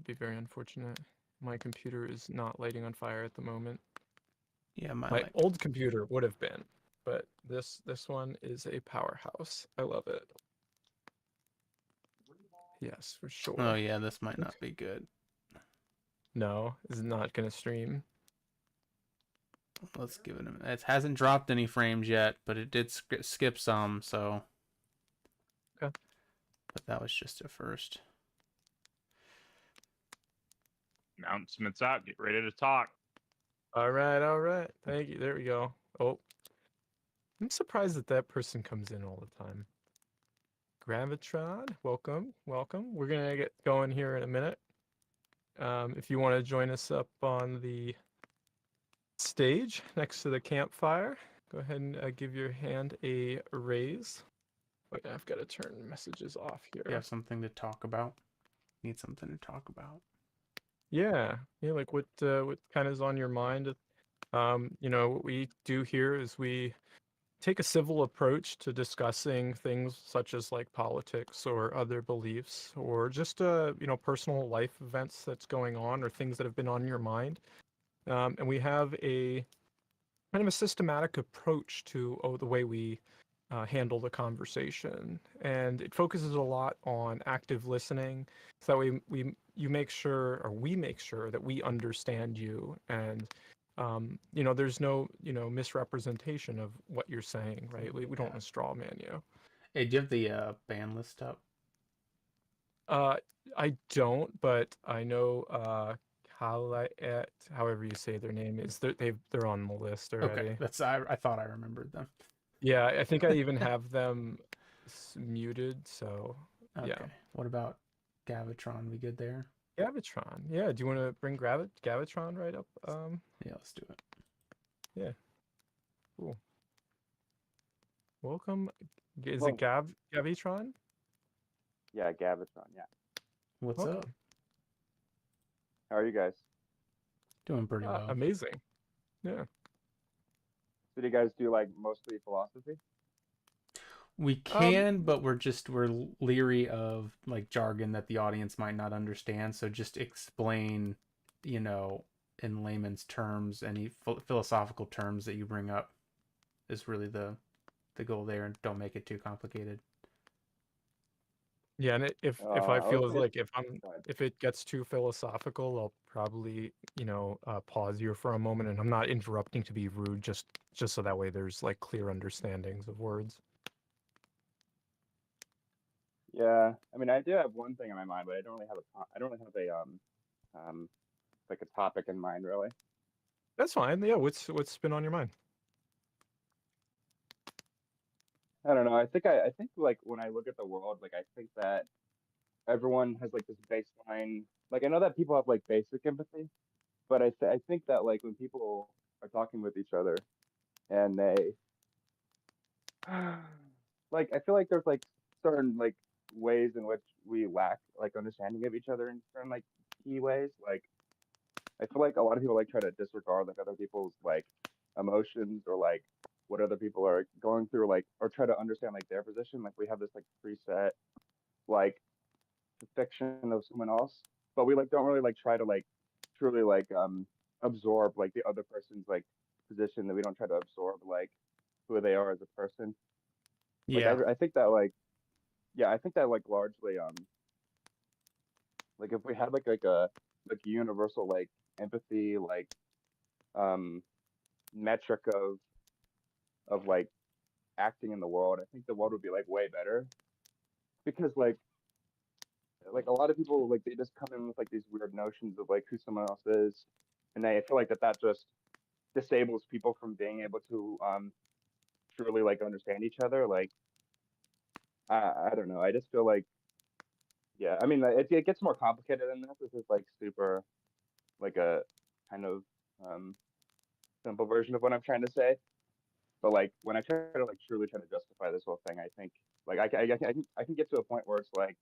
would be very unfortunate. My computer is not lighting on fire at the moment. Yeah, My old computer would have been, but this one is a powerhouse. I love it. Yes, for Oh sure. yeah, this might not be good. No, is not gonna stream. Let's give it a minute. It hasn't dropped any frames yet, but it did skip some, so. Okay. But that was just a first. Announcements out. Get ready to talk. All right, all right. Thank you. There we go. Oh, I'm surprised that that person comes in all the time. Gravitron, welcome, welcome. We're gonna get going here in a minute. If you want to join us up on the stage next to the campfire, go ahead and give your hand a raise. Wait, I've got to turn messages off here. You have something to talk about? Need something to talk about? Yeah, like what kind of is on your mind? What we do here is we take a civil approach to discussing things such as like politics or other beliefs or just personal life events that's going on or things that have been on your mind. And we have a kind of a systematic approach to the way we handle the conversation, and it focuses a lot on active listening, so that we make sure, or we make sure, that we understand you, and there's no misrepresentation of what you're saying, right? We don't want to straw man you. Hey, do you have the band list up? I don't, but I know Kaliet, however you say their name is, they're on the list already. Okay, I thought I remembered them. Yeah, I think I even have them muted, so Okay. yeah. What about Gavitron? We good there? Gavitron. Yeah, do you want to bring Gavitron right up? Yeah, let's do it. Yeah. Cool. Welcome. Is Well, it Gavitron? yeah, Gavitron. Yeah. What's Welcome. up? How are you guys? Doing pretty well. Amazing. Yeah. So do you guys do like mostly philosophy? We can, but we're leery of like jargon that the audience might not understand. So just explain, in layman's terms, any philosophical terms that you bring up is really the goal there, and don't make it too complicated. Yeah, and if I I would feel as say like Go if it gets too philosophical, I'll probably pause you for a moment, and I'm not interrupting to be rude, just so that way there's like clear understandings of words. Yeah, I mean, I do have one thing in my mind, but I don't really have I don't really have like a topic in mind really. That's fine. Yeah, what's been on your mind? I don't know. I think like when I look at the world, like I think that everyone has like this baseline. Like I know that people have like basic empathy, but I think that like when people are talking with each other and they like I feel like there's like certain like ways in which we lack like understanding of each other in certain like key ways. Like I feel like a lot of people like try to disregard like other people's like emotions or like what other people are going through, like or try to understand like their position. Like we have this like preset like fiction of someone else, but we like don't really like try to like truly like absorb like the other person's like position. That we don't try to absorb like who they are as a person. Like Yeah. I think that like yeah, I think that like largely like if we had like a like universal like empathy like um metric of like acting in the world, I think the world would be like way better because like a lot of people like they just come in with like these weird notions of like who someone else is, and I feel like that just disables people from being able to truly like understand each other. Like I don't know, I just feel like yeah, I mean it gets more complicated than this. This is like super like a kind of um simple version of what I'm trying to say. But like when I try to like truly try to justify this whole thing, I think like I can get to a point where it's like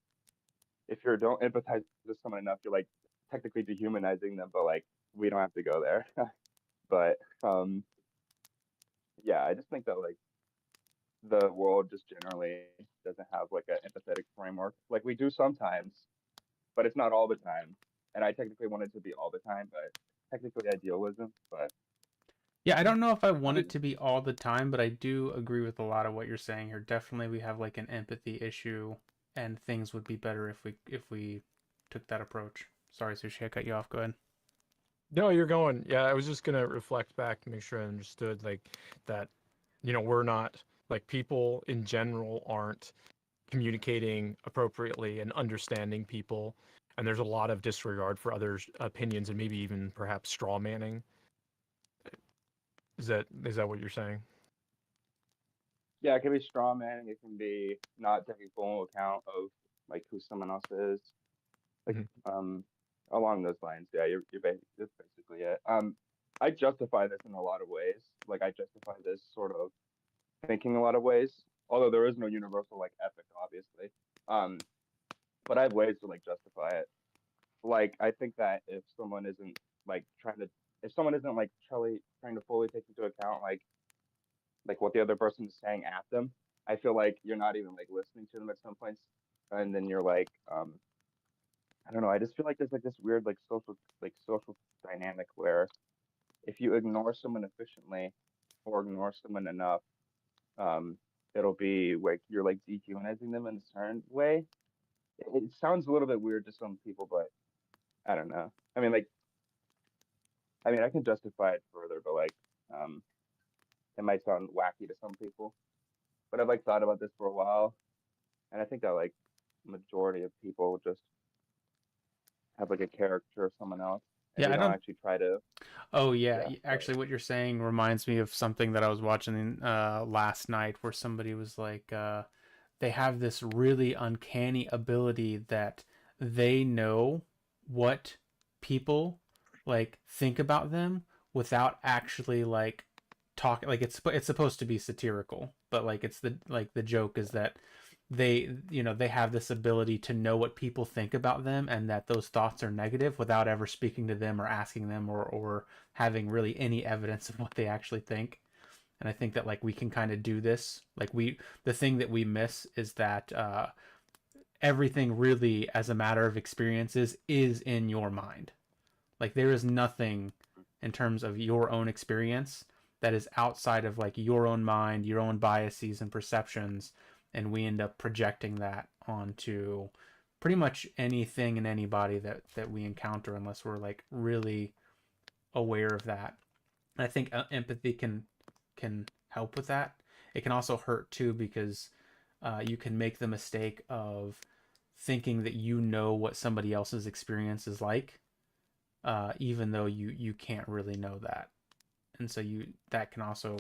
if you don't empathize with someone enough, you're like technically dehumanizing them, but like we don't have to go there. But yeah, I just think that like the world just generally doesn't have like an empathetic framework. Like we do sometimes, but it's not all the time. and I technically want it to be all the time, but technically idealism. But Yeah, I don't know if I want um, it to be all the time, but I do agree with a lot of what you're saying here. Definitely we have like an empathy issue and things would be better if we took that approach. Sorry, Sushi, I cut you off. Go ahead. No, you're going. Yeah, I was just gonna reflect back to make sure I understood like that, we're not like people in general aren't communicating appropriately and understanding people, and there's a lot of disregard for others' opinions and maybe even perhaps straw manning. Is that what you're saying? yeah, it can be straw manning. It can be not taking full account of like who someone else is. Like Mhm. along those lines. Yeah, that's basically it. I justify this in a lot of ways. Like I justify this sort of thinking a lot of ways. Although there is no universal like ethic, obviously. Um, but I have ways to like justify it. Like I think that like if someone isn't like trying to fully take into account like what the other person is saying at them, I feel like you're not even like listening to them at some points, and then you're like, I don't know. I just feel like there's like this weird like social dynamic where if you ignore someone efficiently or ignore someone enough, um, it'll be like you're like dehumanizing them in a certain way. It sounds a little bit weird to some people, but I don't know. I mean, I can justify it further, but like, um, it might sound wacky to some people. But I've like thought about this for a while, and I think that like majority of people just have like a character of someone else, and Yeah, they I don't don't. actually try to. Oh yeah, Yeah, but actually, what you're saying reminds me of something that I was watching last night, where somebody was like, they have this really uncanny ability that they know what people like think about them without actually like talk. Like it's supposed to be satirical, but like it's the joke is that they have this ability to know what people think about them and that those thoughts are negative without ever speaking to them or asking them or having really any evidence of what they actually think. And I think that like we can kind of do this. Like the thing that we miss is that everything really, as a matter of experiences, is in your mind. Like there is nothing in terms of your own experience that is outside of like your own mind, your own biases and perceptions, and we end up projecting that onto pretty much anything and anybody that we encounter unless we're like really aware of that. And I think empathy can help with that. It can also hurt too because you can make the mistake of thinking that you know what somebody else's experience is like, even though you can't really know that. And so that can also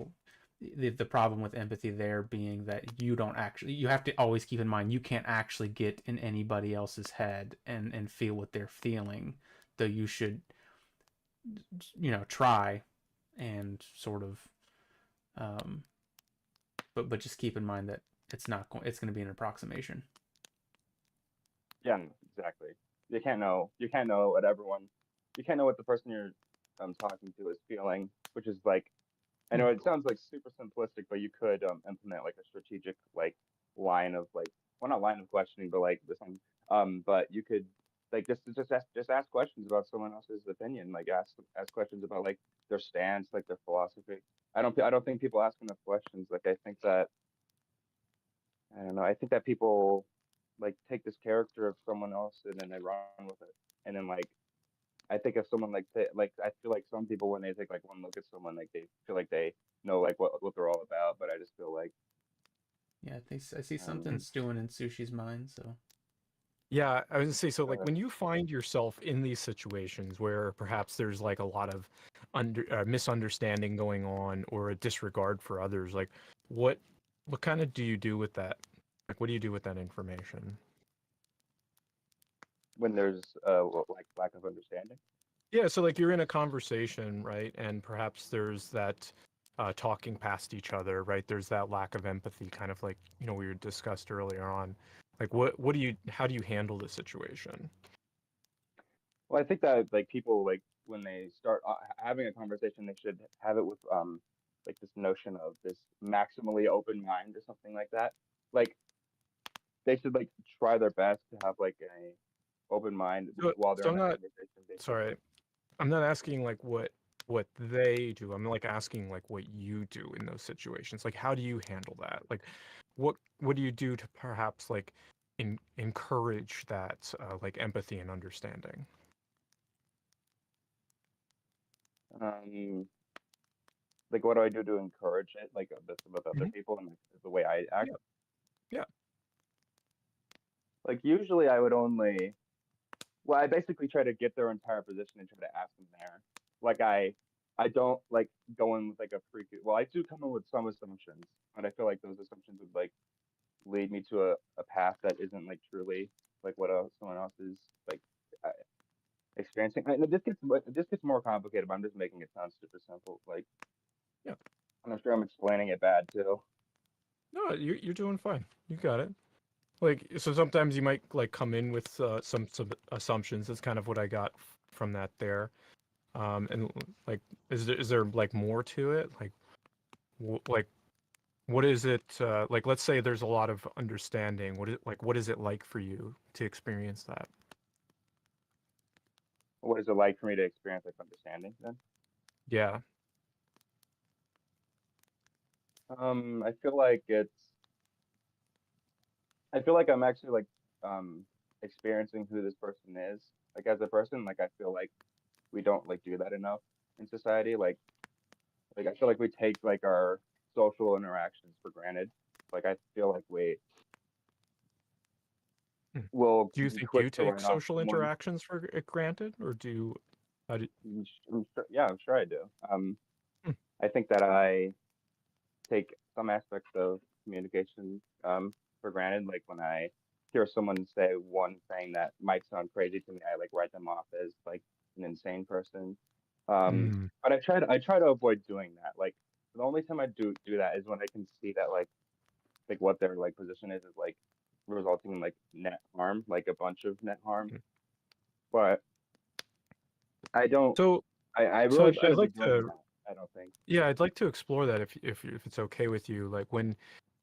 the problem with empathy there being that you have to always keep in mind you can't actually get in anybody else's head and feel what they're feeling, though you should try and sort of um, but just keep in mind that it's going to be an approximation. yeah, exactly. You can't know what everyone. You can't know what the person you're talking to is feeling, which is like I know it sounds like super simplistic, but you could implement like a strategic like line of like well not line of questioning, but like this one. But you could like just ask questions about someone else's opinion, like ask questions about like their stance, like their philosophy. I don't think people ask enough questions. Like I don't know. I think that people like take this character of someone else and then they run with it. And then like I think if someone like I feel like some people when they take like one look at someone like they feel like they know like what they're all about, but I just feel like Yeah, I see I don't something know. stewing in Sushi's mind. So Yeah, I was gonna say, so like Uh, when you find yourself in these situations where perhaps there's like a lot of misunderstanding going on or a disregard for others, like what what kind of do you do with that? Like what do you do with that information? when there's like lack of understanding. Yeah, so like you're in a conversation, right? And perhaps there's that talking past each other, right? There's that lack of empathy, kind of like, we were discussed earlier on. Like how do you handle the situation? Well, I think that like people like when they start having a conversation, they should have it with like this notion of this maximally open mind or something like that. Like they should like try their best to have like a open mind So, while they're so in I'm a not conversation. sorry. I'm not asking like what they do. I'm like asking like what you do in those situations. Like how do you handle that? Like what do you do to perhaps like encourage that like empathy and understanding? Um, like what do I do to encourage it, like this with other Hmm. people and like, the way I act? Yeah. Yeah. Like usually I would only, well, I basically try to get their entire position and try to ask them there. Like I don't like go in with like a well, I do come in with some assumptions, but I feel like those assumptions would like lead me to a path that isn't like truly like what someone else is like uh, experiencing. And this gets more complicated, but I'm just making it sound super simple. Like, Yeah. and I'm sure I'm explaining it bad too. No, you're doing fine. You got it. Like so sometimes you might like come in with some assumptions. That's kind of what I got from that there. And like is there like more to it? Like like what is it like let's say there's a lot of understanding. What is it like for you to experience that? What is it like for me to experience like understanding then? Yeah. I feel like I feel like I'm actually like um experiencing who this person is. Like as a person, like I feel like we don't like do that enough in society. Like I feel like we take like our social interactions for granted. Like I feel like we Hmm. will Do you be think quick you to take write off social someone. interactions for granted, or do how do? Yeah, I'm sure I do. Hmm. I think that I take some aspects of communication for granted. Like when I hear someone say one thing that might sound crazy to me, I like write them off as like an insane person. Mm. But I try to avoid doing that. Like the only time I do that is when I can see that like what their like position is like resulting in like net harm, like a bunch of net harm. Mm. But I don't. So I so really I'd shouldn't be like doing to that. I don't think. yeah I'd like to explore that if it's okay with you. Like when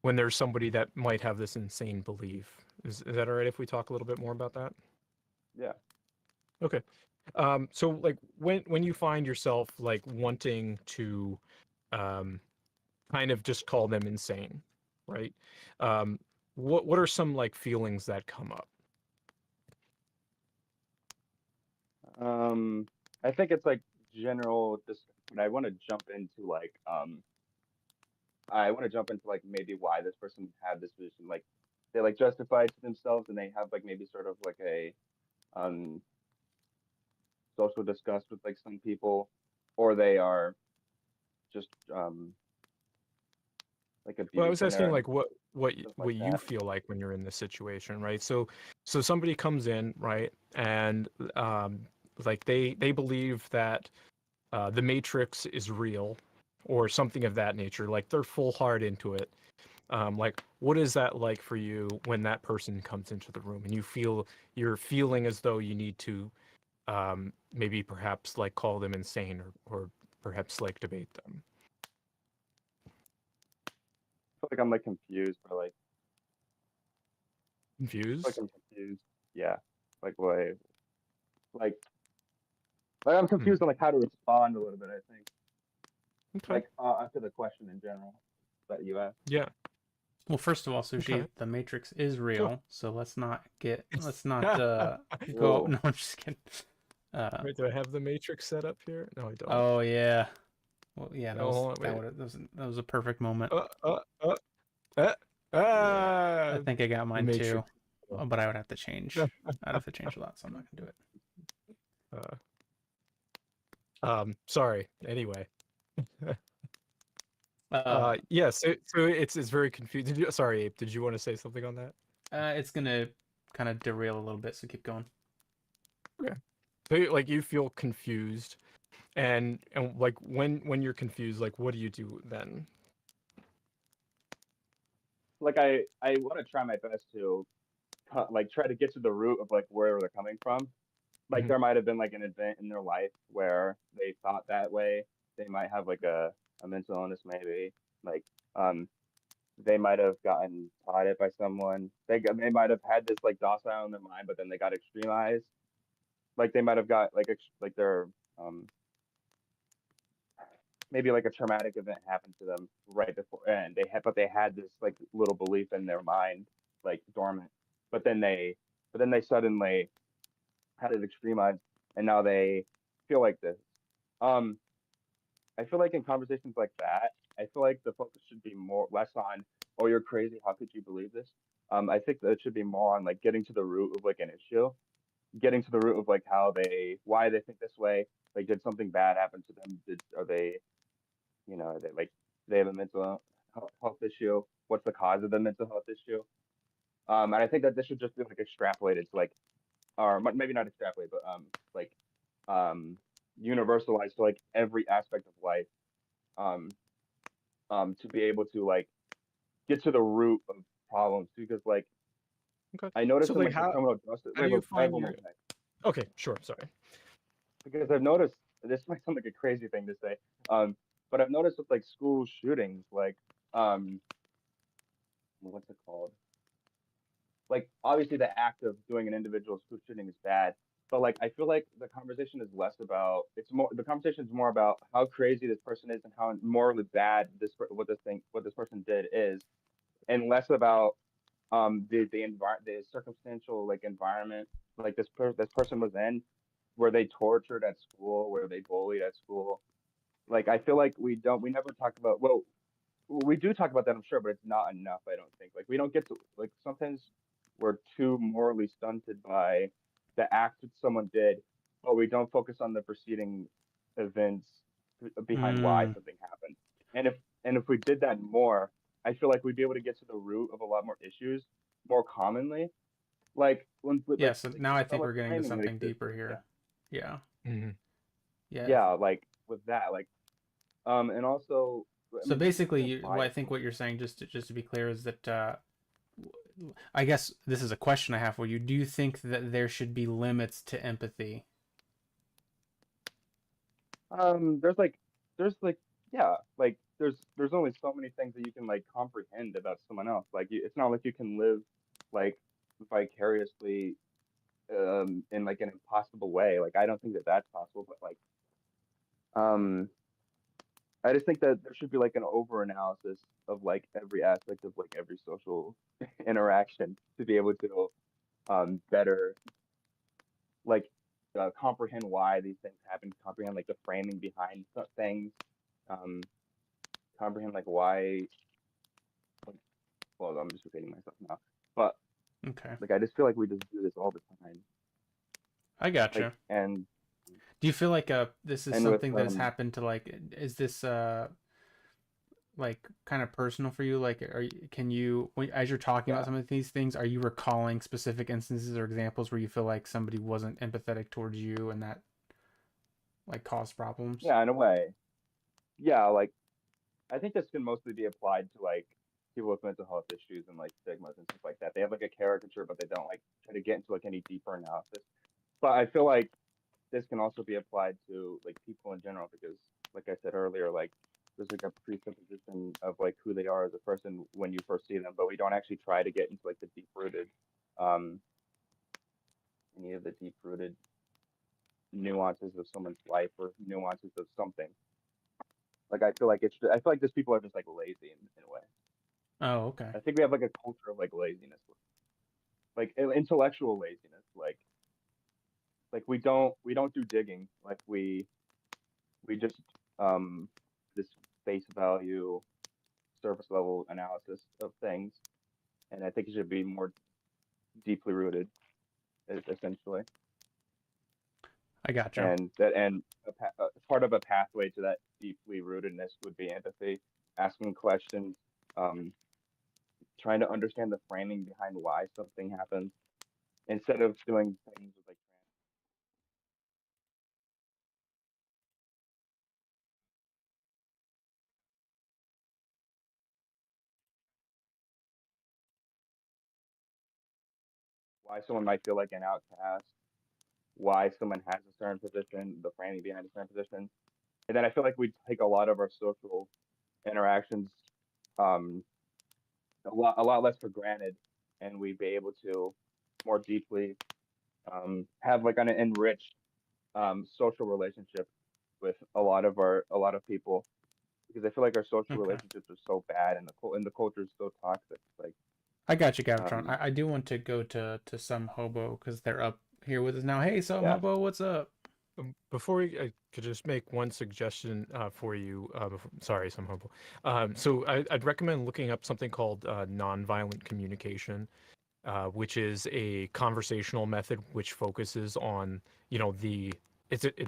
there's somebody that might have this insane belief. Is that all right if we talk a little bit more about that? Yeah. Okay. So like when you find yourself like wanting to um kind of just call them insane, right? Um what are some like feelings that come up? I think it's like general just when I want to jump into I want to jump into like maybe why this person had this position. Like they like justify it to themselves and they have like maybe sort of like a um social disgust with like some people, or they are just like Well, I was abusing asking their like stuff like what you that. feel like when you're in this situation, right? So somebody comes in, right? And like they believe that the Matrix is real or something of that nature. Like they're full hard into it. Like what is that like for you when that person comes into the room and you're feeling as though you need to maybe perhaps like call them insane or perhaps like debate them? I feel like I'm like confused or like Confused? I'm confused. Yeah. Like why like I'm Hmm. confused on like how to respond a little bit, I think. Okay. Like to the question in general that you asked. Yeah. Well, first of all, Okay. Sushi, the Matrix is Sure. real, so let's not go. Whoa. No, I'm just kidding. Uh, Wait, do I have the matrix set up here? No, I don't. oh yeah. Well, yeah, No, hold on, wait. that was a perfect moment. Uh, uh, uh, uh, Yeah, I ah, think I got the mine too, matrix. Oh, but I would have to change. I'd have to change a lot, so I'm not gonna do it. Uh, sorry. Anyway. Uh, Yes. So it's very confusing. Sorry, Abe. Did you want to say something on that? it's gonna kind of derail a little bit, so keep going. Okay. So like you feel confused, and like when you're confused, like what do you do then? Like I want to try my best to like try to get to the root of like where they're coming from. Like Hmm. there might have been like an event in their life where they thought that way. They might have like a mental illness maybe. Like um they might have gotten taught it by someone. They might have had this like docile in their mind, but then they got extremized. like they might have got like like their maybe like a traumatic event happened to them right before, and they had this like little belief in their mind like dormant, but then they suddenly had it extremized, and now they feel like this. Um, I feel like in conversations like that, I feel like the focus should be more less on, oh, you're crazy, how could you believe this? I think that it should be more on like getting to the root of like an issue, getting to the root of like why they think this way. Like, did something bad happen to them? Are they, are they like, they have a mental health issue? What's the cause of the mental health issue? And I think that this should just be like extrapolated to like, or maybe not extrapolate, but like um universalized to like every aspect of life. Um, to be able to like get to the root of problems, because like Okay. I So noticed in like like the how criminal justice. do you I have find one more your thing. okay, sure, sorry. Because I've noticed, this might sound like a crazy thing to say, but I've noticed with like school shootings, like um, what's it called? Like obviously the act of doing an individual school shooting is bad, but like I feel like the conversation is less about, it's more, the conversation is more about how crazy this person is and how morally bad what this person did is, and less about the circumstantial like environment like this person was in, were they tortured at school, were they bullied at school. Like I feel like we never talk about, well, we do talk about that, I'm sure, but it's not enough, I don't think. Like we don't get to, like, sometimes we're too morally stunted by the act that someone did, but we don't focus on the preceding events behind why Mm. something happened. And if we did that more, I feel like we'd be able to get to the root of a lot more issues more commonly. Like when Yeah, so like now I stuff think like we're getting to framing, like something deeper yeah, here. Yeah. Mhm. Yeah. yeah, like with that, like and also, I So mean, this basically, doesn't apply what I to think someone. what you're saying, just to be clear, is that I guess this is a question I have for you. Do you think that there should be limits to empathy? There's like, yeah, like there's only so many things that you can like comprehend about someone else. Like it's not like you can live like vicariously in like an impossible way. Like I don't think that that's possible, but like um I just think that there should be like an over analysis of like every aspect of like every social interaction to be able to better like comprehend why these things happen, comprehend like the framing behind things, um, comprehend like why. Like, well, I'm just repeating myself now, but Okay, like I just feel like we just do this all the time. I Like gotcha. Do you feel like this is with something that has happened to like is this like kind of personal for you? Like, can you as you're talking about yeah, some of these things, are you recalling specific instances or examples where you feel like somebody wasn't empathetic towards you and that like caused problems? yeah, in a way, yeah. Like I think this can mostly be applied to like people with mental health issues and like stigmas and stuff like that. They have like a caricature, but they don't like try to get into like any deeper analysis. But I feel like this can also be applied to like people in general, because like I said earlier, like there's like a presupposition of like who they are as a person when you first see them, but we don't actually try to get into like the deep rooted um any of the deep rooted nuances of someone's life or nuances of something. Like I feel like these people are just like lazy in a way. Oh, okay. I think we have like a culture of like laziness, like intellectual laziness. Like we don't do digging. Like we just this face value surface level analysis of things, and I think it should be more deeply rooted, essentially. I gotcha. And part of a pathway to that deeply rootedness would be empathy, asking questions, um, trying to understand the framing behind why something happens, instead of doing things with like why someone might feel like an outcast, why someone has a certain position, the framing behind a certain position. And then I feel like we take a lot of our social interactions um, a lot less for granted, and we'd be able to more deeply have like an enriched social relationship with a lot of people, because I feel like our social Okay. relationships are so bad, and the culture is so toxic. Like, I got you, Gavatron. um, I do want to go to Some Hobo because they're up here with us now. Hey, Some yeah, Hobo, what's up? Before I could just make one suggestion for you. Sorry, some hobo. So I'd recommend looking up something called nonviolent communication, which is a conversational method which focuses on, the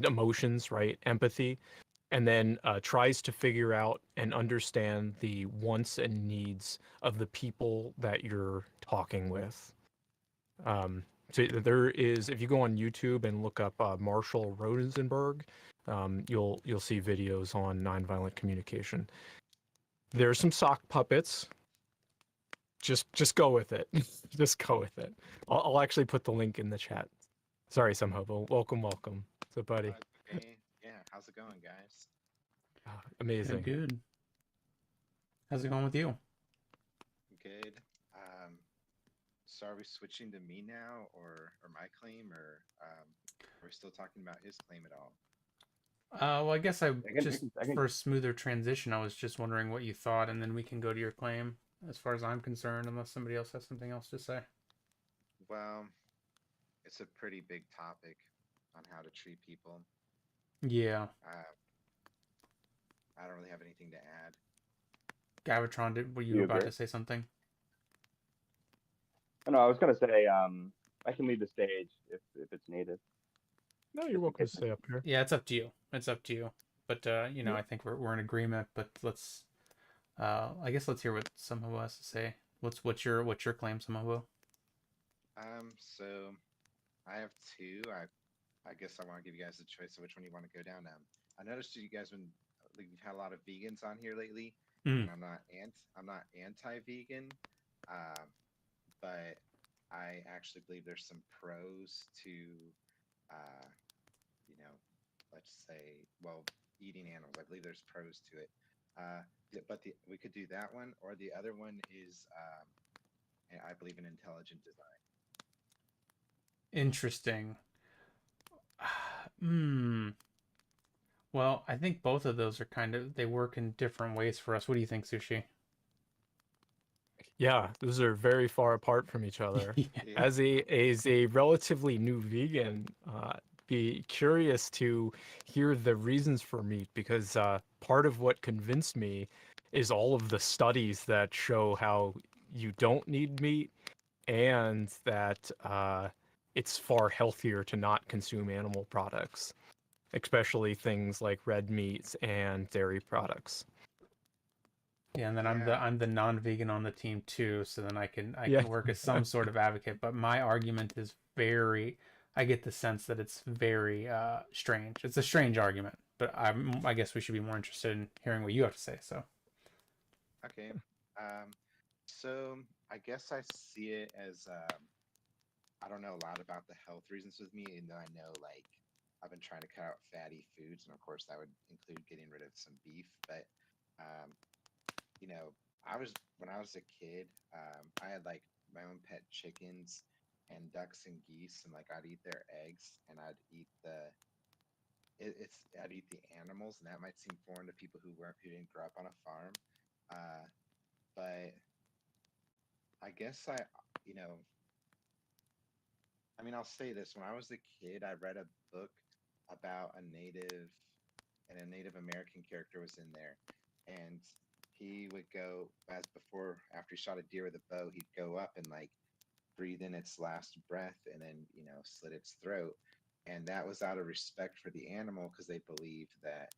emotions, right? Empathy, and then tries to figure out and understand the wants and needs of the people that you're talking with. Um, so there is, if you go on YouTube and look up Marshall Rosenberg, you'll see videos on nonviolent communication. There's some sock puppets. Just go with it. Just go with it. I'll actually put the link in the chat. Sorry, some hobo. Welcome. So, buddy, Okay. Yeah. How's it going, guys? Good, amazing. good. How's it going with you? Good. So are we switching to me now, or my claim, or are we still talking about his claim at all? Well, I guess I just I can, for a smoother transition, I was just wondering what you thought, and then we can go to your claim. As far as I'm concerned, unless somebody else has something else to say. Well, it's a pretty big topic on how to treat people. Yeah, I don't really have anything to add. Gavatron, were you you about agree? to say something? No, I was gonna say, I can leave the stage if it's needed. No, you're Just in welcome case. to stay up here. Yeah, it's up to you. It's up to you. But Yeah. I think we're in agreement. But let's, I guess let's hear what Samoa has to say. What's your claim, Samoa? So I have two. I guess I want to give you guys a choice of which one you want to go down. I noticed you guys been like, you've had a lot of vegans on here lately, Mm. and I'm not anti-vegan, but I actually believe there's some pros to, uh, you know, let's say, well, eating animals. I believe there's pros to it. We could do that one, or the other one is, I believe in intelligent design. Interesting. Hmm. Well, I think both of those are they work in different ways for us. What do you think, Sushi? Yeah, those are very far apart from each other. Yeah. Yeah. As a relatively new vegan, be curious to hear the reasons for meat, because part of what convinced me is all of the studies that show how you don't need meat, and that it's far healthier to not consume animal products, especially things like red meats and dairy products. Yeah, and then Yeah. I'm the non-vegan on the team too, so then I Yeah. can work as some sort of advocate. But my argument is very, I get the sense that it's very strange. It's a strange argument, but I guess we should be more interested in hearing what you have to say. So Okay. So I guess I see it as I don't know a lot about the health reasons with me, and though I know like I've been trying to cut out fatty foods, and of course that would include getting rid of some beef. But um, you know, when I was a kid, I had like my own pet chickens and ducks and geese, and like I'd eat their eggs, and I'd eat I'd eat the animals, and that might seem foreign to people who didn't grow up on a farm. Uh, but I guess you know, I mean, I'll say this: when I was a kid, I read a book about and a Native American character was in there, and he would go after he shot a deer with a bow, he'd go up and like breathe in its last breath, and then slit its throat, and that was out of respect for the animal because they believed that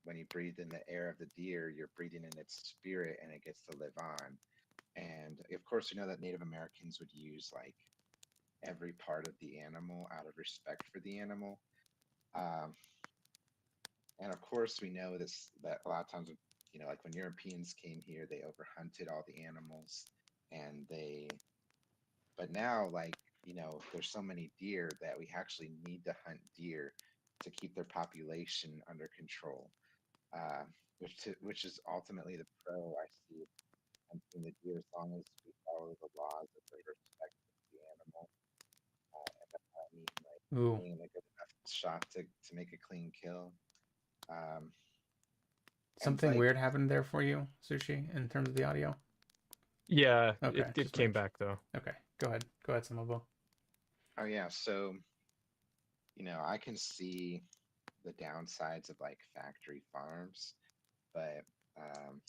when you breathe in the air of the deer, you're breathing in its spirit and it gets to live on. And of course, we know that Native Americans would use like every part of the animal out of respect for the animal. Um, and of course, we know that a lot of times, like when Europeans came here, they overhunted all the animals, and but now, like, there's so many deer that we actually need to hunt deer to keep their population under control, uh, which is ultimately the pro I see hunting the deer as long as we follow the laws of the respect of the animal. And Ooh, getting a good enough shot to make a clean kill. Um, and something like, weird happened there for you, Sushi, in terms of the audio. Yeah, Okay, it just came make sure. back though. Okay, go ahead. Go ahead, Samobo. oh yeah, so I can see the downsides of like factory farms, but um,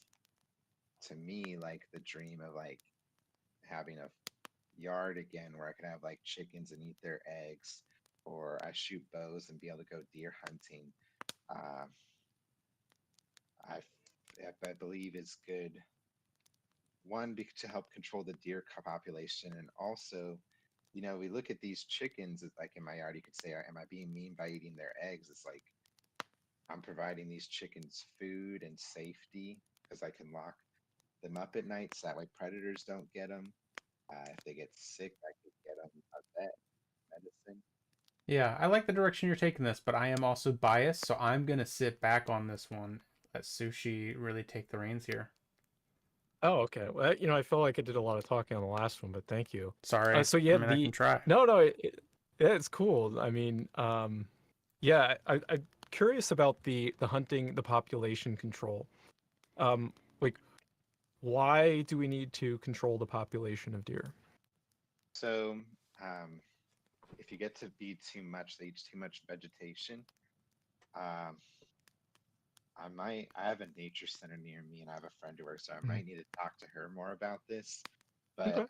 to me, like the dream of like having a yard again where I can have like chickens and eat their eggs, or I shoot bows and be able to go deer hunting. Uh, I believe is good. One, to help control the deer population, and also, we look at these chickens. Like in my yard, you could say, "Am I being mean by eating their eggs?" It's like I'm providing these chickens food and safety because I can lock them up at night so that way predators don't get them. If they get sick, I could get them a vet medicine. Yeah, I like the direction you're taking this, but I am also biased, so I'm gonna sit back on this one. Let Sushi really take the reins here. Oh, okay. Well, I felt like I did a lot of talking on the last one, but thank you. Sorry. So I yeah, mean, I can try. no, yeah, it's cool. I mean, yeah, I'm curious about the hunting, the population control. Like, why do we need to control the population of deer? So, um, if you get to be too much, they eat too much vegetation. Um, I have a nature center near me, and I have a friend who works there. I Mhm. might need to talk to her more about this, Okay.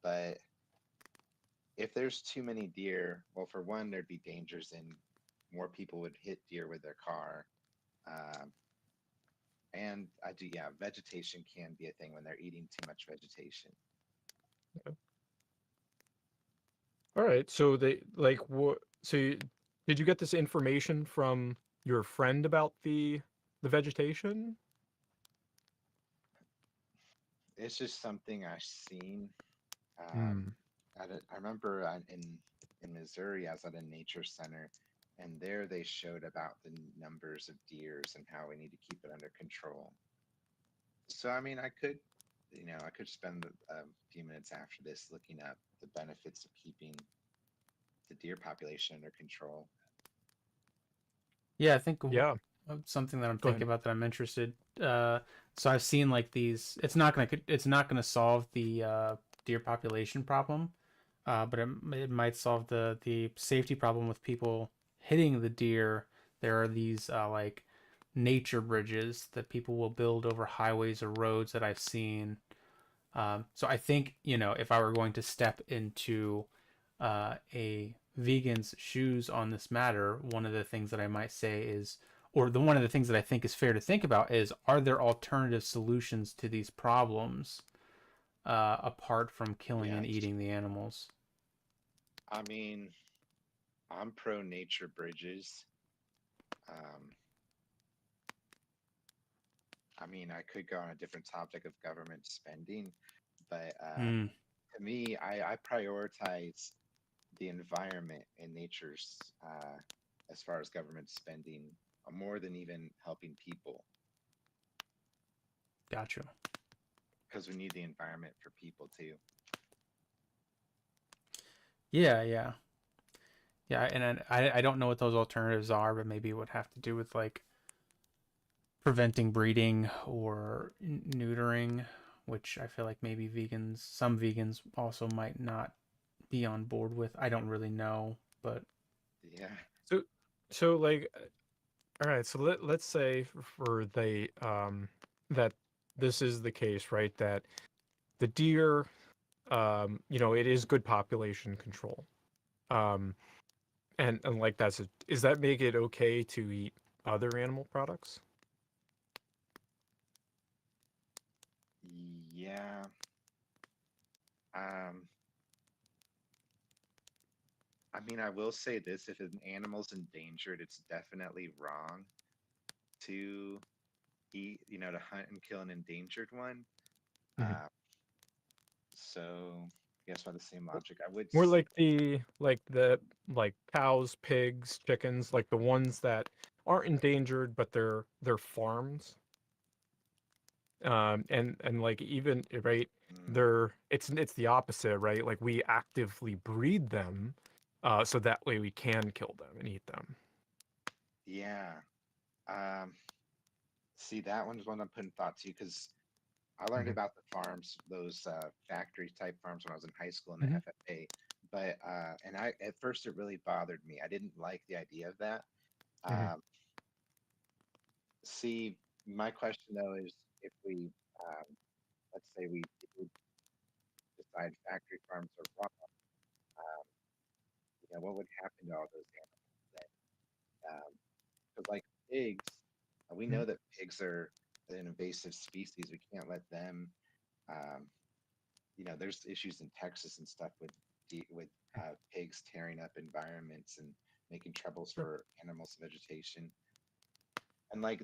but if there's too many deer, well, for one, there'd be dangers, and more people would hit deer with their car. Um, and yeah, vegetation can be a thing when they're eating too much vegetation. All right. So they like what? So did you get this information from your friend about the vegetation? It's just something I've seen. Hmm. I remember in Missouri, I was at a nature center, and there they showed about the numbers of deers and how we need to keep it under control. So I mean, I could spend a few minutes after this looking up the benefits of keeping the deer population under control. Yeah, I think Yeah. something that I'm Go ahead. thinking about that I'm interested. So I've seen like these. It's not gonna solve the deer population problem, but it might solve the safety problem with people hitting the deer. There are these like nature bridges that people will build over highways or roads that I've seen. So I think, if I were going to step into a vegan's shoes on this matter, one of the things that I might say is, or one of the things that I think is fair to think about is, are there alternative solutions to these problems apart from killing and Yes, eating the animals? I mean, I'm pro nature bridges. Um, I mean, I could go on a different topic of government spending, but Mm, to me, I prioritize the environment and nature's as far as government spending more than even helping people gotcha. because we need the environment for people too. Yeah, yeah, yeah. And I don't know what those alternatives are, but maybe it would have to do with like preventing breeding or neutering, which I feel like maybe some vegans also might not be on board with. I don't really know, but Yeah, So like, all right. So let's say for the that this is the case, right? That the deer, it is good population control. Um, and like is that make it okay to eat other animal products? yeah. Um, I mean, I will say this: if an animal's endangered, it's definitely wrong to eat, to hunt and kill an endangered one. Mhm. Uh, so, I guess by the same logic, I would. More like the like cows, pigs, chickens, like the ones that aren't endangered, but they're farms. And like even right, Mm, they're it's the opposite, right? Like we actively breed them, so that way we can kill them and eat them. Yeah. See, that one's one I'm putting thought to because I learned Mhm. about the farms, those factory type farms when I was in high school in the Mhm. FFA. But and I at first it really bothered me. I didn't like the idea of that. Mhm. Um, see, my question though is if we let's say we decide factory farms are wrong, um, what would happen to all those animals then? Because like pigs, we Mhm. know that pigs are an invasive species. We can't let them. Um, there's issues in Texas and stuff with pigs tearing up environments and making troubles Sure. for animals and vegetation. And like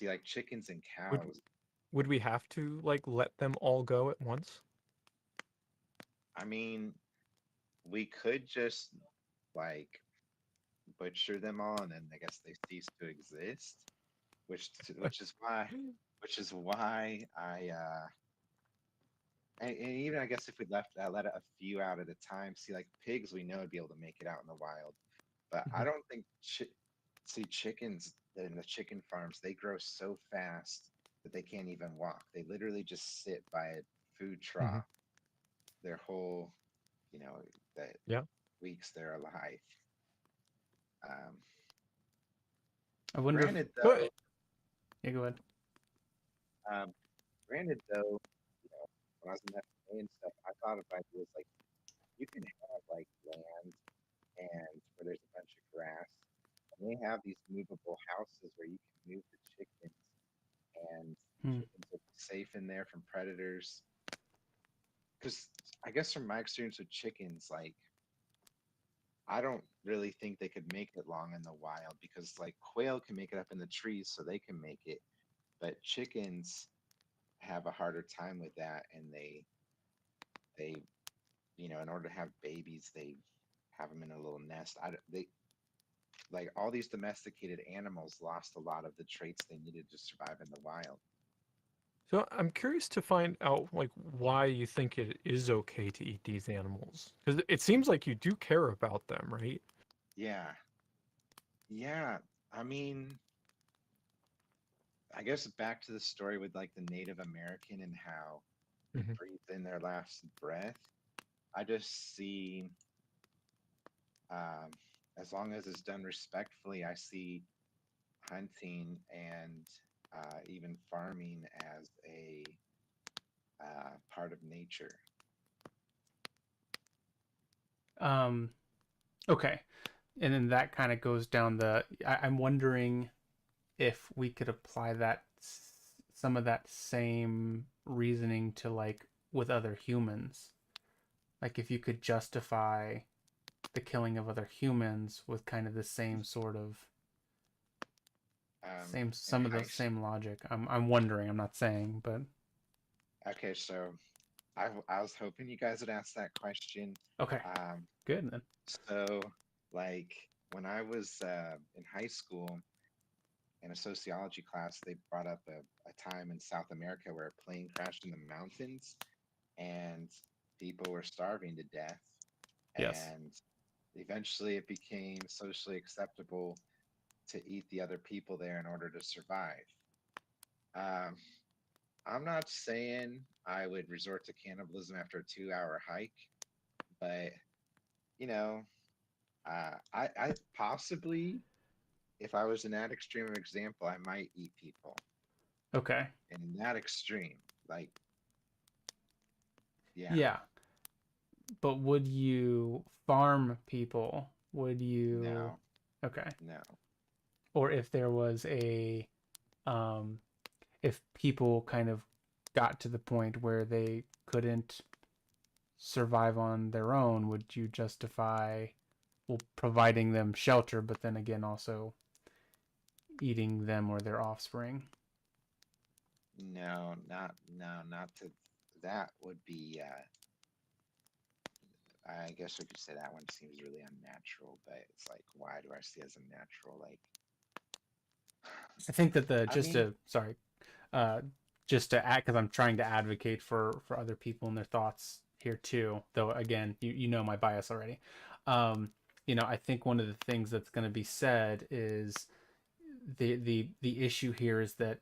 like chickens and Would cows. would we have to like let them all go at once? I mean, we could just like butcher them all, and then I guess they cease to exist. Which which is why which is why and even I guess if we let a few out at a time, see like pigs, we know would be able to make it out in the wild, but I Mhm. don't think see chickens in the chicken farms they grow so fast that they can't even walk. They literally just sit by a food Mhm. trough their whole you know that Yeah. weeks they're alive. Um, I wonder if. granted though, But Yeah, go ahead. um, granted though, when I was in FA and stuff, I thought of ideas like you can have like land and where there's a bunch of grass. And they have these movable houses where you can move the chickens and Hmm. chickens will be safe in there from predators. Because I guess from my experience with chickens, like I don't really think they could make it long in the wild because like quail can make it up in the trees so they can make it, but chickens have a harder time with that and they in order to have babies they have them in a little nest. They like all these domesticated animals lost a lot of the traits they needed to survive in the wild. so I'm curious to find out like why you think it is okay to eat these animals because it seems like you do care about them, right? Yeah, yeah. I mean, I guess back to the story with like the Native American and how he Mhm. breathed in their last breath. I just see, um, as long as it's done respectfully, I see hunting and even farming as a part of nature. Um. Okay. And then that kind of goes down the. I'm wondering if we could apply some of that same reasoning to like with other humans. Like if you could justify the killing of other humans with kind of the same sort of In some of the high same logic. I'm wondering. I'm not saying, but Okay, so I was hoping you guys would ask that question. okay, Um, good then. so like when I was in high school in a sociology class, they brought up a time in South America where a plane crashed in the mountains and people were starving to death. Yes. And eventually it became socially acceptable to eat the other people there in order to survive. Um, I'm not saying I would resort to cannibalism after a 2 hour hike, but you know, I possibly, if I was in that extreme of example, I might eat people. Okay. And in that extreme, like, yeah, Yeah. But would you farm people? Would you? no, Okay. no, Or if there was um, if people kind of got to the point where they couldn't survive on their own, would you justify, well, providing them shelter, but then again also eating them or their offspring? not to. That would be. I guess we could say that one seems really unnatural, but it's like, why do I see it as unnatural? Like, I think that the I just mean, to sorry, uh, just to add because I'm trying to advocate for other people and their thoughts here too, though again, you know my bias already. I think one of the things that's going to be said is the issue here is that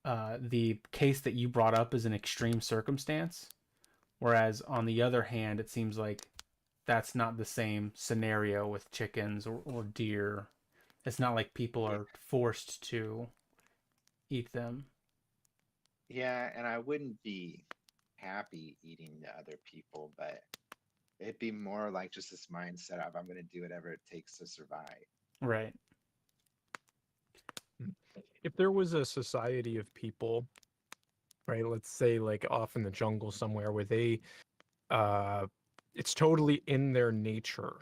the case that you brought up is an extreme circumstance, whereas on the other hand, it seems like that's not the same scenario with chickens or deer. It's not like people Yeah, are forced to eat them. yeah, and I wouldn't be happy eating the other people, but it'd be more like just this mindset of I'm going to do whatever it takes to survive. Right. If there was a society of people, right, let's say like off in the jungle somewhere where they uh it's totally in their nature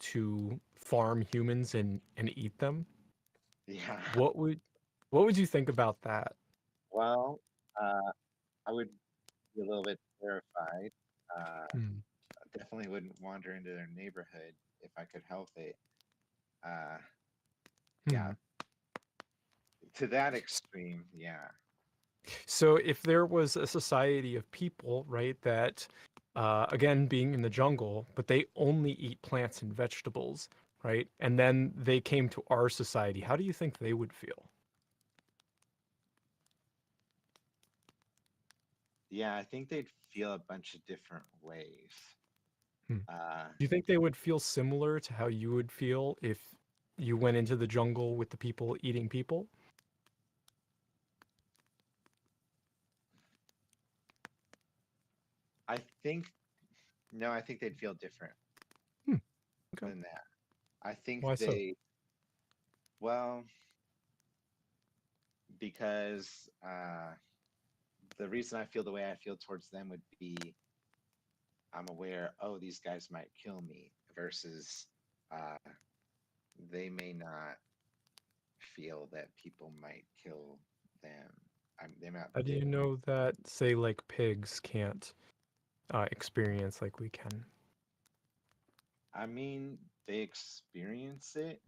to farm humans and eat them, Yeah. what would you think about that? Well, I would be a little bit terrified. Hmm. I definitely wouldn't wander into their neighborhood if I could help it. Uh, yeah, Hmm. to that extreme, yeah. So if there was a society of people, right, that again being in the jungle, but they only eat plants and vegetables, right? And then they came to our society, how do you think they would feel? Yeah, I think they'd feel a bunch of different ways. Hmm. Uh, Do you think they would feel similar to how you would feel if you went into the jungle with the people eating people? I think, no, I think they'd feel different Hmm. Okay. than that. I think Why so? well, because the reason I feel the way I feel towards them would be I'm aware, oh, these guys might kill me, versus uh, they may not feel that people might kill them. They might, How do they, you know that, say, like pigs can't experience like we can? I mean, they experience it.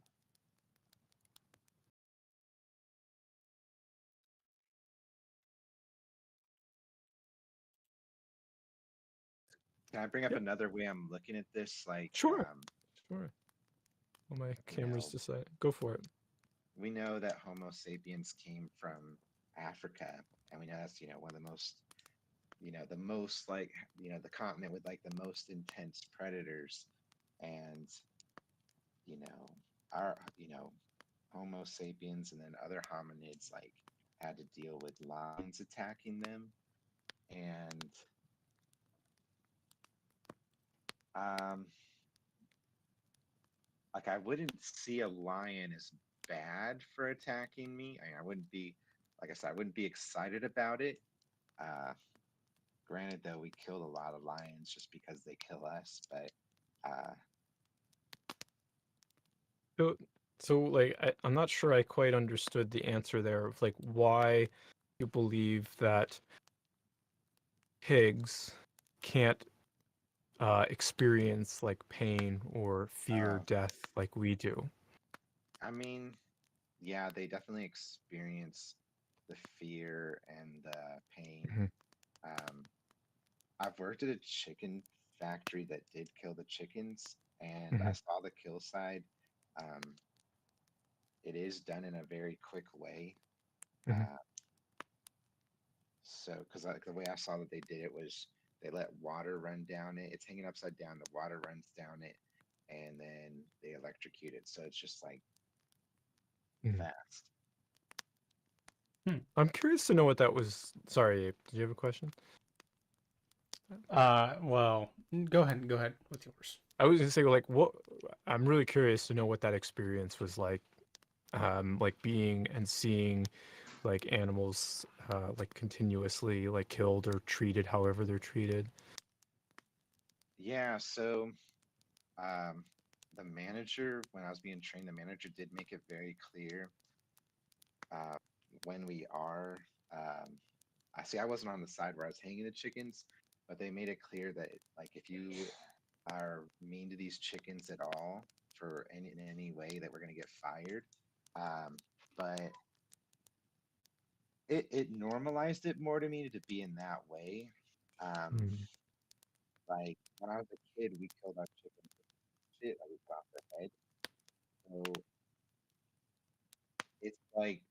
Can I bring up Yep. another way I'm looking at this? Like, Sure. Sure. Well, my you camera's know, decided. Go for it. we know that Homo sapiens came from Africa, and we know that's, one of the most, the most like, the continent with like the most intense predators. And, you know, our, Homo sapiens and then other hominids like had to deal with lions attacking them. And um like I wouldn't see a lion as bad for attacking me. I wouldn't be, like I said, I wouldn't be excited about it. Uh, Granted, though, we killed a lot of lions just because they kill us, but uh, So, like, I'm not sure I quite understood the answer there of like why you believe that pigs can't experience like pain or fear uh, death like we do. I mean, yeah, they definitely experience the fear and the pain. Mhm. Um, I've worked at a chicken factory that did kill the chickens, and I Mhm. saw the kill side. Um, it is done in a very quick way. Mhm. Uh, So, because like the way I saw that they did it was they let water run down it. It's hanging upside down. The water runs down it, and then they electrocute it. So it's just like Mhm. fast. I'm curious to know what that was. Sorry, Abe, did you have a question? Well, go ahead with yours. I was gonna say like what I'm really curious to know what that experience was like being and seeing like animals like continuously like killed or treated however they're treated. Yeah. So um, the manager, when I was being trained, the manager did make it very clear uh, when we are. Um, I see. I wasn't on the side where I was hanging the chickens, but they made it clear that like if you are mean to these chickens at all for in any way that we're going to get fired. But it normalized it more to me to be in that way. Um, Mm. like when I was a kid, we killed our chickens with shit that we put off their head. So it's like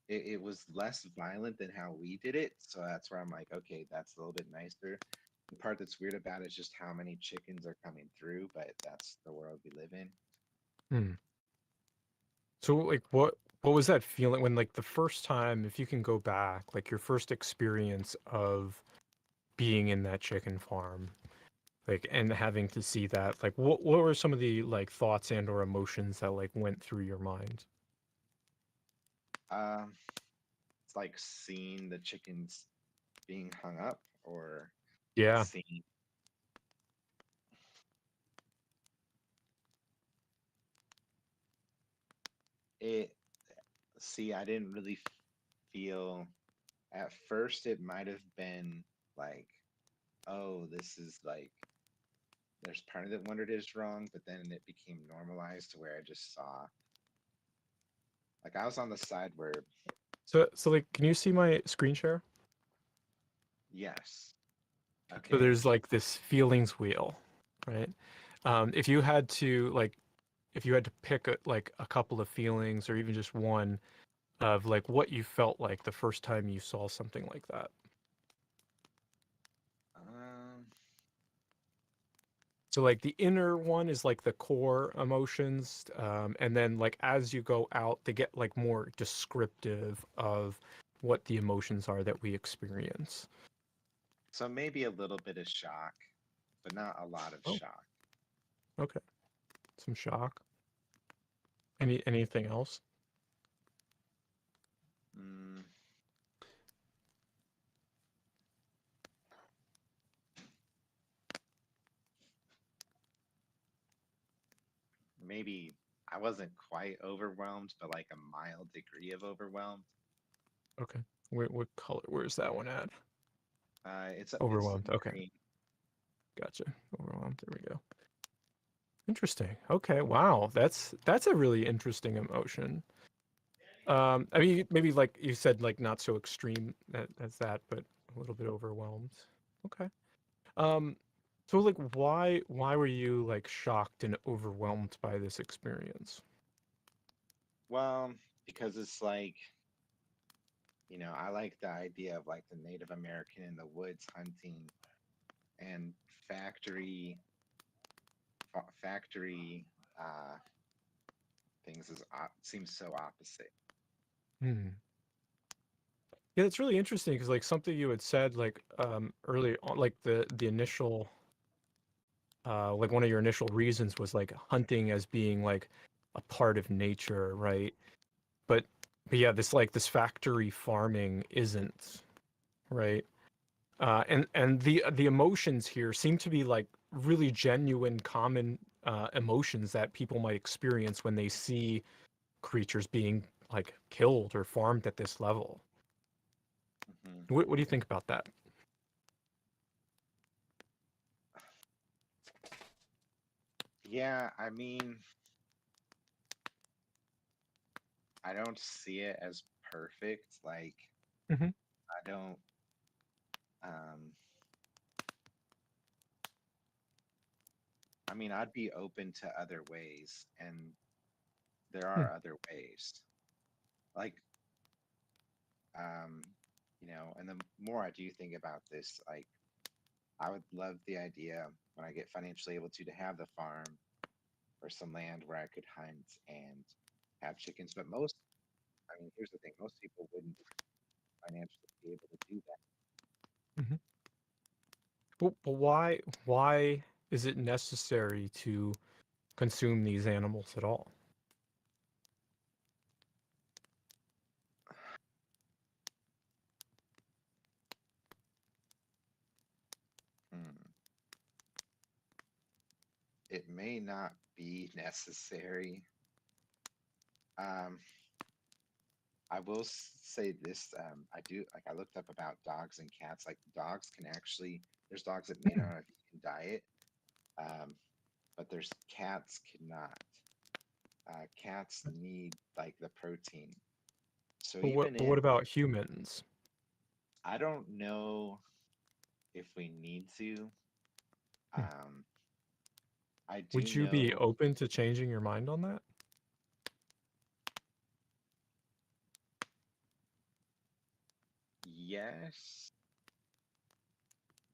it was less violent than how we did it. So that's where I'm like, okay, that's a little bit nicer. The part that's weird about it is just how many chickens are coming through, but that's the world we live in. Hmm. So like what was that feeling when like the first time, if you can go back, like your first experience of being in that chicken farm, like and having to see that, like what were some of the like thoughts and or emotions that like went through your mind? Um, it's like seeing the chickens being hung up or Yeah. seeing it. See, I didn't really feel at first it might have been like, oh, this is like there's part of it wondered is wrong, but then it became normalized to where I just saw like I was on the side where So like can you see my screen share? yes, So okay, there's like this feelings wheel, right? If you had to like if you had to pick like a couple of feelings or even just one of like what you felt like the first time you saw something like that. um, So like the inner one is like the core emotions, and then like as you go out, they get like more descriptive of what the emotions are that we experience. so maybe a little bit of shock, but not a lot of Oh, shock. okay. Some shock. Anything else? Mm, maybe I wasn't quite overwhelmed, but like a mild degree of overwhelmed. Okay. What color? Where's that one at? It's Overwhelmed. Okay. green. Gotcha. Overwhelmed. There we go. Interesting. Okay. Wow. That's a really interesting emotion. I mean, maybe like you said, like not so extreme as that, but a little bit overwhelmed. Okay. Um, so like, why were you like shocked and overwhelmed by this experience? Well, because it's like, I like the idea of like the Native American in the woods hunting and factory factory uh things seems so opposite. Hmm. Yeah, it's really interesting because like something you had said like early on, like the initial like one of your initial reasons was like hunting as being like a part of nature, right? But but yeah, this factory farming isn't, right? And the emotions here seem to be like really genuine, common emotions that people might experience when they see creatures being like killed or farmed at this level. Hmm. What do you think about that? Yeah, I mean, I don't see it as perfect. Like, Hmm. I don't, um, I mean, I'd be open to other ways, and there are other ways. Like, um, and the more I do think about this, like, I would love the idea when I get financially able to have the farm or some land where I could hunt and have chickens. But I mean, here's the thing: most people wouldn't financially be able to do that. Hmm. But why is it necessary to consume these animals at all? Hmm. It may not be necessary. Um, I will say this. I do like I looked up about dogs and cats. Like dogs can actually, there's dogs that may not know if you can diet, um, but there's cats cannot. Cats need like the protein. So even But if what about humans? I don't know if we need to, Hmm. I do Would you be know. open to changing your mind on that? Yes.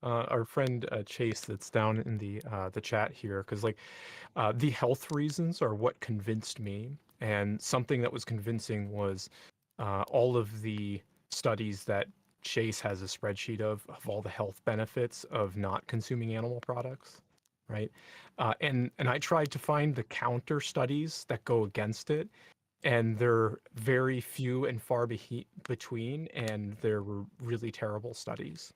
Our friend Chase, that's down in the chat here, because like the health reasons are what convinced me, and something that was convincing was all of the studies that Chase has a spreadsheet of all the health benefits of not consuming animal products, right? And I tried to find the counter studies that go against it, and they're very few and far between, and they're really terrible studies.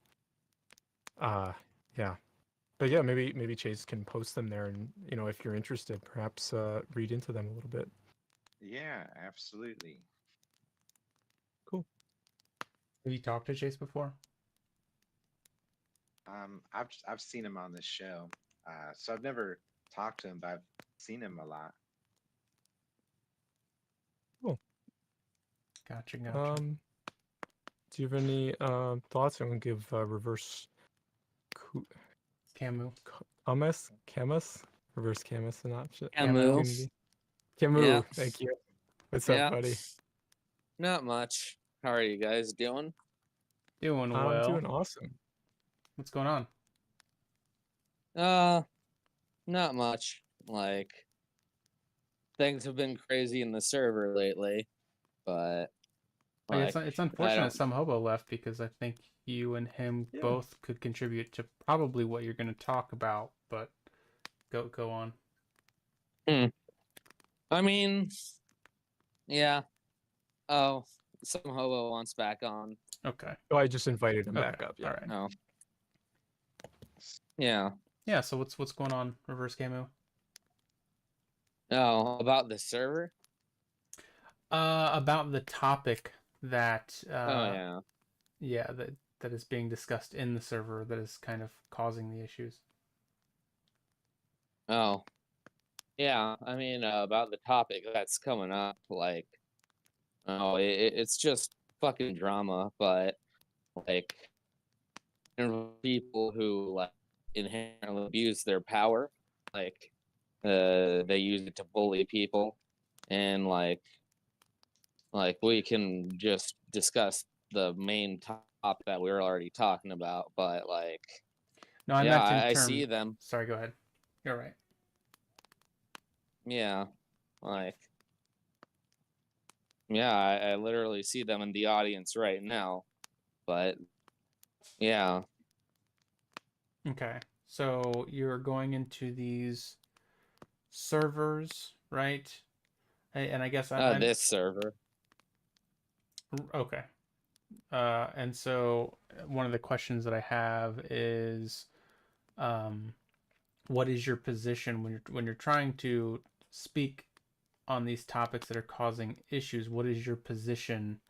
Yeah. But yeah, maybe Chase can post them there, and if you're interested, perhaps read into them a little bit. Yeah, absolutely. Cool. Have you talked to Chase before? I've seen him on this show. So I've never talked to him, but I've seen him a lot. Cool. Gotcha, gotcha. Do you have any thoughts? I'm gonna give reverse Camus. Camus, reverse Camus an Camus. opportunity. Camus, Yeah. thank you. What's Yeah. up, buddy? Not much. How are you guys doing? Doing I'm well. doing awesome. What's going on? Not much. Like, things have been crazy in the server lately, but Like, like it's I unfortunate don't. some hobo left, because I think you and him Yeah. both could contribute to probably what you're going to talk about. But go on. I mean, yeah. Oh, some hobo wants back on. Okay. Oh, I just invited him back Okay. up. Yeah. All right. Oh, yeah. Yeah. So what's going on, Reverse Camus? Oh, about the server? About the topic that Oh yeah. that is being discussed in the server that is kind of causing the issues. Oh, yeah. I mean, about the topic that's coming up, like, oh, it's just fucking drama, but like, people who like inherently abuse their power, like, they use it to bully people, and like we can just discuss the main topic that we were already talking about, but like, No, I yeah, meant in I terms. see them. Sorry, go ahead. You're right. Yeah, like, yeah, I literally see them in the audience right now, but yeah. Okay. So you're going into these servers, right? And I guess I'm This server. okay. And so one of the questions that I have is, what is your position when you're trying to speak on these topics that are causing issues? What is your position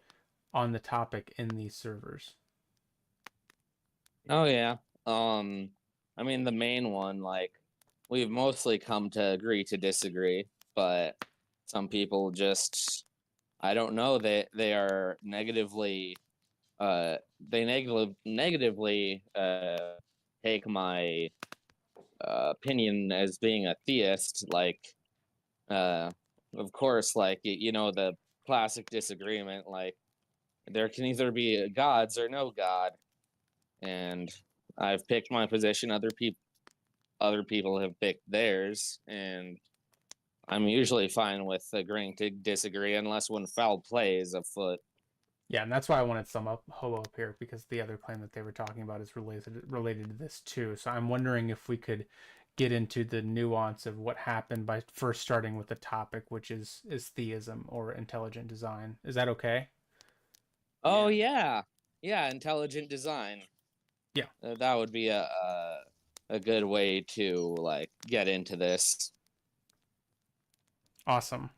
on the topic in these servers? Oh yeah. I mean, the main one, like, we've mostly come to agree to disagree, but some people just, I don't know, they are negatively they negatively take my opinion as being a theist. Like, of course, like, the classic disagreement, like, there can either be gods or no god, and I've picked my position. Other people have picked theirs, and I'm usually fine with agreeing to disagree unless when foul play is afoot. Yeah, and that's why I wanted some hobo up here, because the other claim that they were talking about is related to this too. So I'm wondering if we could get into the nuance of what happened by first starting with the topic, which is theism or intelligent design. Is that okay? Oh yeah, intelligent design. Yeah. That would be a good way to like get into this. Awesome.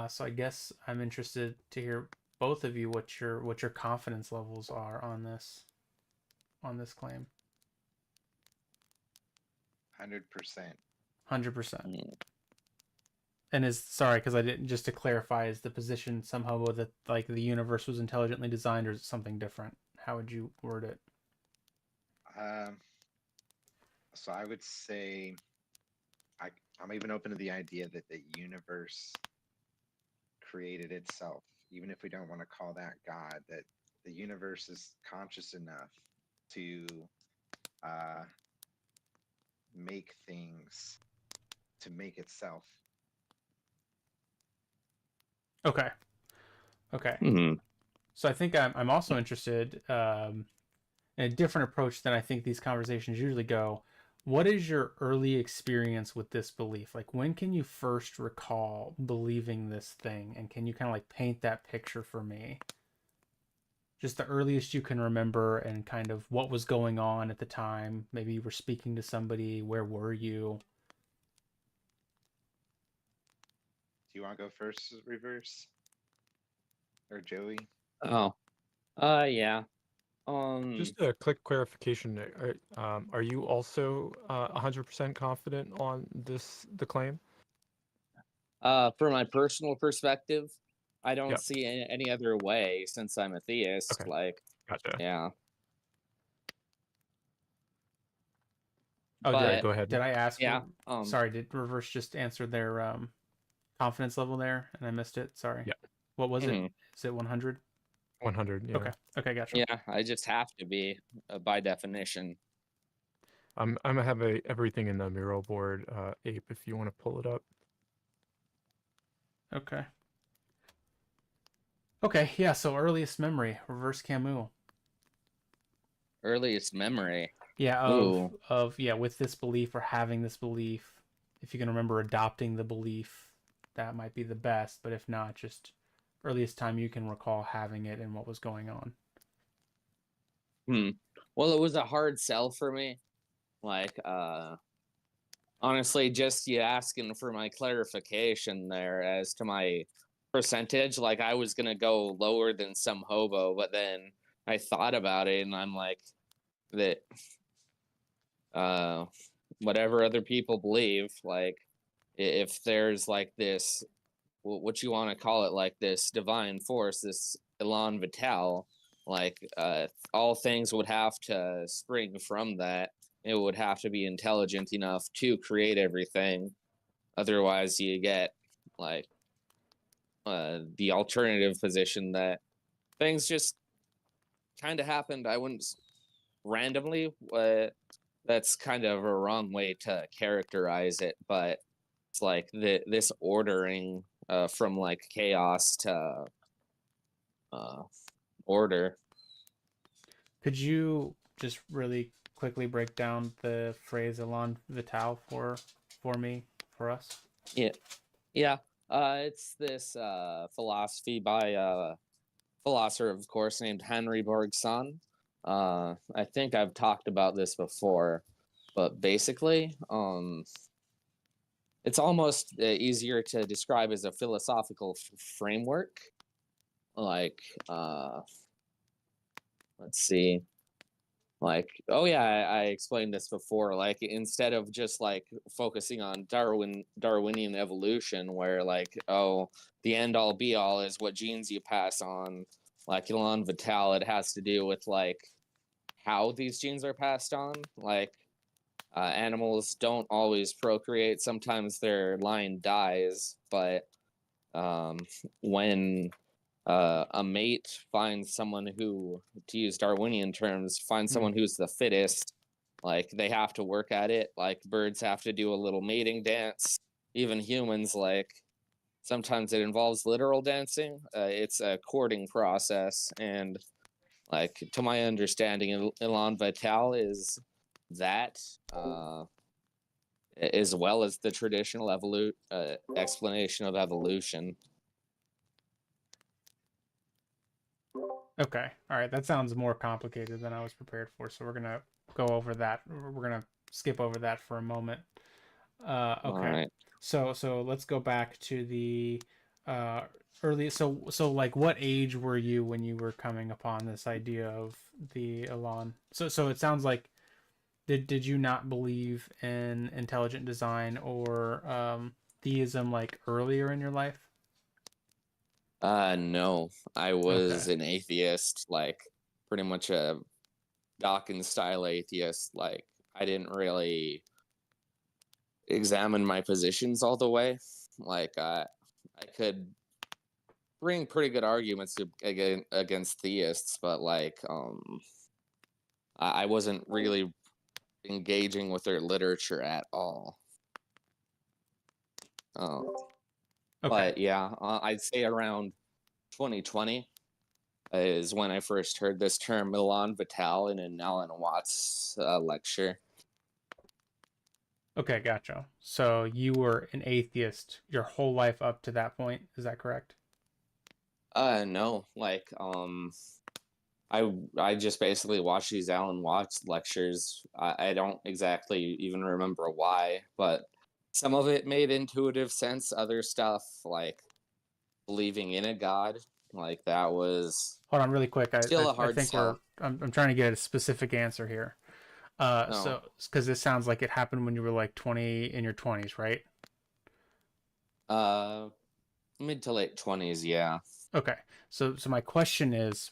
So I guess I'm interested to hear both of you what your confidence levels are on this claim. 100%. 100%. And sorry, because I didn't, just to clarify, is the position somehow that like the universe was intelligently designed, or is it something different? How would you word it? Um, so I would say I'm even open to the idea that the universe created itself, even if we don't want to call that God, that the universe is conscious enough to uh, make things to make itself. Okay. Okay. Hmm. So I think I'm also interested in a different approach than I think these conversations usually go. What is your early experience with this belief? Like, when can you first recall believing this thing? And can you kind of like paint that picture for me? Just the earliest you can remember and kind of what was going on at the time. Maybe you were speaking to somebody. Where were you? Do you want to go first, Reverse or Joey? Oh. Yeah. Just a quick clarification. Are you also 100% confident on the claim? From my personal perspective, I don't Yep. see any other way since I'm a theist. Okay. Like, Gotcha. yeah. Oh, Sorry, But go ahead. did I ask? yeah. Sorry, did Reverse just answer their confidence level there and I missed it? Sorry. Yeah. What was it? Mhm. Is it 100? 100. Yeah. Okay. Okay, gotcha. Yeah, I just have to be by definition. I'm gonna have everything in the mural board, Ape, if you want to pull it up. Okay. Okay, yeah, so earliest memory, Reverse Camus. Earliest memory. Yeah, Ooh. with this belief or having this belief. If you can remember adopting the belief, that might be the best, but if not, just earliest time you can recall having it and what was going on. Well, it was a hard sell for me. Like, honestly, just you asking for my clarification there as to my percentage. Like, I was gonna go lower than some hobo, but then I thought about it, and I'm like, that, whatever other people believe, like, if there's like this, what you want to call it, like this divine force, this elan vital, like, all things would have to spring from that. It would have to be intelligent enough to create everything. Otherwise, you get like the alternative position that things just kind of happened. I wouldn't randomly. That's kind of a wrong way to characterize it, but it's like this ordering from like chaos to order. Could you just really quickly break down the phrase elan vital for me, for us? Yeah. It's this philosophy by a philosopher, of course, named Henry Bergson. I think I've talked about this before, but basically, it's almost easier to describe as a philosophical framework. Like, let's see. Like, oh yeah, I explained this before. Like, instead of just like focusing on Darwinian evolution, where like, oh, the end all be all is what genes you pass on. Like elan vital, it has to do with like how these genes are passed on. Like, animals don't always procreate. Sometimes their line dies, but when a mate finds someone who, to use Darwinian terms, finds someone who's the fittest, like they have to work at it. Like birds have to do a little mating dance. Even humans, like sometimes it involves literal dancing. It's a courting process, and like to my understanding, elan vital is that, as well as the traditional explanation of evolution. Okay. All right. That sounds more complicated than I was prepared for. So we're gonna go over that. We're gonna skip over that for a moment. Okay. All right. So let's go back to the early. So like, what age were you when you were coming upon this idea of the elan? So it sounds like did you not believe in intelligent design or theism like earlier in your life? No, I was Okay. an atheist, like pretty much Dawkins style atheist. Like, I didn't really examine my positions all the way. Like, I could bring pretty good arguments against theists, but like, I wasn't really engaging with their literature at all. Okay. But yeah, I'd say around 2020 is when I first heard this term Milan Vital in an Alan Watts lecture. Okay, gotcha. So you were an atheist your whole life up to that point, is that correct? No, like, I just basically watched these Alan Watts lectures. I don't exactly even remember why, but some of it made intuitive sense. Other stuff, like believing in a god, like that was Hold on really quick. still a I hard think sell. I'm trying to get a specific answer here. No, So because this sounds like it happened when you were like 20 in your 20s, right? mid to late 20s, yeah. Okay. So my question is,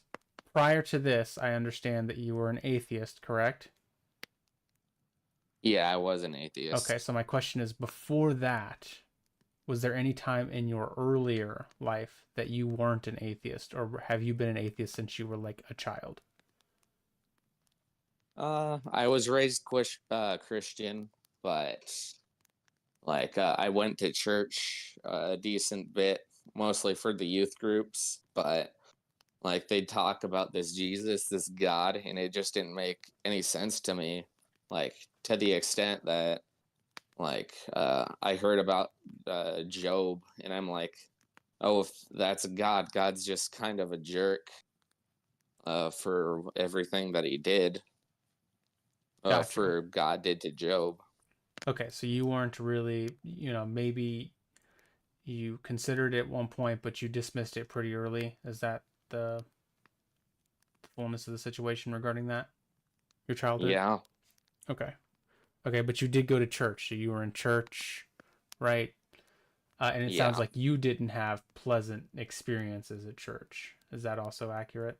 prior to this, I understand that you were an atheist, correct? Yeah, I was an atheist. Okay, so my question is, before that, was there any time in your earlier life that you weren't an atheist, or have you been an atheist since you were like a child? I was raised Christian, but like I went to church a decent bit, mostly for the youth groups, but like they'd talk about this Jesus, this God, and it just didn't make any sense to me. Like, to the extent that like I heard about Job, and I'm like, oh, if that's God, God's just kind of a jerk for everything that he did. Gotcha. For God did to Job. Okay, so you weren't really, maybe you considered it at one point, but you dismissed it pretty early. Is that the fullness of the situation regarding that? Your childhood? Yeah. Okay. Okay, but you did go to church. So you were in church, right? And it sounds Yeah. like you didn't have pleasant experiences at church. Is that also accurate?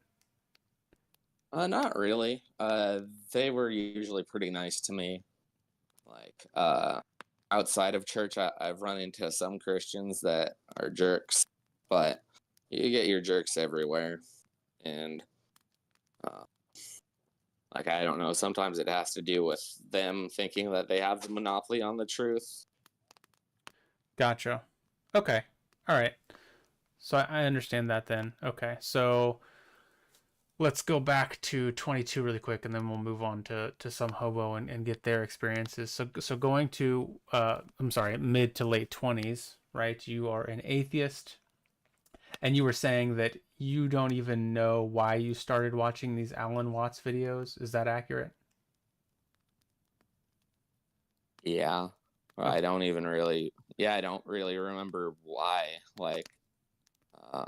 Not really. They were usually pretty nice to me. Like, outside of church, I've run into some Christians that are jerks, but you get your jerks everywhere. And, uh, like, I don't know, sometimes it has to do with them thinking that they have the monopoly on the truth. Gotcha. Okay. All right. So I understand that then. Okay. So let's go back to 22 really quick, and then we'll move on to some hobo and get their experiences. So going to I'm sorry, mid to late 20s, right? You are an atheist, and you were saying that you don't even know why you started watching these Alan Watts videos. Is that accurate? Yeah. Okay. I don't really remember why. Like,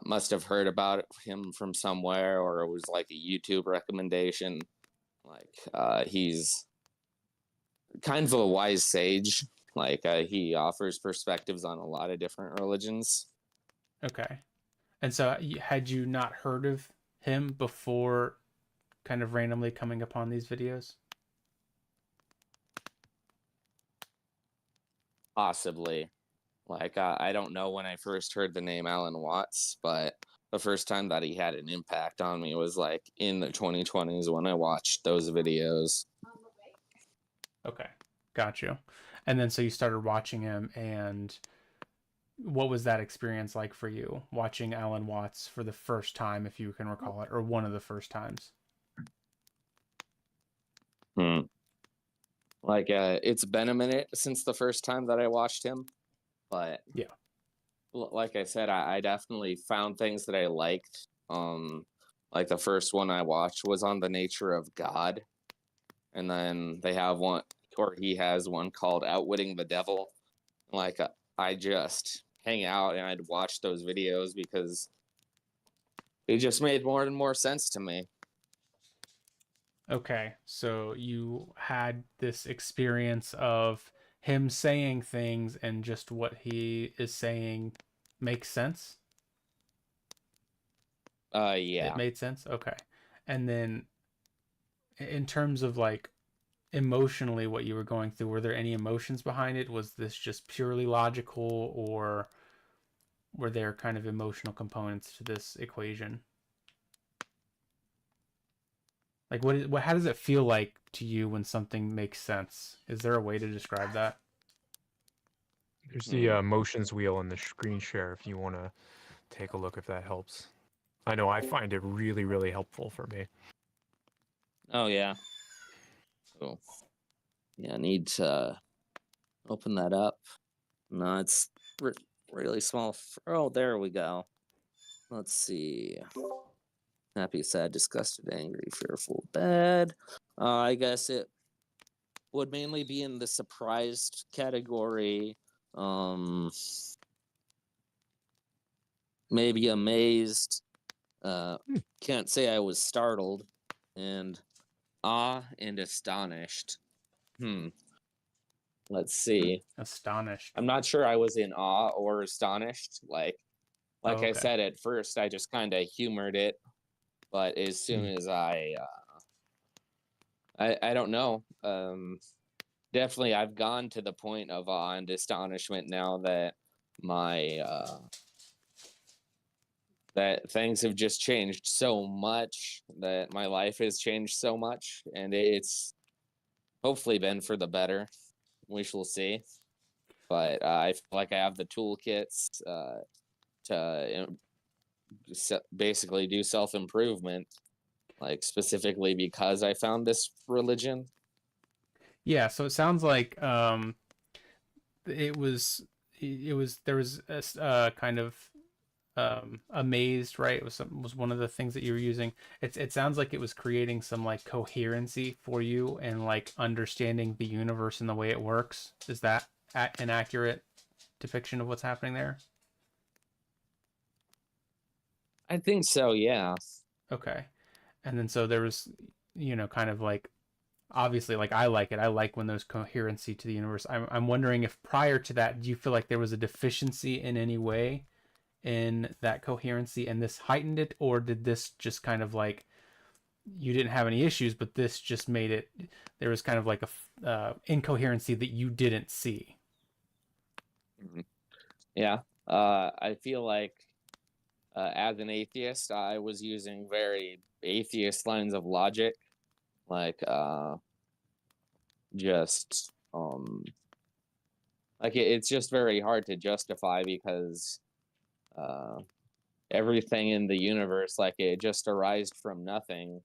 must have heard about him from somewhere, or it was like a YouTube recommendation. Like, he's kind of a wise sage. Like, he offers perspectives on a lot of different religions. Okay. And so had you not heard of him before kind of randomly coming upon these videos? Possibly. Like, I don't know when I first heard the name Alan Watts, but the first time that he had an impact on me was like in the 2020s when I watched those videos. Okay. Got you. And then so you started watching him, and what was that experience like for you, watching Alan Watts for the first time, if you can recall it, or one of the first times? Like, it's been a minute since the first time that I watched him, but Yeah. like I said, I definitely found things that I liked. Like the first one I watched was on the nature of God, and then they have one, or he has one called Outwitting the Devil. Like, I just hang out and I'd watch those videos because it just made more and more sense to me. Okay. So you had this experience of him saying things, and just what he is saying makes sense? It Yeah. made sense? Okay. And then in terms of like emotionally what you were going through, were there any emotions behind it? Was this just purely logical, or were there kind of emotional components to this equation? Like how does it feel like to you when something makes sense? Is there a way to describe that? There's the motions wheel in the screen share if you want to take a look, if that helps. I know I find it really, really helpful for me. Oh yeah. Cool. Yeah, I need to open that up. No, it's really small. Oh, there we go. Let's see. Happy, sad, disgusted, angry, fearful, bad. I guess it would mainly be in the surprised category. Maybe amazed. Can't say I was startled. And awe and astonished. Let's see. Astonished. I'm not sure I was in awe or astonished. Like Oh, I okay. said at first, I just kind of humored it. But as soon as I don't know. Definitely, I've gone to the point of awe and astonishment now that my that things have just changed so much, that my life has changed so much, and it's hopefully been for the better. We shall see. But I feel like I have the toolkits to basically do self-improvement, like specifically because I found this religion. Yeah, so it sounds like it was there was a kind of amazed, right? It was one of the things that you were using. It sounds like it was creating some like coherency for you and like understanding the universe and the way it works. Is that an accurate depiction of what's happening there? I think so, yeah. Okay. And then so there was, kind of like, obviously, like, I like it. I like when there's coherency to the universe. I'm wondering if prior to that, do you feel like there was a deficiency in any way in that coherency and this heightened it, or did this just kind of like, you didn't have any issues, but this just made it, there was kind of like a incoherency that you didn't see? Yeah. I feel like as an atheist, I was using very atheist lines of logic, like just like it's just very hard to justify because everything in the universe, like, it just arised from nothing.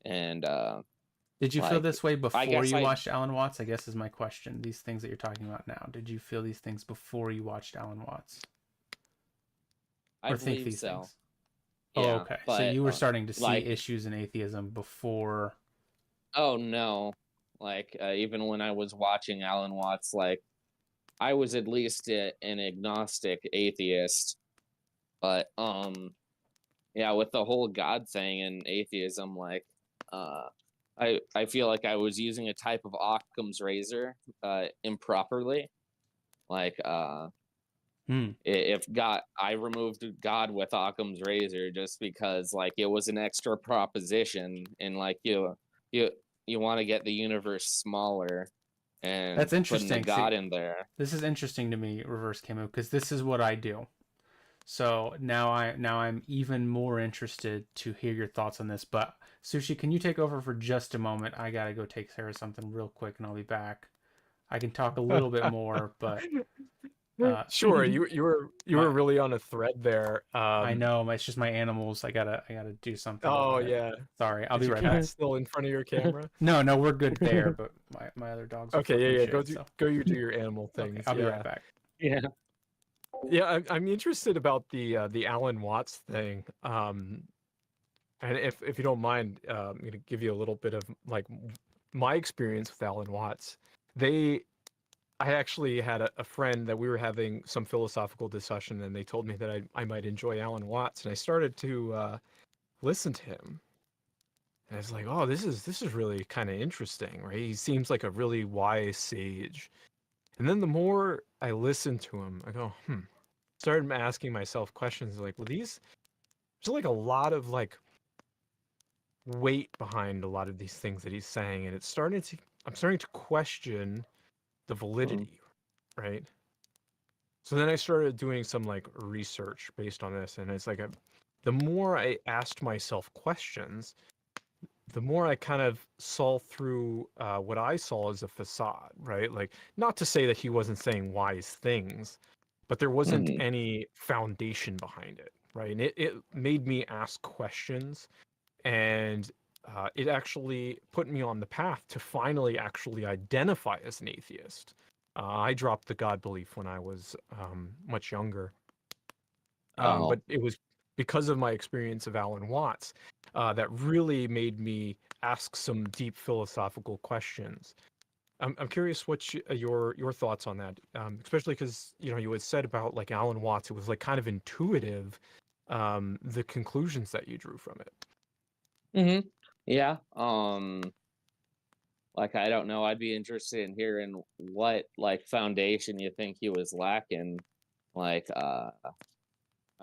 And Did you feel like, this way I before guess you I watched Alan Watts? I guess is my question. These things that you're talking about now, did you feel these things before you watched Alan Watts? I Or think believe these so. things? Yeah, Oh, okay. So but you were starting to see like, issues in atheism before. oh no, like even when I was watching Alan Watts, like, I was at least an agnostic atheist. But yeah, with the whole God thing and atheism, like, I feel like I was using a type of Occam's razor improperly. Like if God, I removed God with Occam's razor just because, like, it was an extra proposition, and like you want to get the universe smaller and That's putting the interesting. God See, in there. this is interesting to me, Reverse Camo, because this is what I do. So now I'm even more interested to hear your thoughts on this. But Sushi, can you take over for just a moment? I gotta go take care of something real quick, and I'll be back. I can talk a little bit more, but Sure, you were my, really on a thread there. I know it's just my animals. I gotta do something Oh about it. yeah. Sorry, I'll Is be your right cat back. still in front of your camera? No, we're good there, but my other dogs are Okay, flipping yeah. Go shit. So go you do your animal okay, things. I'll be Yeah. right back. Yeah. Yeah, I'm interested about the Alan Watts thing. And if you don't mind, I'm gonna give you a little bit of like my experience with Alan Watts. I actually had a friend that we were having some philosophical discussion, and they told me that I might enjoy Alan Watts, and I started to listen to him. And I was like, oh, this is really kind of interesting, right? He seems like a really wise sage. And then the more I listened to him, I go, started asking myself questions like, well, there's like a lot of like weight behind a lot of these things that he's saying, and I'm starting to question the validity, right? So then I started doing some like research based on this, and it's like the more I asked myself questions, the more I kind of saw through what I saw as a facade, right? Like, not to say that he wasn't saying wise things, but there wasn't Mhm. any foundation behind it, right? And it made me ask questions, and it actually put me on the path to finally actually identify as an atheist. I dropped the God belief when I was much younger, but Oh, it was because of my experience of Alan Watts that really made me ask some deep philosophical questions. I'm curious what your thoughts on that, especially because you had said about like Alan Watts, it was like kind of intuitive, the conclusions that you drew from it. yeah. Like I don't know. I'd be interested in hearing what like foundation you think he was lacking. Like, I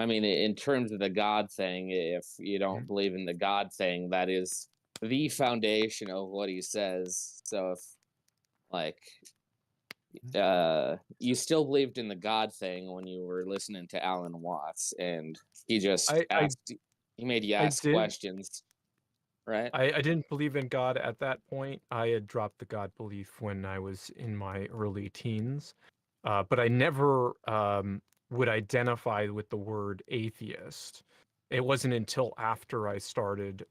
mean, in terms of the God thing, if you don't Mhm. believe in the God thing, that is the foundation of what he says. So if like you still believed in the God thing when you were listening to Alan Watts, and he just I I asked, he made you I ask did. questions, right? I didn't believe in God at that point. I had dropped the God belief when I was in my early teens, but I never would identify with the word atheist. It wasn't until after I started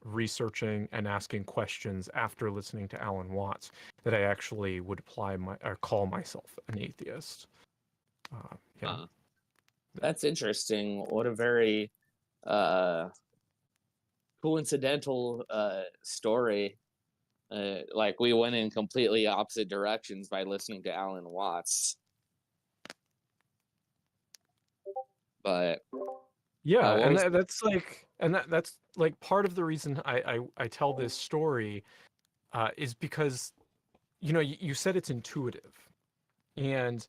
researching and asking questions after listening to Alan Watts that I actually would apply my or call myself an atheist. Yeah. Huh. That's interesting. What a very uh coincidental story. Like we went in completely opposite directions by listening to Alan Watts. But Yeah, what and was that's like part of the reason I tell this story is because you said it's intuitive, and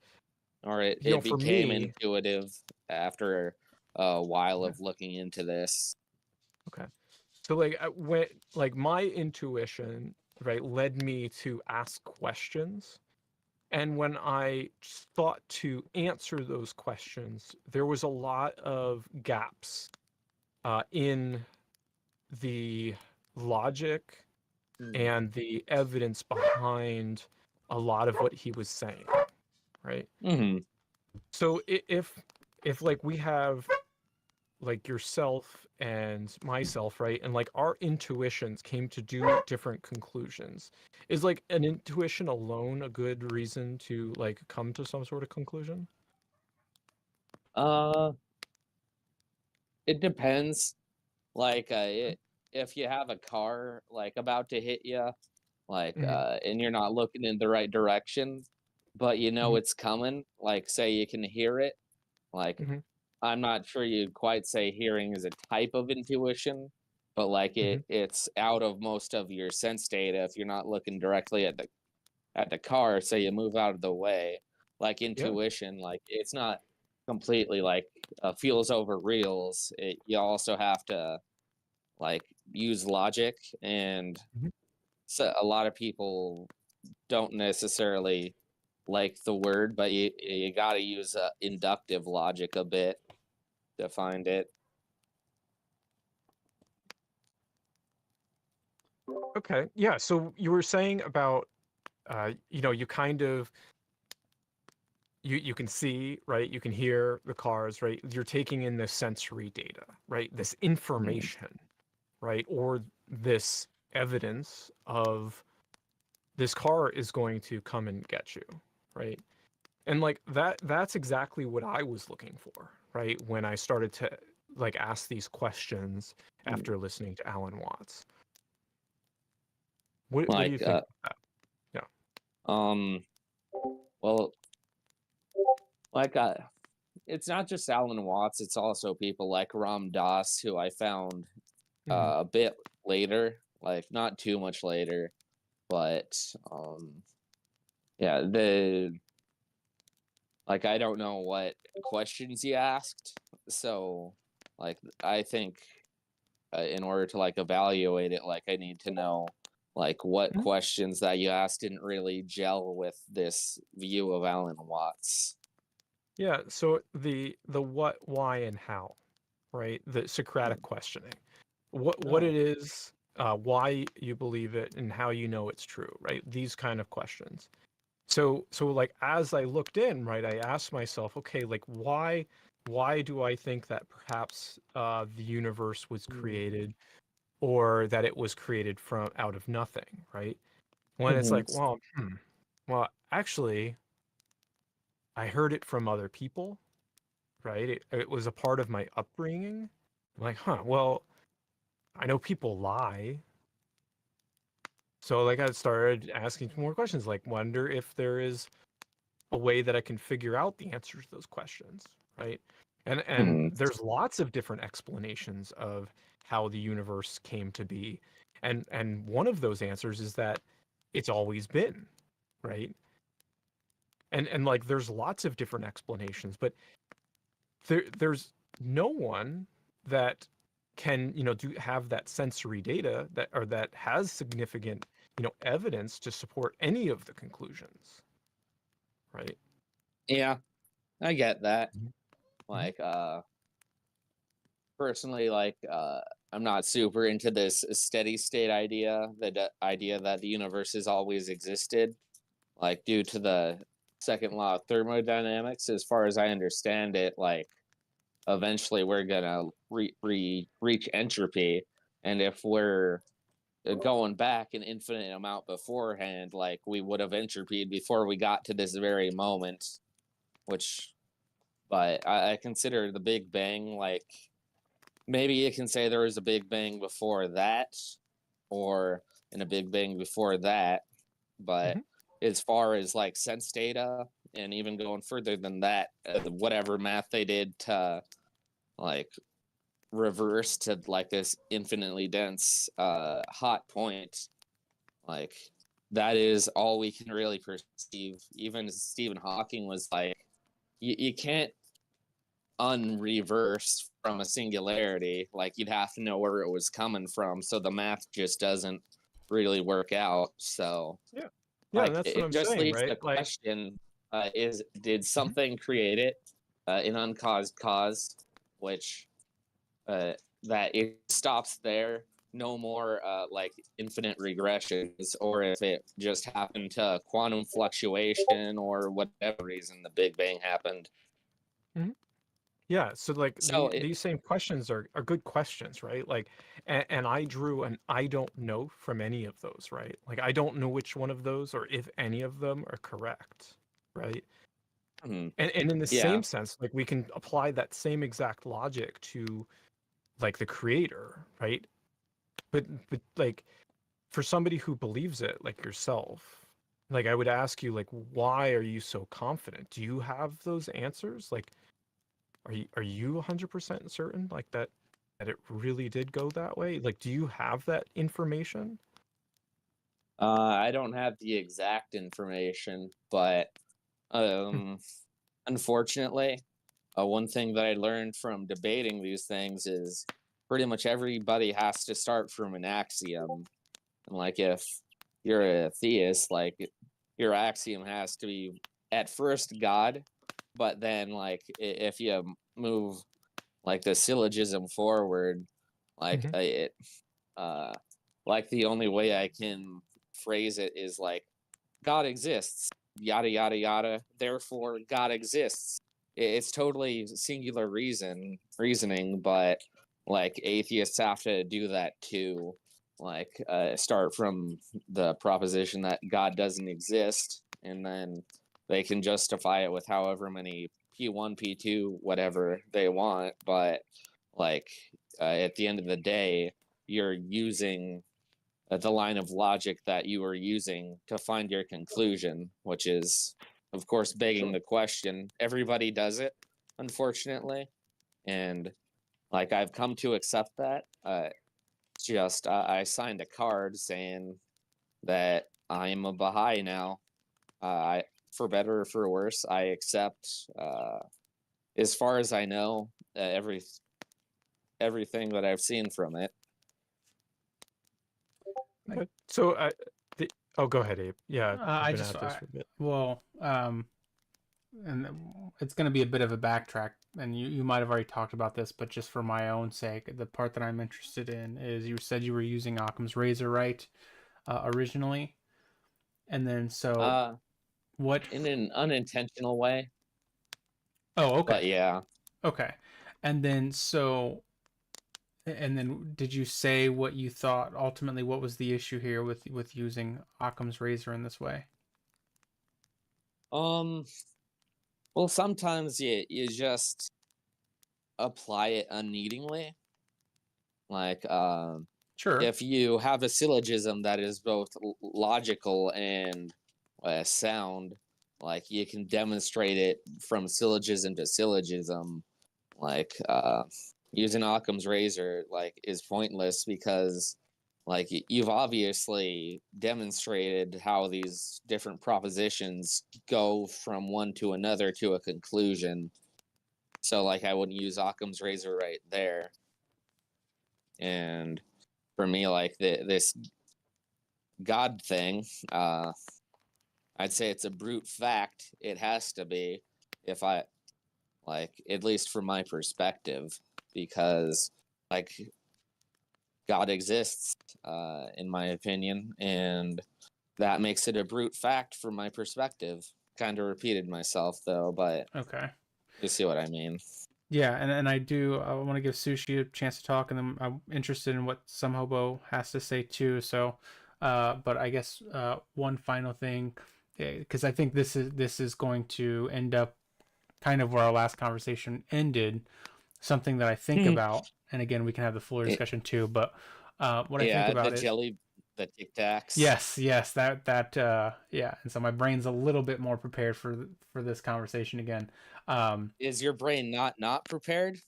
or it for became me, intuitive after a while okay, of looking into this. okay, so like when like my intuition right led me to ask questions, and when I sought to answer those questions, there was a lot of gaps in the logic Mm. and the evidence behind a lot of what he was saying, right? Mm-hmm. So if like we have like yourself and myself, right? And like our intuitions came to do different conclusions. Is like an intuition alone a good reason to like come to some sort of conclusion? Uh, it depends. Like, Okay. if you have a car like about to hit you, like, Hmm. and you're not looking in the right direction, but you know Hmm. it's coming. Like, say you can hear it. Like, Hmm. I'm not sure you'd quite say hearing is a type of intuition, but like Hmm. it's out of most of your sense data if you're not looking directly at the car, so you move out of the way. Like Yeah. intuition, like it's not completely like feels over reals. You also have to like use logic, and Hmm. so a lot of people don't necessarily like the word, but you got to use inductive logic a bit to find it. Okay. Yeah. So you were saying about you kind of you can see, right? You can hear the cars, right? You're taking in this sensory data, right? This Mm. information, right? Or this evidence of this car is going to come and get you, right? And like that's exactly what I was looking for, right? When I started to like ask these questions Mm. after listening to Alan Watts. What do you Like, think about that? um, well, like, it's not just Alan Watts; it's also people like Ram Dass, who I found Yeah. Hmm. a bit later, like not too much later, but yeah, the like I don't know what questions you asked, so like I think in order to like evaluate it, like I need to know like what Mhm. questions that you asked didn't really gel with this view of Alan Watts. Yeah, so the what, why, and how, right? The Socratic questioning. What Oh. it is, why you believe it, and how you know it's true, right? These kind of questions. So like as I looked in, right, I asked myself, okay, like why do I think that perhaps the universe was created, or that it was created from out of nothing, right? When it's like, well, well, actually, I heard it from other people, right? It was a part of my upbringing. I'm like, huh, well, I know people lie. So like I started asking more questions, like wonder if there is a way that I can figure out the answers to those questions, right? And Mhm. there's lots of different explanations of how the universe came to be. And one of those answers is that it's always been, right? And like there's lots of different explanations, but there's no one that can, have that sensory data that or that has significant, evidence to support any of the conclusions, right? Yeah, I get that. Mhm. Mhm. Like personally, like I'm not super into this steady state idea, the idea that the universe has always existed, like due to the second law of thermodynamics. As far as I understand it, like eventually we're gonna reach entropy, and if we're going back an infinite amount beforehand, like we would have entropied before we got to this very moment, which, but I consider the Big Bang like maybe you can say there was a Big Bang before that, or in a Big Bang before that, but Mhm. as far as like sense data and even going further than that, whatever math they did to like reverse to like this infinitely dense hot point, like that is all we can really perceive. Even Stephen Hawking was like, you can't unreverse from a singularity. Like you'd have to know where it was coming from, so the math just doesn't really work out. So Yeah. Yeah, like that's what it I'm just saying, leaves right? the Like, question: is did Mhm. something create it, an uncaused cause, which that it stops there, no more like infinite regressions, or if it just happened to quantum fluctuation or whatever reason the Big Bang happened. Mhm. Yeah, so like So it, these same questions are good questions, right? Like, and I drew an I don't know from any of those, right? Like I don't know which one of those or if any of them are correct, right? hmm, And in the yeah, same sense, like we can apply that same exact logic to like the creator, right? But like for somebody who believes it, like yourself, like I would ask you, like, why are you so confident? Do you have those answers? Like, are you 100% certain, like that it really did go that way? Like, do you have that information? I don't have the exact information, but Hmm. um, unfortunately, one thing that I learned from debating these things is pretty much everybody has to start from an axiom. And like if you're a theist, like your axiom has to be at first God, but then like if you move like the syllogism forward, like Hmm. it uh like the only way I can phrase it is like God exists, yada yada yada. Therefore, God exists. It's totally singular reasoning, but like atheists have to do that too. Like start from the proposition that God doesn't exist, and then they can justify it with however many P1, P2, whatever they want. But like at the end of the day, you're using the line of logic that you were using to find your conclusion, which is, of course, begging Sure. the question. Everybody does it, unfortunately. And like I've come to accept that. Just I signed a card saying that I'm a Baha'i now. For better or for worse, I accept, as far as I know, everything that I've seen from it. So oh, go ahead, Abe. Yeah, I you've been just at this for a bit. well, and it's going to be a bit of a backtrack, and you might have already talked about this, but just for my own sake, the part that I'm interested in is you said you were using Occam's razor, right, originally, and then so Uh, what? in an unintentional way, Oh, but okay, yeah. okay, and then so. And then, did you say what you thought ultimately? What was the issue here with using Occam's razor in this way? Um, well, sometimes you just apply it unneedingly. Like, Sure. if you have a syllogism that is both logical and sound, like you can demonstrate it from syllogism to syllogism. Like, using Occam's razor like is pointless because like you've obviously demonstrated how these different propositions go from one to another to a conclusion. So like I wouldn't use Occam's razor right there. And for me, like this God thing, I'd say it's a brute fact. It has to be, if I like, at least from my perspective, because like God exists, in my opinion, and that makes it a brute fact from my perspective. Kind of repeated myself though, but Okay. you see what I mean. Yeah, and I want to give Sushi a chance to talk, and then I'm interested in what Some Hobo has to say too. So, but I guess one final thing, because I think this is going to end up kind of where our last conversation ended. Something that I think about, and again, we can have the fuller discussion too. But what I think Yeah, about is the Tic Tacs. yes, yeah. And so my brain's a little bit more prepared for this conversation again. Is your brain not prepared?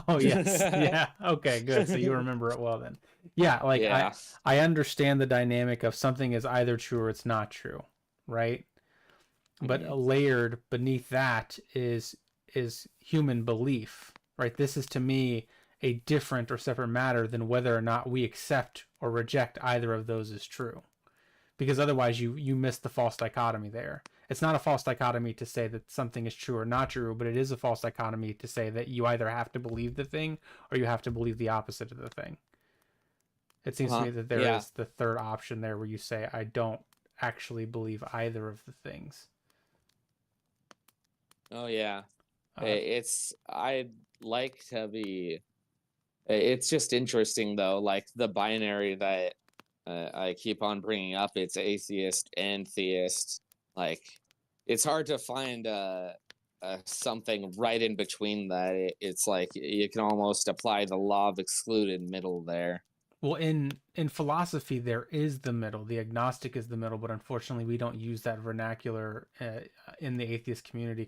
Oh yes, yeah. Okay, good. So you remember it well then. Yeah, like Yeah. I understand the dynamic of something is either true or it's not true, right? But Mhm. layered beneath that is human belief, right? This is to me a different or separate matter than whether or not we accept or reject either of those as true. Because otherwise you miss the false dichotomy there. It's not a false dichotomy to say that something is true or not true, but it is a false dichotomy to say that you either have to believe the thing or you have to believe the opposite of the thing. It seems to Uh-huh. me that there Yeah. is the third option there where you say I don't actually believe either of the things. Oh yeah. Uh, It's I'd like to be. It's just interesting though, like the binary that I keep on bringing up. It's atheist and theist. Like, it's hard to find something right in between that. It's like you can almost apply the law of excluded middle there. well, in philosophy, there is the middle. The agnostic is the middle, but unfortunately, we don't use that vernacular in the atheist community.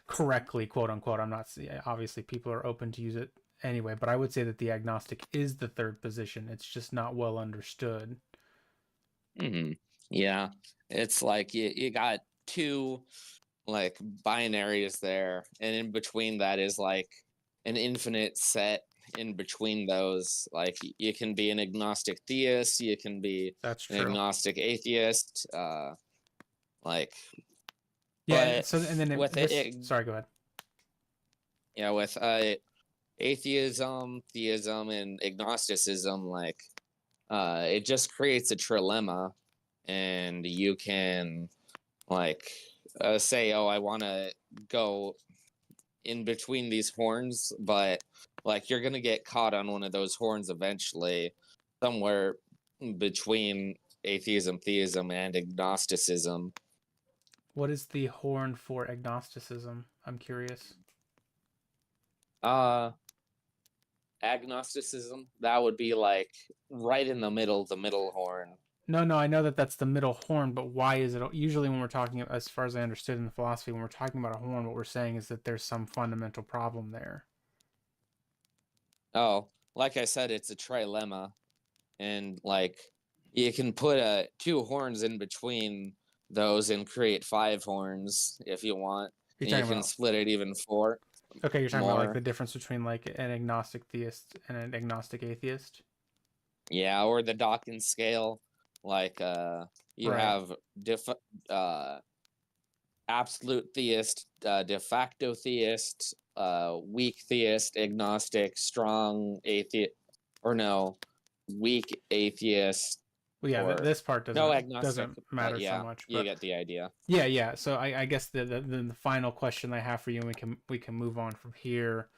Correctly, quote unquote. I'm not obviously people are open to use it anyway, but I would say that the agnostic is the third position. It's just not well understood. Hmm. Yeah, it's like you got two like binaries there, and in between that is like an infinite set in between those. Like you can be an agnostic theist, you can be That's an true. agnostic atheist, like, Yeah. but So and then with it, sorry, go ahead. yeah, with atheism, theism, and agnosticism, like, it just creates a trilemma, and you can like say, oh, I want to go in between these horns, but like you're gonna get caught on one of those horns eventually, somewhere between atheism, theism, and agnosticism. What is the horn for agnosticism? I'm curious. Uh Agnosticism, that would be like right in the middle horn. No, I know that that's the middle horn, but why is it usually when we're talking, as far as I understood in the philosophy, when we're talking about a horn, what we're saying is that there's some fundamental problem there. Oh, like I said, it's a trilemma, and like you can put two horns in between those and create five horns if you want, You're and you talking can about split it even four okay, you're talking about like more. the difference between like an agnostic theist and an agnostic atheist. Yeah, or the Dawkins scale. Like you Right. have absolute theist, de facto theist, weak theist, agnostic, strong atheist, or no, weak atheist, Well, yeah, or this part no doesn't agnostic. matter so Yeah, much, you but get the idea. yeah. So I guess the final question I have for you, and we can move on from here,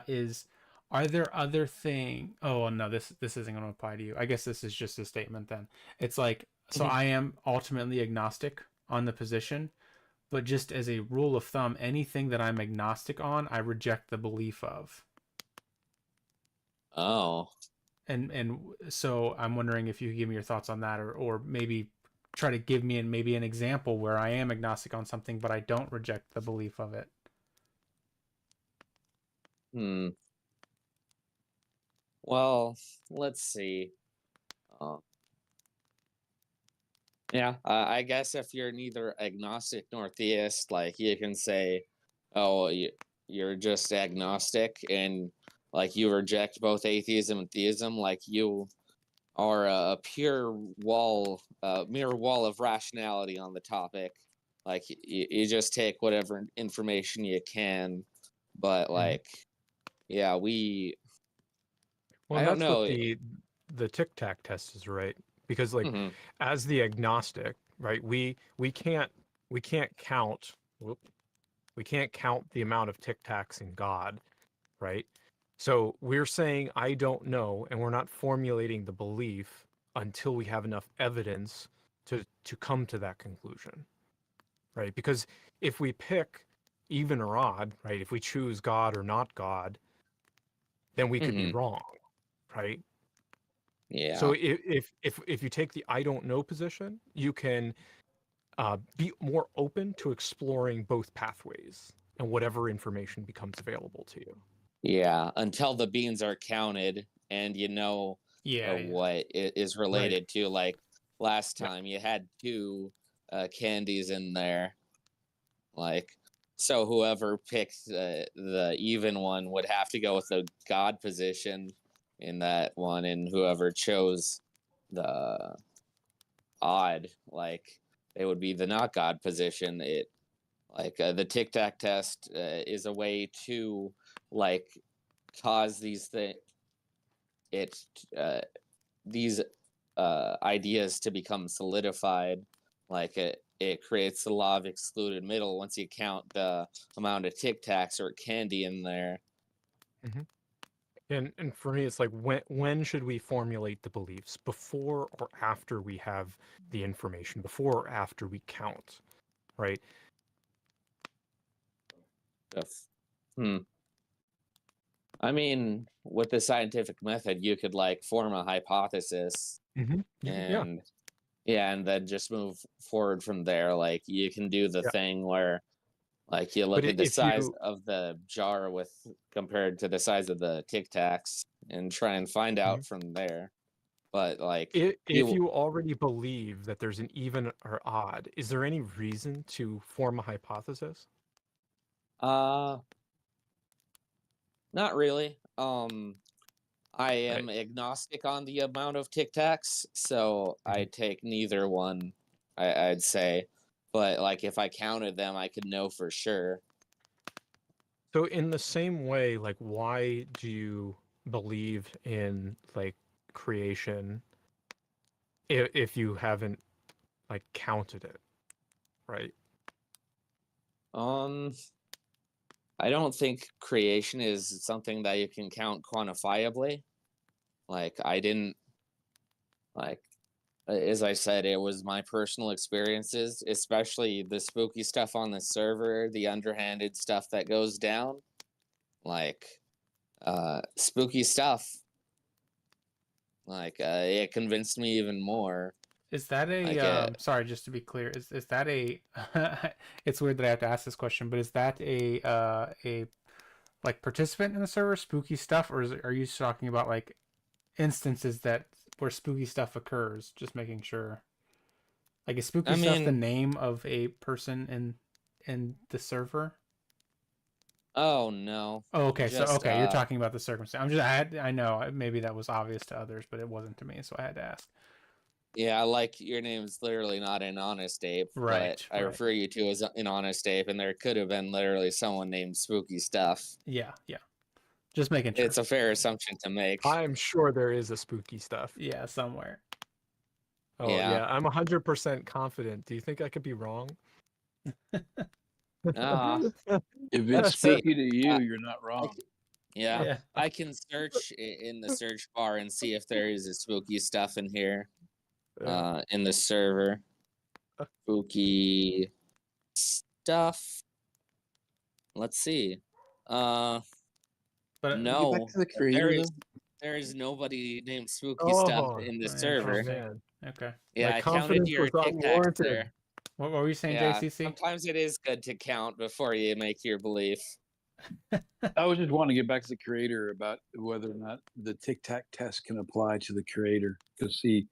is, are there other thing? Oh well, no, this isn't going to apply to you. I guess this is just a statement then. It's like, so Mhm. I am ultimately agnostic on the position, but just as a rule of thumb, anything that I'm agnostic on, I reject the belief of. Oh, And so I'm wondering if you could give me your thoughts on that, or maybe try to give me maybe an example where I am agnostic on something, but I don't reject the belief of it. hmm. Well, let's see. Uh, yeah, I guess if you're neither agnostic nor theist, like you can say, oh, you're just agnostic, and like you reject both atheism and theism, like you are a pure wall, mere wall of rationality on the topic. Like you just take whatever information you can, but Mhm. like, yeah, we. Well, I and don't that's what know. the tic tac test is, right? Because like Mhm, as the agnostic, right, we can't count whoop, we can't count the amount of tic tacs in God, right? So we're saying I don't know, and we're not formulating the belief until we have enough evidence to come to that conclusion, right? Because if we pick even or odd, right, if we choose God or not God, then we could be mhm, wrong, right? So yeah, if you take the I don't know position, you can be more open to exploring both pathways and whatever information becomes available to you. yeah. Until the beans are counted, and Yeah. what it is Right. related to. Like last Yeah. time, you had two candies in there. Like, so whoever picked the even one would have to go with the God position in that one, and whoever chose the odd, like, it would be the not God position. It like the tic tac test is a way to like cause it uh, these ideas to become solidified. Like it creates the law of excluded middle once you count the amount of Tic Tacs or candy in there. hmm and for me, it's like when should we formulate the beliefs? Before or after we have the information? Before or after we count? Right. Hmm. I mean, with the scientific method, you could like form a hypothesis Yeah. and yeah, and then just move forward from there. Like you can do the Yeah. thing where like you But look at the if size you of the jar with compared to the size of the Tic Tacs and try and find Mhm. out from there. But like if you you already believe that there's an even or odd, is there any reason to form a hypothesis? uh not really. I Right. am agnostic on the amount of Tic Tacs, so I Mhm. take neither one, I'd say. But like if I counted them, I could know for sure. So in the same way, like why do you believe in like creation if you haven't like counted it, right? Um I don't think creation is something that you can count quantifiably. Like I didn't like as I said, it was my personal experiences, especially the spooky stuff on the server, the underhanded stuff that goes down. Like spooky stuff. Like it convinced me even more. Is that a Like sorry, just to be clear, is that a it's weird that I have to ask this question, but is that a like participant in the server, spooky stuff, or are you talking about like instances that where spooky stuff occurs? Just making sure. Like, is spooky I stuff the mean, name of a person in the server? Oh no. Oh, okay. So Just okay, you're talking about the circumstance. I know maybe that was obvious to others, but it wasn't to me, so I had to ask. yeah, like your name's literally not an Honest Ape, but Right. I Right. refer you to as an Honest Ape, and there could have been literally someone named Spooky Stuff. Yeah. Yeah. Just making sure. It's a fair assumption to make. I'm sure there is a spooky stuff. Yeah, somewhere. Oh Yeah. yeah, I'm 100% confident. Do you think I could be wrong? Ah, If it's See, spooky to you, you're not wrong. yeah. Yeah. I can search in the search bar and see if there is a Spooky Stuff in here. Yeah. In the server. Spooky Stuff. Let's see. But Get No, back to the creator, though. there is nobody named Spooky Stuff Oh, in the oh, server. interesting. man. Okay. Yeah, My I counted confidence your was Tic Tacs unwarranted. there. What were you saying, Yeah, JCC? sometimes it is good to count before you make your belief. I was just wanting to get back to the creator about whether or not the Tic Tac test can apply to the creator, because he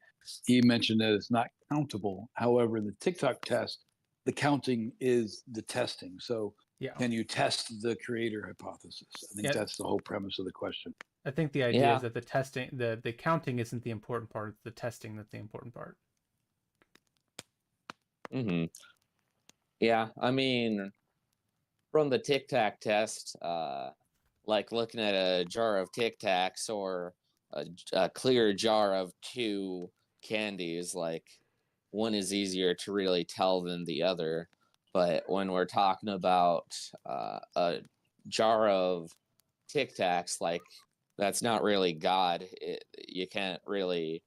mentioned that it's not countable. However, the TikTok test, the counting is the testing. So Yeah. can you test the creator hypothesis? I think Yeah. that's the whole premise of the question. I think the idea Yeah. is that the testing, the counting isn't the important part. It's the testing that's the important part. Mm-hmm. Yeah, I mean, from the Tic Tac test, like looking at a jar of Tic Tacs or a clear jar of 2 candies, like one is easier to really tell than the other. But when we're talking about a jar of Tic Tacs, like that's not really God. You can't really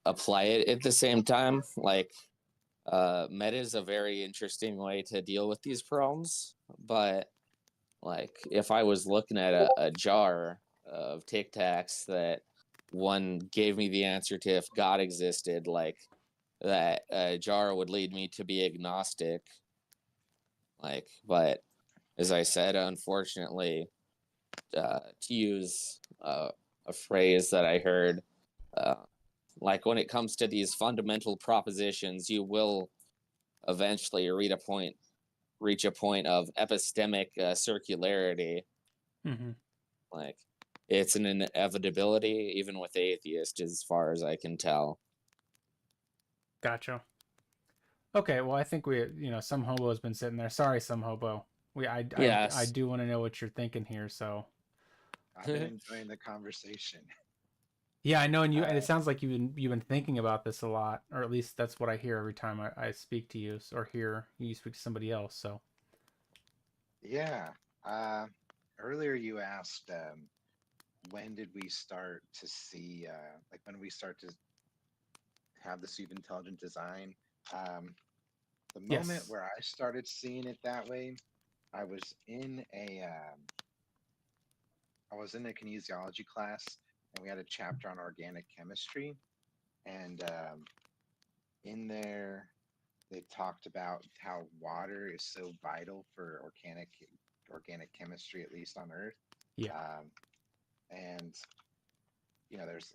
apply it at the same time. Like meta is a very interesting way to deal with these problems, but like if I was looking at a jar of Tic Tacs that one gave me the answer to if God existed, like that jar would lead me to be agnostic. Like, but as I said, unfortunately, to use a phrase that I heard, like when it comes to these fundamental propositions, you will eventually reach a point of epistemic circularity. Mm-hmm. Like it's an inevitability, even with atheists, as far as I can tell. Gotcha. Okay, well, I think some hobo has been sitting there. Sorry, some hobo. I Yes. do want to know what you're thinking here. So I've been enjoying the conversation. yeah, I know, and it sounds like you've been thinking about this a lot, or at least that's what I hear every time I speak to you or hear you speak to somebody else. So Yeah. Earlier you asked when did we start to see like when we start to have the super intelligent design. The moment Yes. where I started seeing it that way, I was in a kinesiology class, and we had a chapter on organic chemistry, and in there they talked about how water is so vital for organic chemistry, at least on Earth. Yeah. And there's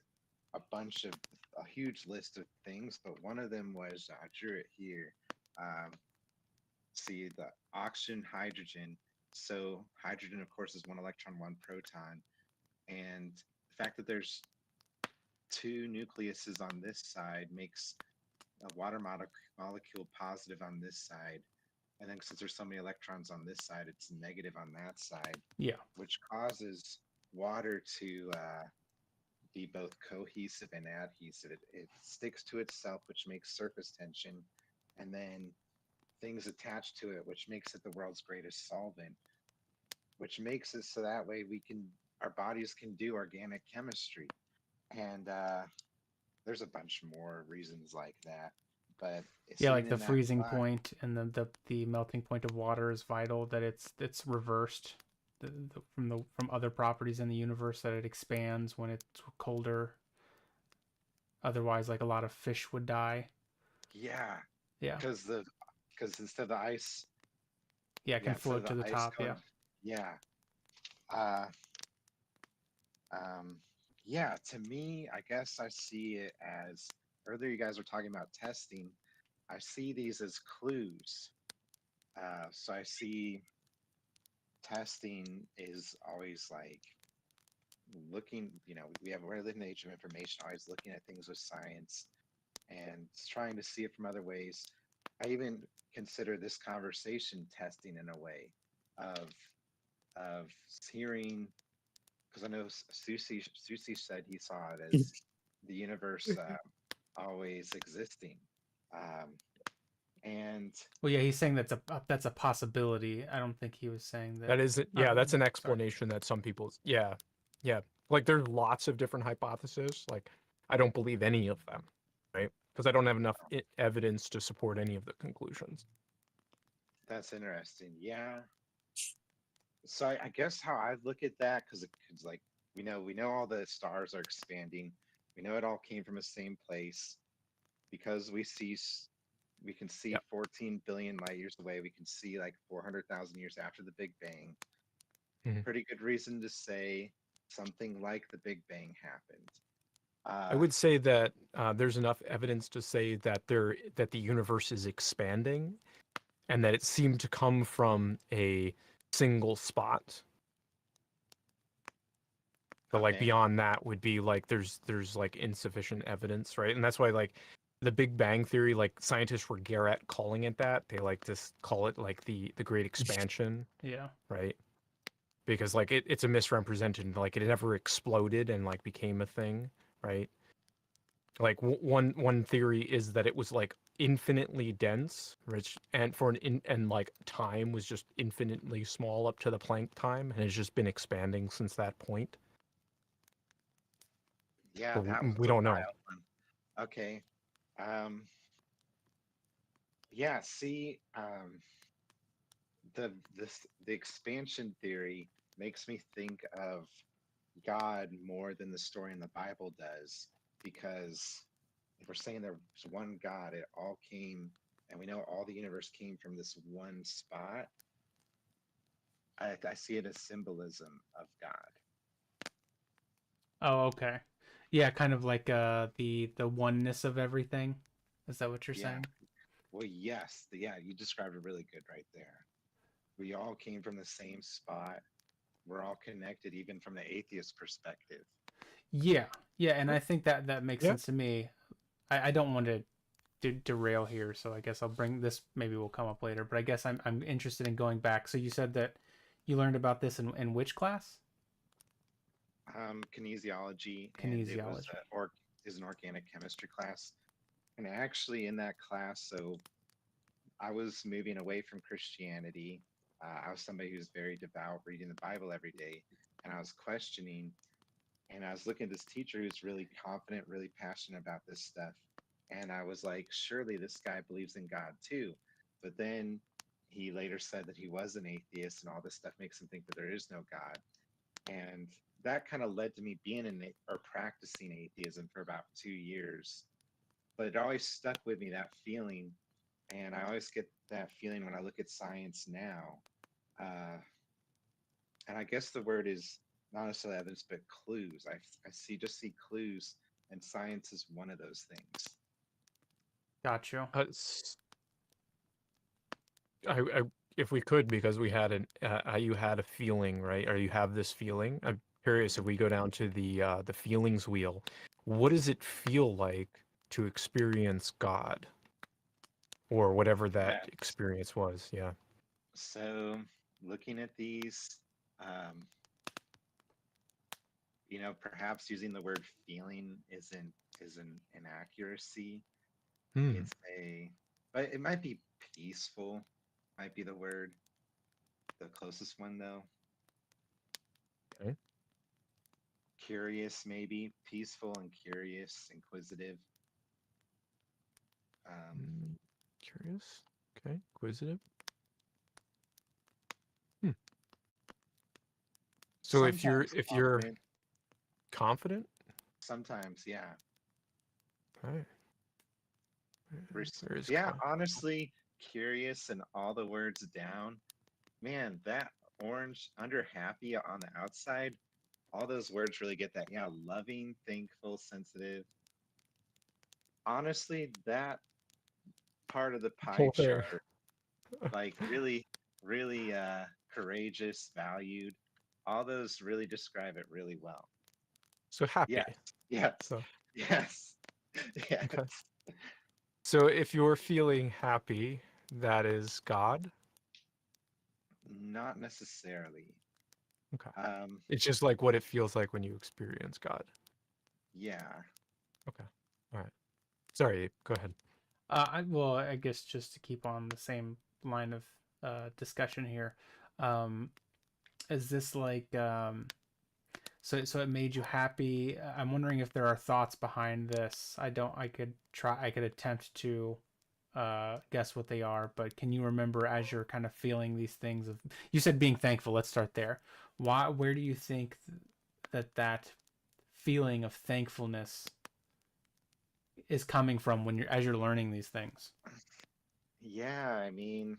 a huge list of things, but one of them was, I drew it here. See the oxygen, hydrogen. So hydrogen, of course, is 1 electron, 1 proton, and the fact that there's 2 nucleuses on this side makes a water molecule positive on this side, and then since there's so many electrons on this side, it's negative on that side. Yeah. Which causes water to be both cohesive and adhesive. It sticks to itself, which makes surface tension, and then things attached to it, which makes it the world's greatest solvent, which makes it so that way our bodies can do organic chemistry. And there's a bunch more reasons like that. But yeah, like the freezing point and the melting point of water is vital, that it's reversed from other properties in the universe, that it expands when it's colder. Otherwise, like a lot of fish would die. Yeah. Yeah. Because instead of the ice, it can float to the top. Yeah. To me, I guess I see it as, earlier you guys were talking about testing. I see these as clues. So I see testing is always like looking, we're living in the age of information, always looking at things with science and trying to see it from other ways. I even consider this conversation testing in a way of hearing, because I know Susie said he saw it as the universe always existing, and Well, yeah, he's saying that's a possibility. I don't think he was saying that. That isn't, yeah, that's an sorry. explanation that some people, yeah, yeah. Like there's lots of different hypotheses. Like I don't believe any of them, right? Because I don't have enough evidence to support any of the conclusions. that's interesting. Yeah. So I guess how I look at that, because it's like we know all the stars are expanding. We know it all came from the same place because we can see Yep. 14 billion light years away. We can see like 400,000 years after the Big Bang. Mhm. Pretty good reason to say something like the Big Bang happened. I would say that there's enough evidence to say that that the universe is expanding, and that it seemed to come from a single spot. But like Okay. beyond that would be like there's like insufficient evidence, right? And that's why like the Big Bang Theory, like scientists regret calling it that. They like to call it like the Great Expansion, Yeah. right? Because like it's a misrepresentation. Like it never exploded and like became a thing, right? Like one theory is that it was like infinitely dense, which and and like time was just infinitely small up to the Planck time, and has just been expanding since that point. Yeah, But that was we a don't know. wild one. Okay. Yeah, see, the expansion theory makes me think of God more than the story in the Bible does, because if we're saying there's one God, it all came, and we know all the universe came from this one spot. I see it as symbolism of God. Oh, okay. Yeah, kind of like the oneness of everything. Is that what you're Yeah. saying? Well, yes, yeah, you described it really good right there. We all came from the same spot. We're all connected, even from the atheist perspective. Yeah. Yeah, and I think that makes Yeah. sense to me. I don't want to derail here, so I guess I'll bring this. Maybe will come up later, but I guess I'm interested in going back. So you said that you learned about this in which class? Kinesiology, and it was Kinesiology. is an organic chemistry class. And actually, in that class, so I was moving away from Christianity. I was somebody who's very devout, reading the Bible every day, and I was questioning. And I was looking at this teacher who's really confident, really passionate about this stuff. And I was like, surely this guy believes in God too. But then he later said that he was an atheist, and all this stuff makes him think that there is no God. And that kind of led to me being or practicing atheism for about 2 years. But it always stuck with me, that feeling. And I always get that feeling when I look at science now. And I guess the word is not necessarily evidence, but clues. I see clues, and science is one of those things. Gotcha. If we could, because we had you had a feeling, right? Or you have this feeling. I'm curious if we go down to the feelings wheel. What does it feel like to experience God, or whatever that Yes. experience was? Yeah. So looking at these, perhaps using the word feeling is an inaccuracy. Hmm. But it might be peaceful, might be the word, the closest one though. Okay. Curious, maybe peaceful and curious, inquisitive. Curious. Okay. Inquisitive. So if you're confident, sometimes, yeah. right. Yeah, honestly, curious and all the words down. Man, that orange under happy on the outside, all those words really get that. Yeah, loving, thankful, sensitive. Honestly, that part of the pie Whole thing. chart, like really, really courageous, valued. All those really describe it really well. So happy. Yes, yes, So yes, yes. okay. So if you're feeling happy, that is God. Not necessarily. Okay. Um, It's just like what it feels like when you experience God. yeah. Okay. All right. Sorry. Go ahead. Well, I guess just to keep on the same line of discussion here, is this like so it made you happy? I'm wondering if there are thoughts behind this. I could attempt to guess what they are, but can you remember as you're kind of feeling these things of, you said being thankful, let's start there. Where do you think that feeling of thankfulness is coming from when as you're learning these things? Yeah, I mean,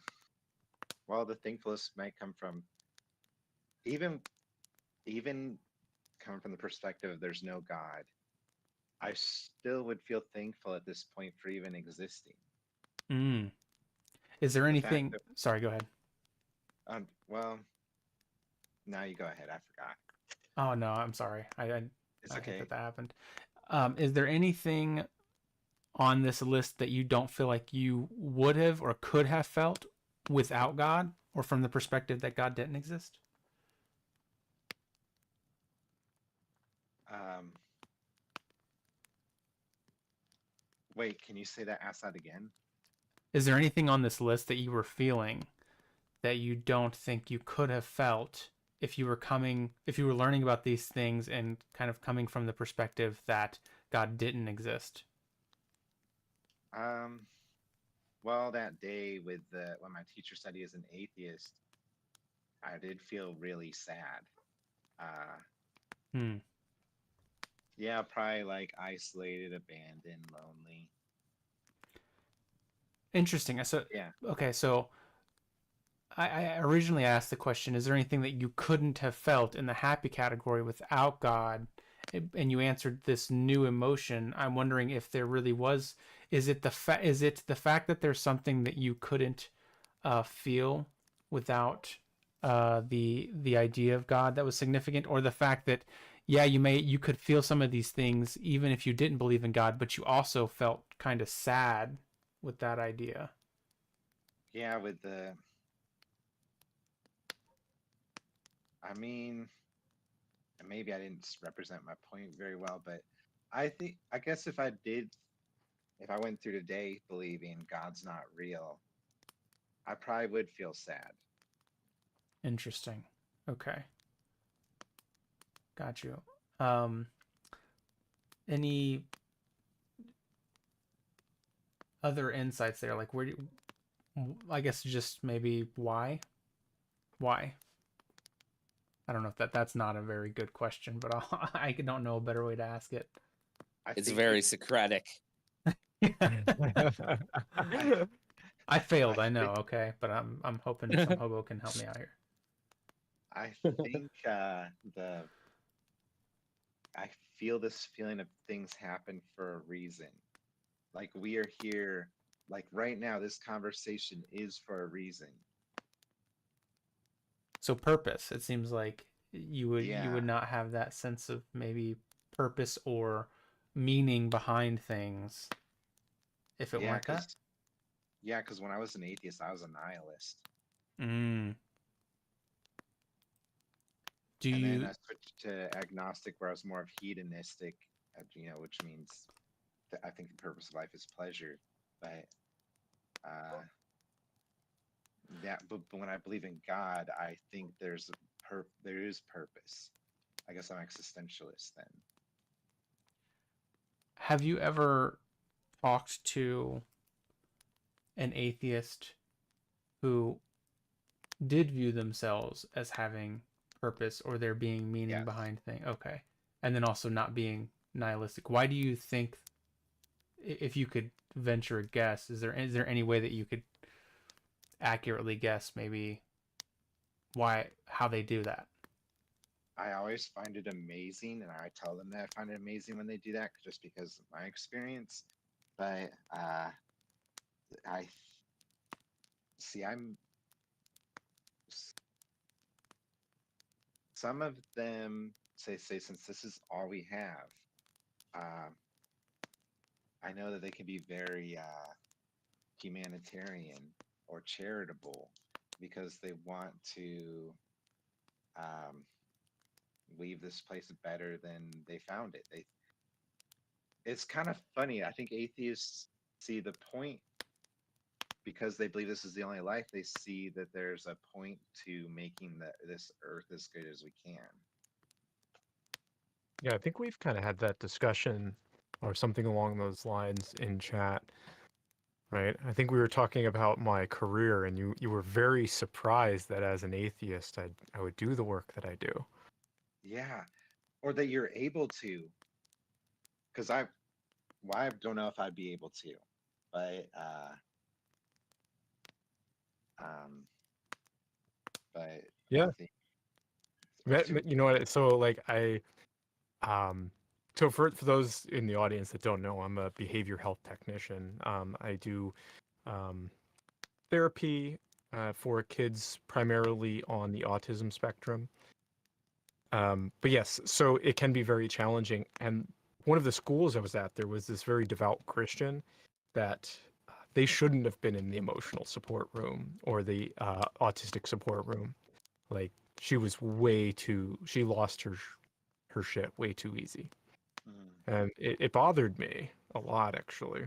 well, the thankfulness might come from even even coming from the perspective of there's no God. I still would feel thankful at this point for even existing. Mm. Is there The fact anything? that, Sorry, go ahead. well, now you go ahead. I forgot. Oh no, I'm sorry. I It's hate okay. that happened. Is there anything on this list that you don't feel like you would have or could have felt without God, or from the perspective that God didn't exist? Um, wait, can you say that? Ask that again. Is there anything on this list that you were feeling that you don't think you could have felt if you were learning about these things and kind of coming from the perspective that God didn't exist? Um, well, that day with when my teacher said he is an atheist, I did feel really sad. Uh, Hmm. yeah, probably like isolated, abandoned, lonely. Interesting. So, Yeah. okay, so I originally asked the question, is there anything that you couldn't have felt in the happy category without God? And you answered this new emotion. I'm wondering if there really was. Is it the fact that there's something that you couldn't feel without the idea of God that was significant, or the fact that, yeah, you could feel some of these things even if you didn't believe in God, but you also felt kind of sad with that idea? Yeah, with the, I mean, maybe I didn't represent my point very well, but I guess if I went through today believing God's not real, I probably would feel sad. Interesting. Okay. Got you. Um, any other insights there? Like, I guess just maybe why? Why? I don't know if that's not a very good question, but I don't know a better way to ask it. I It's think very it, Socratic. I, I failed, I I know, think, okay, but I'm hoping some hobo can help me out here. I think I feel this feeling of things happen for a reason. Like we are here, like right now, this conversation is for a reason. So purpose, it seems like you Yeah, would not have that sense of maybe purpose or meaning behind things if it yeah, weren't that. because when I was an atheist, I was a nihilist, Mm. Do and then you I switched to agnostic, where I was more of hedonistic, which means that I think the purpose of life is pleasure. But uh, but when I believe in God, I think there is purpose. I guess I'm existentialist then. have you ever talked to an atheist who did view themselves as having purpose or there being meaning Yes. behind things? Okay. And then also not being nihilistic. Why do you think, if you could venture a guess, is there any way that you could accurately guess maybe how they do that? I always find it amazing, and I tell them that I find it amazing when they do that, just because of my experience. But I see, some of them say since this is all we have, I know that they can be very humanitarian or charitable because they want to um, leave this place better than they found it. It's kind of funny. I think atheists see the point because they believe this is the only life. They see that there's a point to making this earth as good as we can. Yeah, I think we've kind of had that discussion or something along those lines in chat, right? I think we were talking about my career, and you were very surprised that as an atheist, I would do the work that I do. Yeah, or that you're able to, because I don't know if I'd be able to, but but I Yeah. think You know what? So like so for those in the audience that don't know, I'm a behavior health technician. I do therapy for kids primarily on the autism spectrum. But yes, so it can be very challenging. And one of the schools I was at, there was this very devout Christian that they shouldn't have been in the emotional support room or the autistic support room. Like she was she lost her shit way too easy. And it bothered me a lot, actually.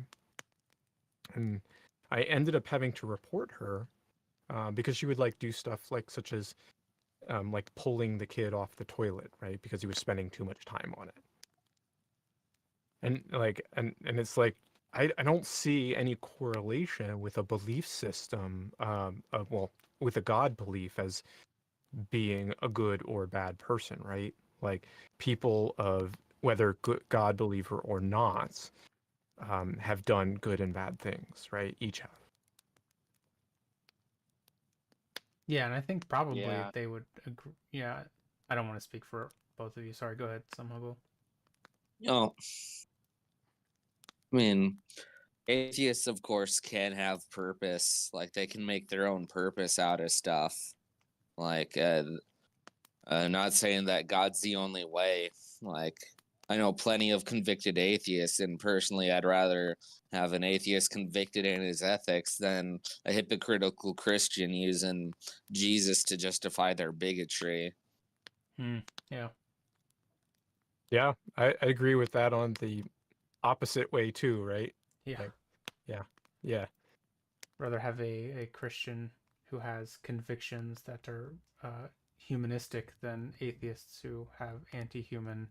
And I ended up having to report her because she would like do stuff like such as like pulling the kid off the toilet, right? Because he was spending too much time on it. And like, and it's like, I don't see any correlation with a belief system, well, with a God belief as being a good or bad person, right? Like people of whether God believer or not have done good and bad things, right? Each have. Yeah, and I think probably yeah, they would agree. Yeah, I don't want to speak for both of you. Sorry, go ahead, Samhabu. Oh, I mean, atheists, of course, can have purpose. Like they can make their own purpose out of stuff. Like, not saying that God's the only way. Like, I know plenty of convicted atheists, and personally, I'd rather have an atheist convicted in his ethics than a hypocritical Christian using Jesus to justify their bigotry. Yeah. Yeah, I agree with that on the opposite way too, right? Yeah. Like, yeah. Rather have a Christian who has convictions that are humanistic than atheists who have anti-human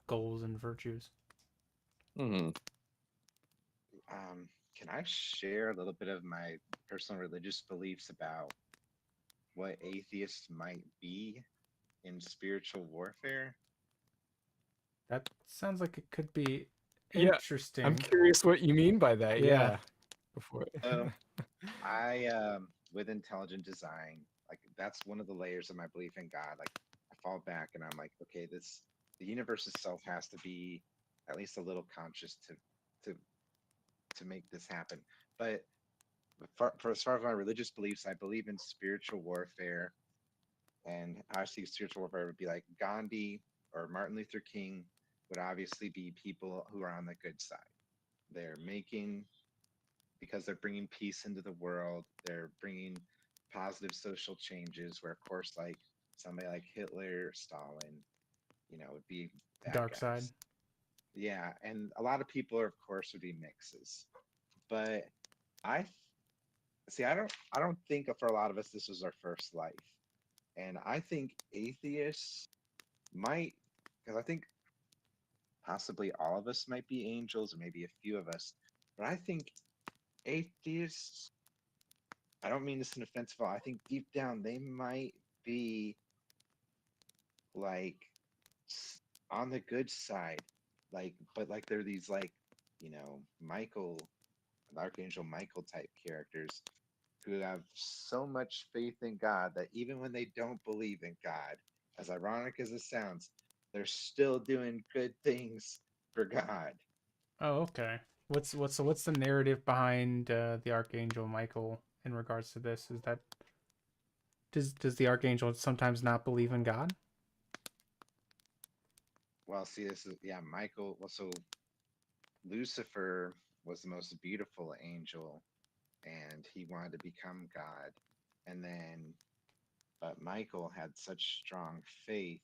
goals and virtues. Mm-hmm. can I share a little bit of my personal religious beliefs about what atheists might be in spiritual warfare? That sounds like it could be Yeah, interesting. I'm curious what you mean by that. Yeah. Yeah. Before. I with intelligent design, like that's one of the layers of my belief in God. Like I fall back and I'm like, okay, the universe itself has to be at least a little conscious to make this happen. But for as far as my religious beliefs, I believe in spiritual warfare, and I see spiritual warfare would be like Gandhi or Martin Luther King would obviously be people who are on the good side. They're making because they're bringing peace into the world. They're bringing positive social changes. Where, of course, like somebody like Hitler, Stalin, would be bad Dark guys. side. Yeah, and a lot of people, of course, would be mixes. But I see. I don't think for a lot of us this was our first life, and I think atheists might, because I think possibly all of us might be angels, or maybe a few of us. But I think atheists, I don't mean this in offensive. I think deep down they might be like on the good side, but like they're these Michael, Archangel Michael type characters who have so much faith in God that even when they don't believe in God, as ironic as it sounds, they're still doing good things for God. Oh, okay. What's the narrative behind the Archangel Michael in regards to this? does the archangel sometimes not believe in God? Well, see, this is Michael. Well, so Lucifer was the most beautiful angel, and he wanted to become God, and then, but Michael had such strong faith,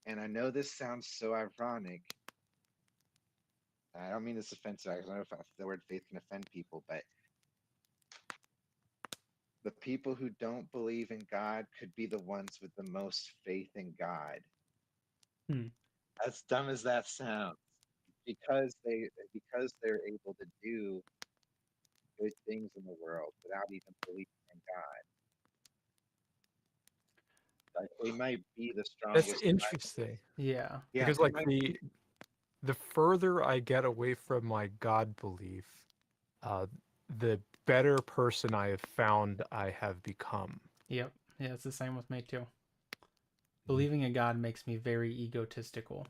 and I know this sounds so ironic. I don't mean this offensive. I don't know if the word faith can offend people, but the people who don't believe in God could be the ones with the most faith in God. Hmm. As dumb as that sounds, because they're able to do good things in the world without even believing in God. Like they might be the That's strongest. interesting Yeah. Yeah, because they like might the further I get away from my God belief, the better person I have found I have become. Yep. Yeah, it's the same with me too. Believing in God makes me very egotistical.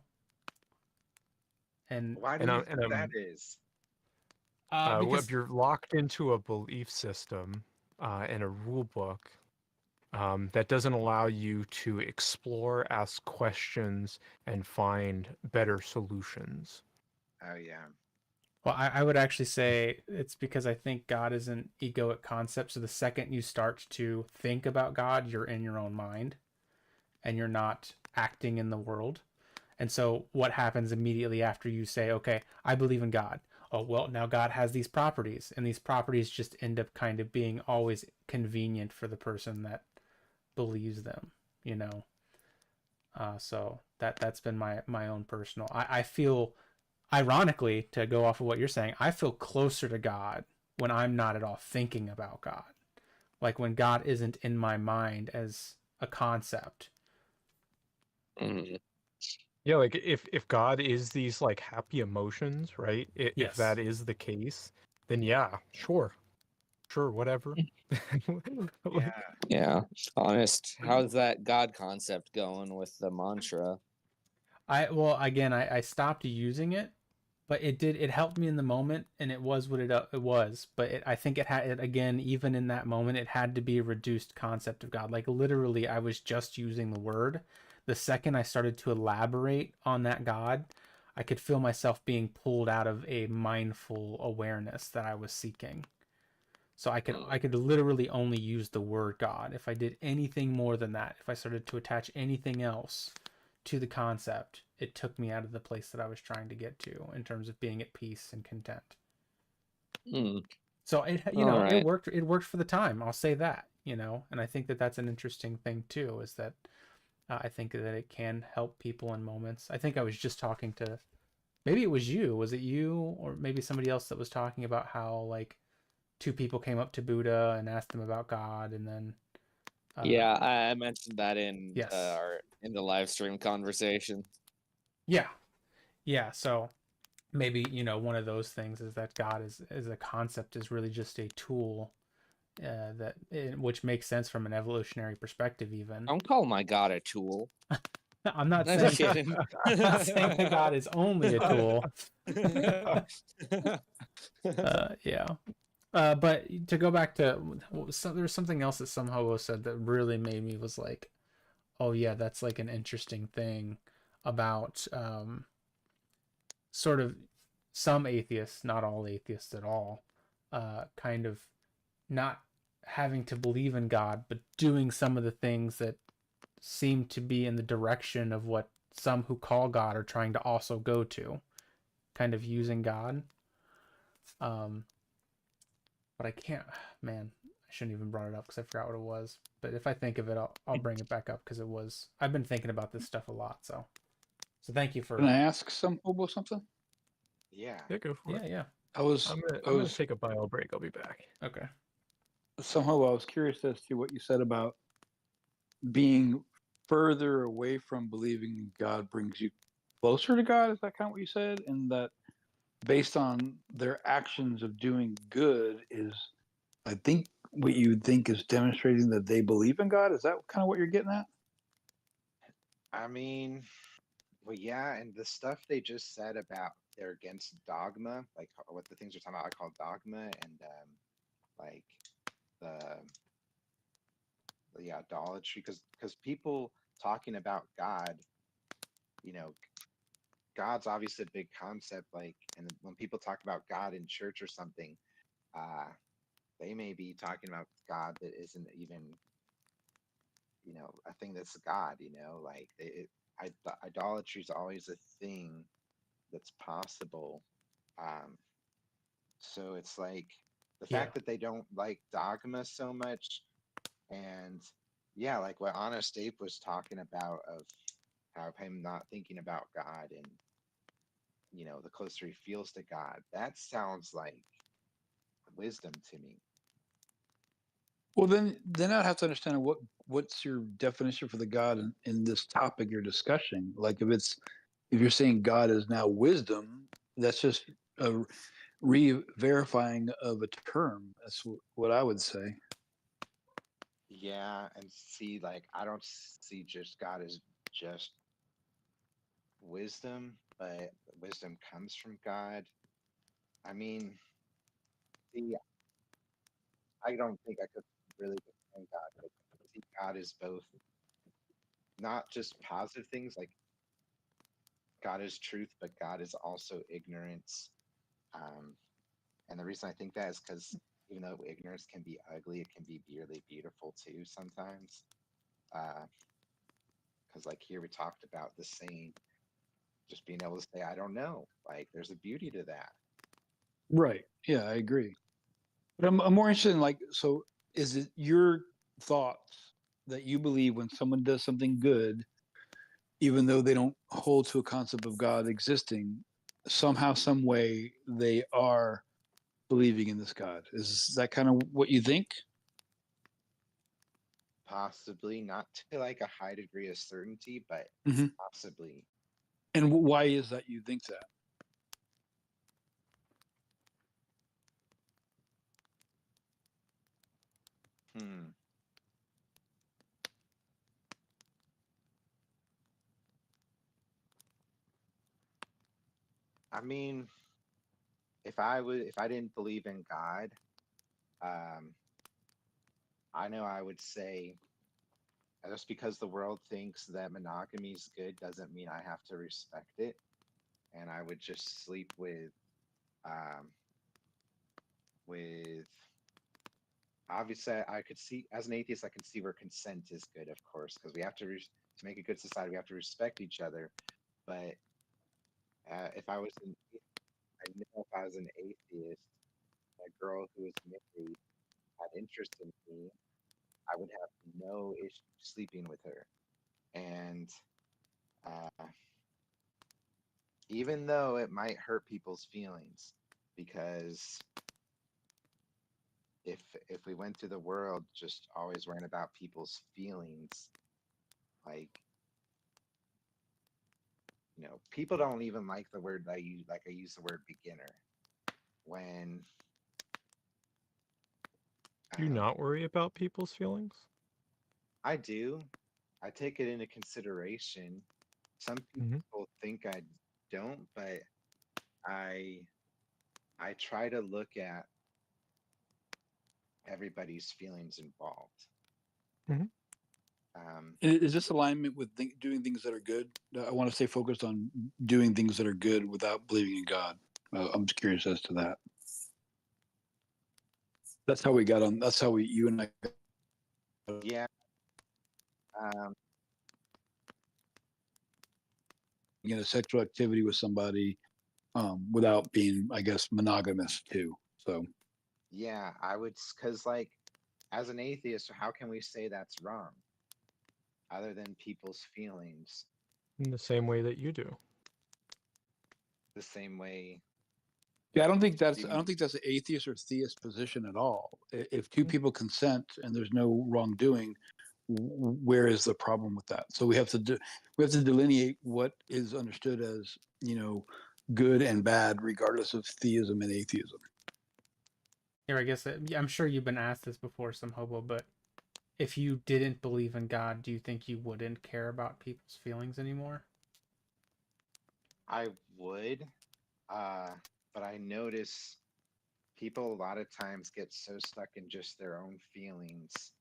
And Why do And you I'm, think that is? because you're locked into a belief system and a rule book that doesn't allow you to explore, ask questions, and find better solutions. Oh yeah. well, I would actually say it's because I think God is an egoic concept. So the second you start to think about God, you're in your own mind and you're not acting in the world. And so what happens immediately after you say, okay, I believe in God? Oh, well, now God has these properties, and these properties just end up kind of being always convenient for the person that believes them, you know? So that's been my own personal. I feel, ironically, to go off of what you're saying, I feel closer to God when I'm not at all thinking about God. Like when God isn't in my mind as a concept. Mhm. Yeah, like if God is these like happy emotions, right? If Yes. that is the case, then yeah, sure, whatever. Yeah. Like, Yeah. Honest. Well, you How's that God concept going with the mantra? I stopped using it, but it helped me in the moment, and it was what it was. But I think it had it again, even in that moment, it had to be a reduced concept of God. Like literally, I was just using the word. The second I started to elaborate on that God, I could feel myself being pulled out of a mindful awareness that I was seeking. So I could literally only use the word God. If I did anything more than that, if I started to attach anything else to the concept, it took me out of the place that I was trying to get to in terms of being at peace and content. Hmm. So it All right. it worked for the time. I'll say that, and I think that that's an interesting thing too, is that I think that it can help people in moments. I think I was just talking to, maybe it was you, was it you or maybe somebody else that was talking about how like two people came up to Buddha and asked him about God, and then Yeah, I mentioned that yes, in the live stream conversation. yeah, yeah. So maybe one of those things is that God is a concept, is really just a tool which makes sense from an evolutionary perspective. Even Don't call my God a tool. I'm not I'm saying kidding. I'm not saying that God is only a tool. Yeah. But to go back to there's something else that somehow was said that really made me was like, oh yeah, that's like an interesting thing about sort of some atheists, not all atheists at all, kind of not having to believe in God, but doing some of the things that seem to be in the direction of what some who call God are trying to also go to, kind of using God. Um, but I can't, man, I shouldn't even brought it up because I forgot what it was. But if I think of it, I'll bring it back up because I've been thinking about this stuff a lot. So thank you Can for, I ask some Hobo something? yeah. yeah, go for it. yeah. I was I'm gonna take a bio break. I'll be back. Okay. somehow I was curious as to what you said about being further away from believing in God brings you closer to God. Is that kind of what you said? And that based on their actions of doing good is, I think, what you think is demonstrating that they believe in God. Is that kind of what you're getting at? I mean, well, yeah, and the stuff they just said about they're against dogma, like what the things you're talking about, I call dogma, and like the the idolatry, because people talking about God, you know, God's obviously a big concept. Like, and when people talk about God in church or something, uh, they may be talking about God that isn't even, a thing that's God. Like idolatry is always a thing that's possible. Um, so it's like the Yeah. fact that they don't like dogma so much, and yeah, like what Honest Ape was talking about of how him not thinking about God, and the closer he feels to God, that sounds like wisdom to me. Well, then I'd have to understand what's your definition for the God in this topic you're discussing. Like if you're saying God is now wisdom, that's just a re-verifying of a term. That's what I would say. Yeah, and see, like I don't see just God as just wisdom, but wisdom comes from God. I mean, see, I don't think I could really define God, but I see God as both not just positive things, like God is truth, but God is also ignorance. Um, and the reason I think that is because even though ignorance can be ugly, it can be really beautiful too sometimes. Because like here we talked about the saying, just being able to say, I don't know. Like there's a beauty to that. Right. Yeah, I agree. But I'm more interested in, like, so is it your thoughts that you believe when someone does something good, even though they don't hold to a concept of God existing, somehow, some way they are believing in this God? Is that kind of what you think? Possibly not to like a high degree of certainty, but Mhm. possibly. And why is that you think that? Hmm. I mean, if I didn't believe in God, um, I know I would say just because the world thinks that monogamy is good doesn't mean I have to respect it. And I would just sleep um, with obviously I could see as an atheist I can see where consent is good, of course, because we have to make a good society we have to respect each other. But if I was I know if I was an atheist, a girl who was married had interest in me, I would have no issue sleeping with her. And uh, even though it might hurt people's feelings, because if we went through the world just always worrying about people's feelings, like people don't even like the word I use. Like I use the word beginner when Do you not worry about people's feelings? I do. I take it into consideration. Some Hmm. people think I don't, but I I try to look at everybody's feelings involved. Hmm. Is this alignment with doing things that are good? I want to stay focused on doing things that are good without believing in God. I'm just curious as to that. That's how we got on. That's how you and I got Yeah. Um, in a sexual activity with somebody without being, I guess, monogamous too. So yeah, I would, because like as an atheist, how can we say that's wrong other than people's feelings? In the same way that you do. The same way. yeah, I You, don't think that's an atheist or theist position at all. If two Mm. people consent and there's no wrongdoing, where is the problem with that? So we have to delineate what is understood as good and bad, regardless of theism and atheism. Here, I guess I'm sure you've been asked this before, some hobo, but if you didn't believe in God, do you think you wouldn't care about people's feelings anymore? I would, uh, but I notice people a lot of times get so stuck in just their own feelings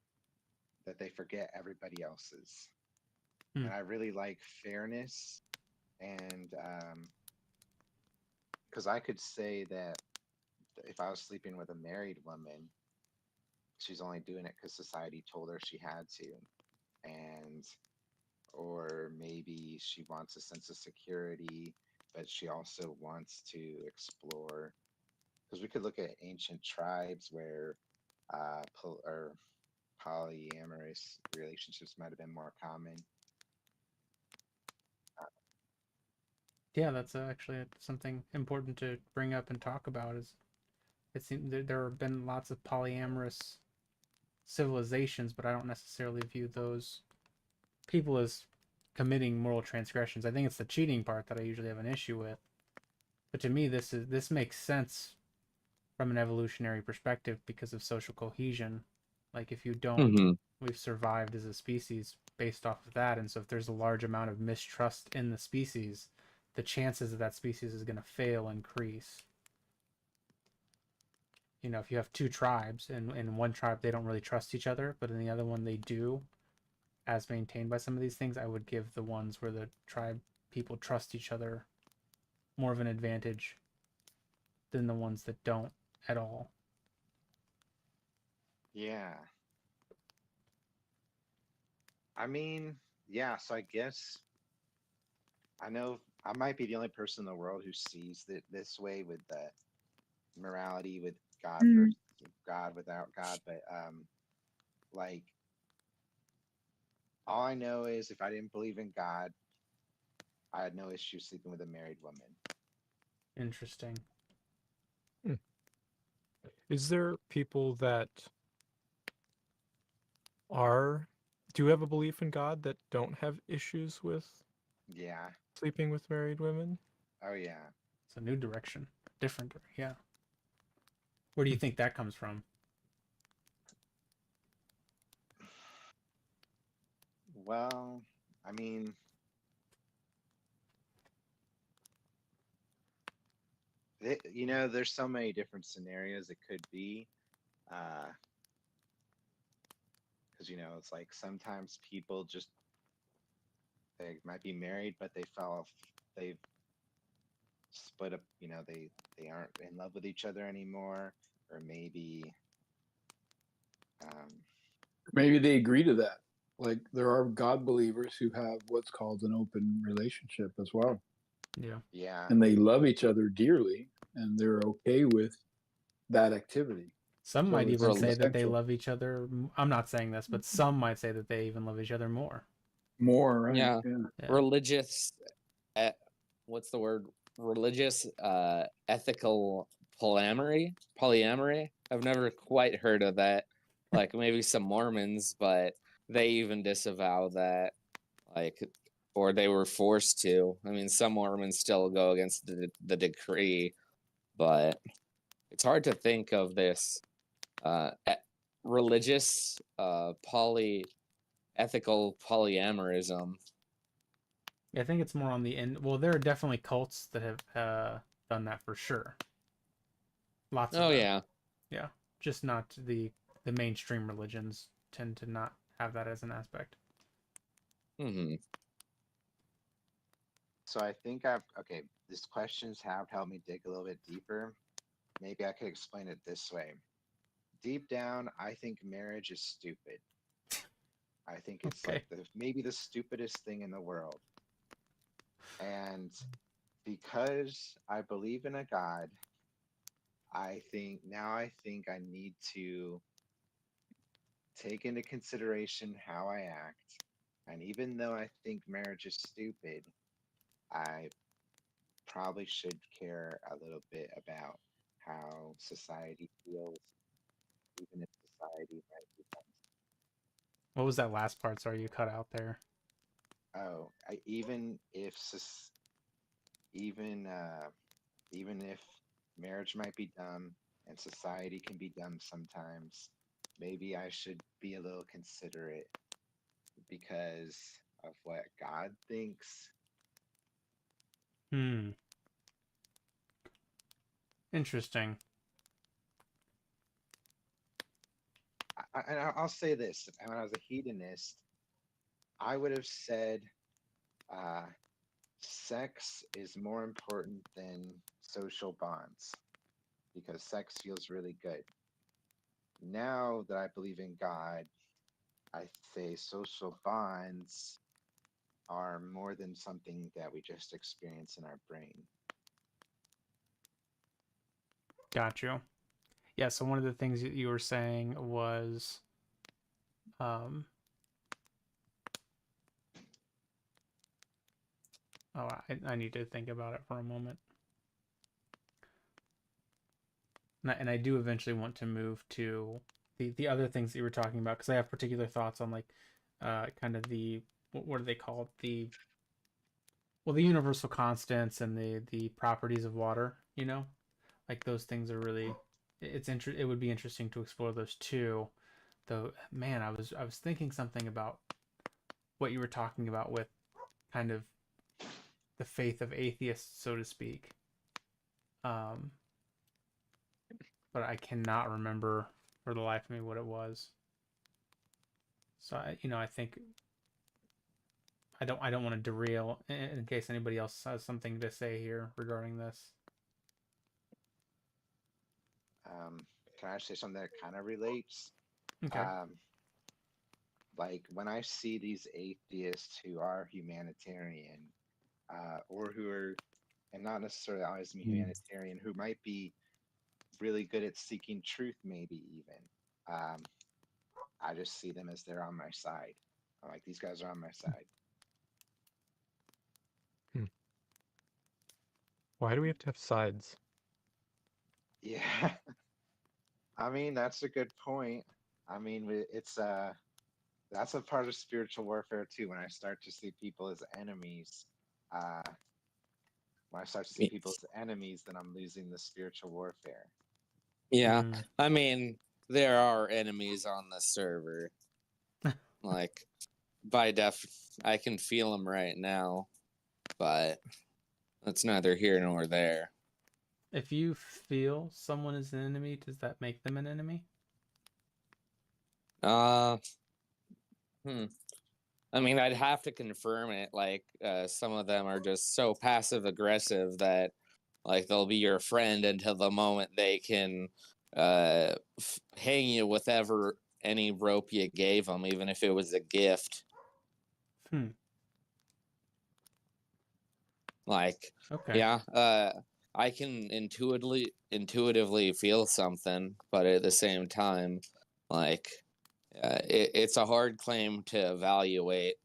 that they forget everybody else's. Hmm. And I really like fairness, and because I could say that if I was sleeping with a married woman, she's only doing it because society told her she had to, and or maybe she wants a sense of security, but she also wants to explore. Because we could look at ancient tribes where or polyamorous relationships might have been more common. Yeah, that's actually something important to bring up and talk about. Is it seems there have been lots of polyamorous civilizations, but I don't necessarily view those people as committing moral transgressions. I think it's the cheating part that I usually have an issue with. But to me, this makes sense from an evolutionary perspective because of social cohesion. Like if you don't, Hmm. we've survived as a species based off of that, and so if there's a large amount of mistrust in the species, the chances that species is going to fail increase. You know, if you have two tribes and in one tribe they don't really trust each other, but in the other one they do, as maintained by some of these things, I would give the ones where the tribe people trust each other more of an advantage than the ones that don't at all. Yeah. I mean, yeah, so I guess I know I might be the only person in the world who sees it this way with the morality with God versus God without God, but like all I know is if I didn't believe in God, I had no issue sleeping with a married woman. Interesting. Is there people that do have a belief in God that don't have issues with Yeah. sleeping with married women? Oh yeah. It's a new direction. Different. Yeah. Where do you think that comes from? Well, I mean, you know, there's so many different scenarios it could be. Because, you know, it's like sometimes people just, they might be married, but they've split up, you know, they aren't in love with each other anymore. Or maybe, um, Maybe they agree to that. Like there are God believers who have what's called an open relationship as well. Yeah. yeah. And they love each other dearly and they're okay with that activity. Some So might it's even say that they consensual. love each other. I'm not saying this, but some might say that they even love each other more. More, right? Yeah. Yeah. Yeah. Religious, what's the word? Religious, ethical polyamory. I've never quite heard of that. Like maybe some Mormons, but they even disavow that. Like, or they were forced to. I mean, some Mormons still go against the decree, but it's hard to think of this religious ethical polyamorism. I think it's more on the end. Well, there are definitely cults that have done that for sure. Lots of Oh them. yeah. Yeah, just not the mainstream religions tend to not have that as an aspect. Hmm. So I think okay, these questions have helped me dig a little bit deeper. Maybe I could explain it this way. Deep down, I think marriage is stupid. I think it's Okay. like maybe the stupidest thing in the world. And because I believe in a God, I think I need to take into consideration how I act. And even though I think marriage is stupid, I probably should care a little bit about how society feels, even if society might be. What was that last part? Sorry, you cut out there. Oh, even if even even if marriage might be dumb and society can be dumb sometimes, maybe I should be a little considerate because of what God thinks. Interesting. I'll say this: when I was a hedonist, I would have said, uh, sex is more important than social bonds because sex feels really good. Now that I believe in God, I say social bonds are more than something that we just experience in our brain. Got you. Yeah. So one of the things that you were saying was, um, oh, I need to think about it for a moment. And I do eventually want to move to the other things that you were talking about because I have particular thoughts on like kind of the what do they call it, the universal constants and the properties of water, like those things are really it would be interesting to explore those too. Though man, I was thinking something about what you were talking about with kind of the faith of atheists, so to speak. Um, but I cannot remember for the life of me what it was. So I think I don't want to derail in case anybody else has something to say here regarding this. Um, can I say something that kind of relates? Okay. Um, like when I see these atheists who are humanitarian, or who are, and not necessarily always be humanitarian, who might be really good at seeking truth, maybe even. I just see them as they're on my side. I'm like, these guys are on my side. Why do we have to have sides? Yeah. I mean, that's a good point. I mean, it's that's a part of spiritual warfare too. When I start to see people as enemies, uh, when I start to see people as enemies, then I'm losing the spiritual warfare. Yeah, Mm. I mean, there are enemies on the server. Like, I can feel them right now, but that's neither here nor there. If you feel someone is an enemy, does that make them an enemy? Hmm. I mean, I'd have to confirm it. Like, some of them are just so passive aggressive that, like, they'll be your friend until the moment they can hang you with any rope you gave them, even if it was a gift. Like, Okay. yeah, I can intuitively feel something, but at the same time, like, it's a hard claim to evaluate.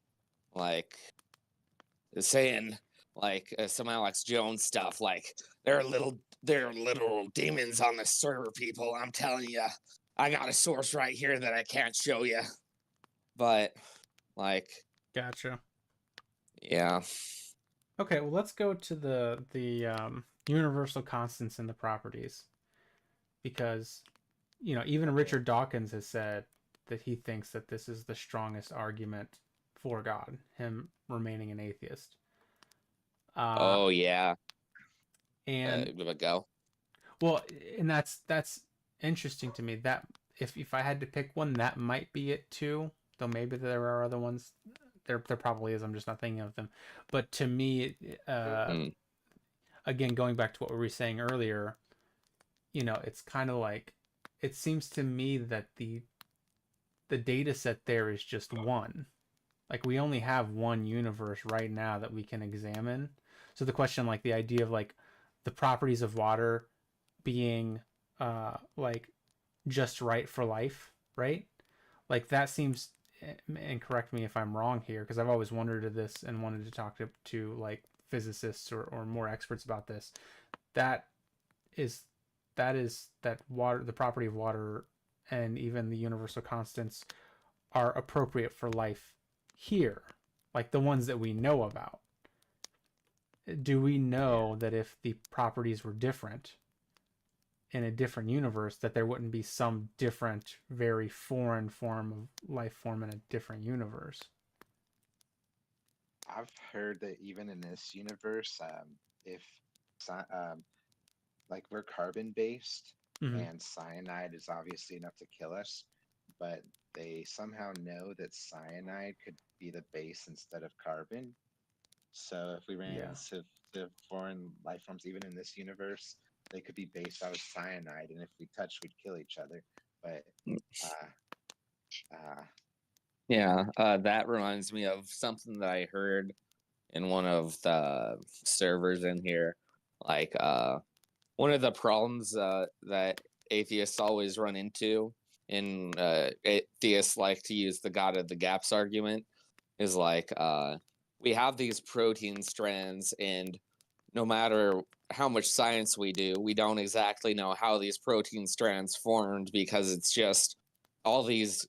Like, saying like some Alex Jones stuff, like there are little demons on the server, people. I'm telling you, I got a source right here that I can't show you, but like, Gotcha. yeah. Okay, well let's go to the universal constants in the properties because even Richard Dawkins has said that he thinks that this is the strongest argument for God, him remaining an atheist. Oh yeah. And Go. well, and that's interesting to me. That if I had to pick one, that might be it too. Though maybe there are other ones. There probably is. I'm just not thinking of them. But to me, again, going back to what we were saying earlier, it's kind of like it seems to me that the data set there is just one. Like we only have one universe right now that we can examine. So the question, like the idea of like the properties of water being like just right for life, right? Like that seems, and correct me if I'm wrong here, because I've always wondered of this and wanted to talk to like physicists or more experts about this. That is that water, the property of water, and even the universal constants are appropriate for life here, like the ones that we know about. Do we know that if the properties were different in a different universe, that there wouldn't be some different, very foreign form of life form in a different universe? I've heard that even in this universe, if like we're carbon based, Mm-hmm. and cyanide is obviously enough to kill us, but they somehow know that cyanide could be the base instead of carbon. So if we ran Yeah. into foreign life forms, even in this universe, they could be based out of cyanide, and if we touch, we'd kill each other. But Yeah, that reminds me of something that I heard in one of the servers in here. Like, one of the problems that atheists always run into, and atheists like to use the God of the Gaps argument, is like, we have these protein strands, and no matter how much science we do, we don't exactly know how these protein strands formed, because it's just all these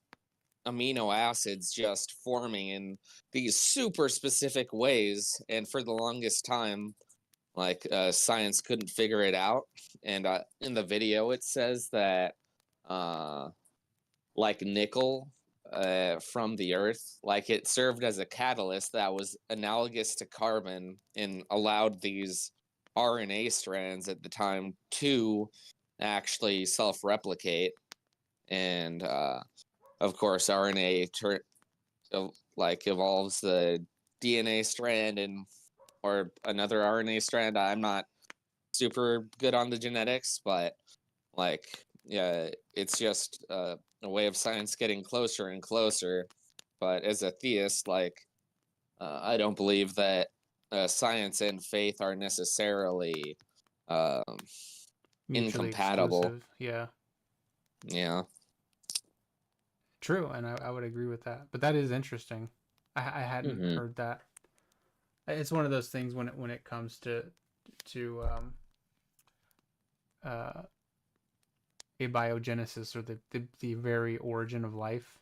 amino acids just forming in these super specific ways. And for the longest time, like, science couldn't figure it out. And in the video, it says that like nickel from the earth, like, it served as a catalyst that was analogous to carbon and allowed these RNA strands at the time to actually self-replicate. And of course, RNA like evolves the DNA strand and or another RNA strand. I'm not super good on the genetics, but like, yeah, it's just a way of science getting closer and closer. But as a theist, like, I don't believe that science and faith are necessarily Mutually incompatible. exclusive. Yeah. Yeah. True, and I would agree with that. But that is interesting. I hadn't heard that. It's one of those things when it comes to abiogenesis, or the very origin of life.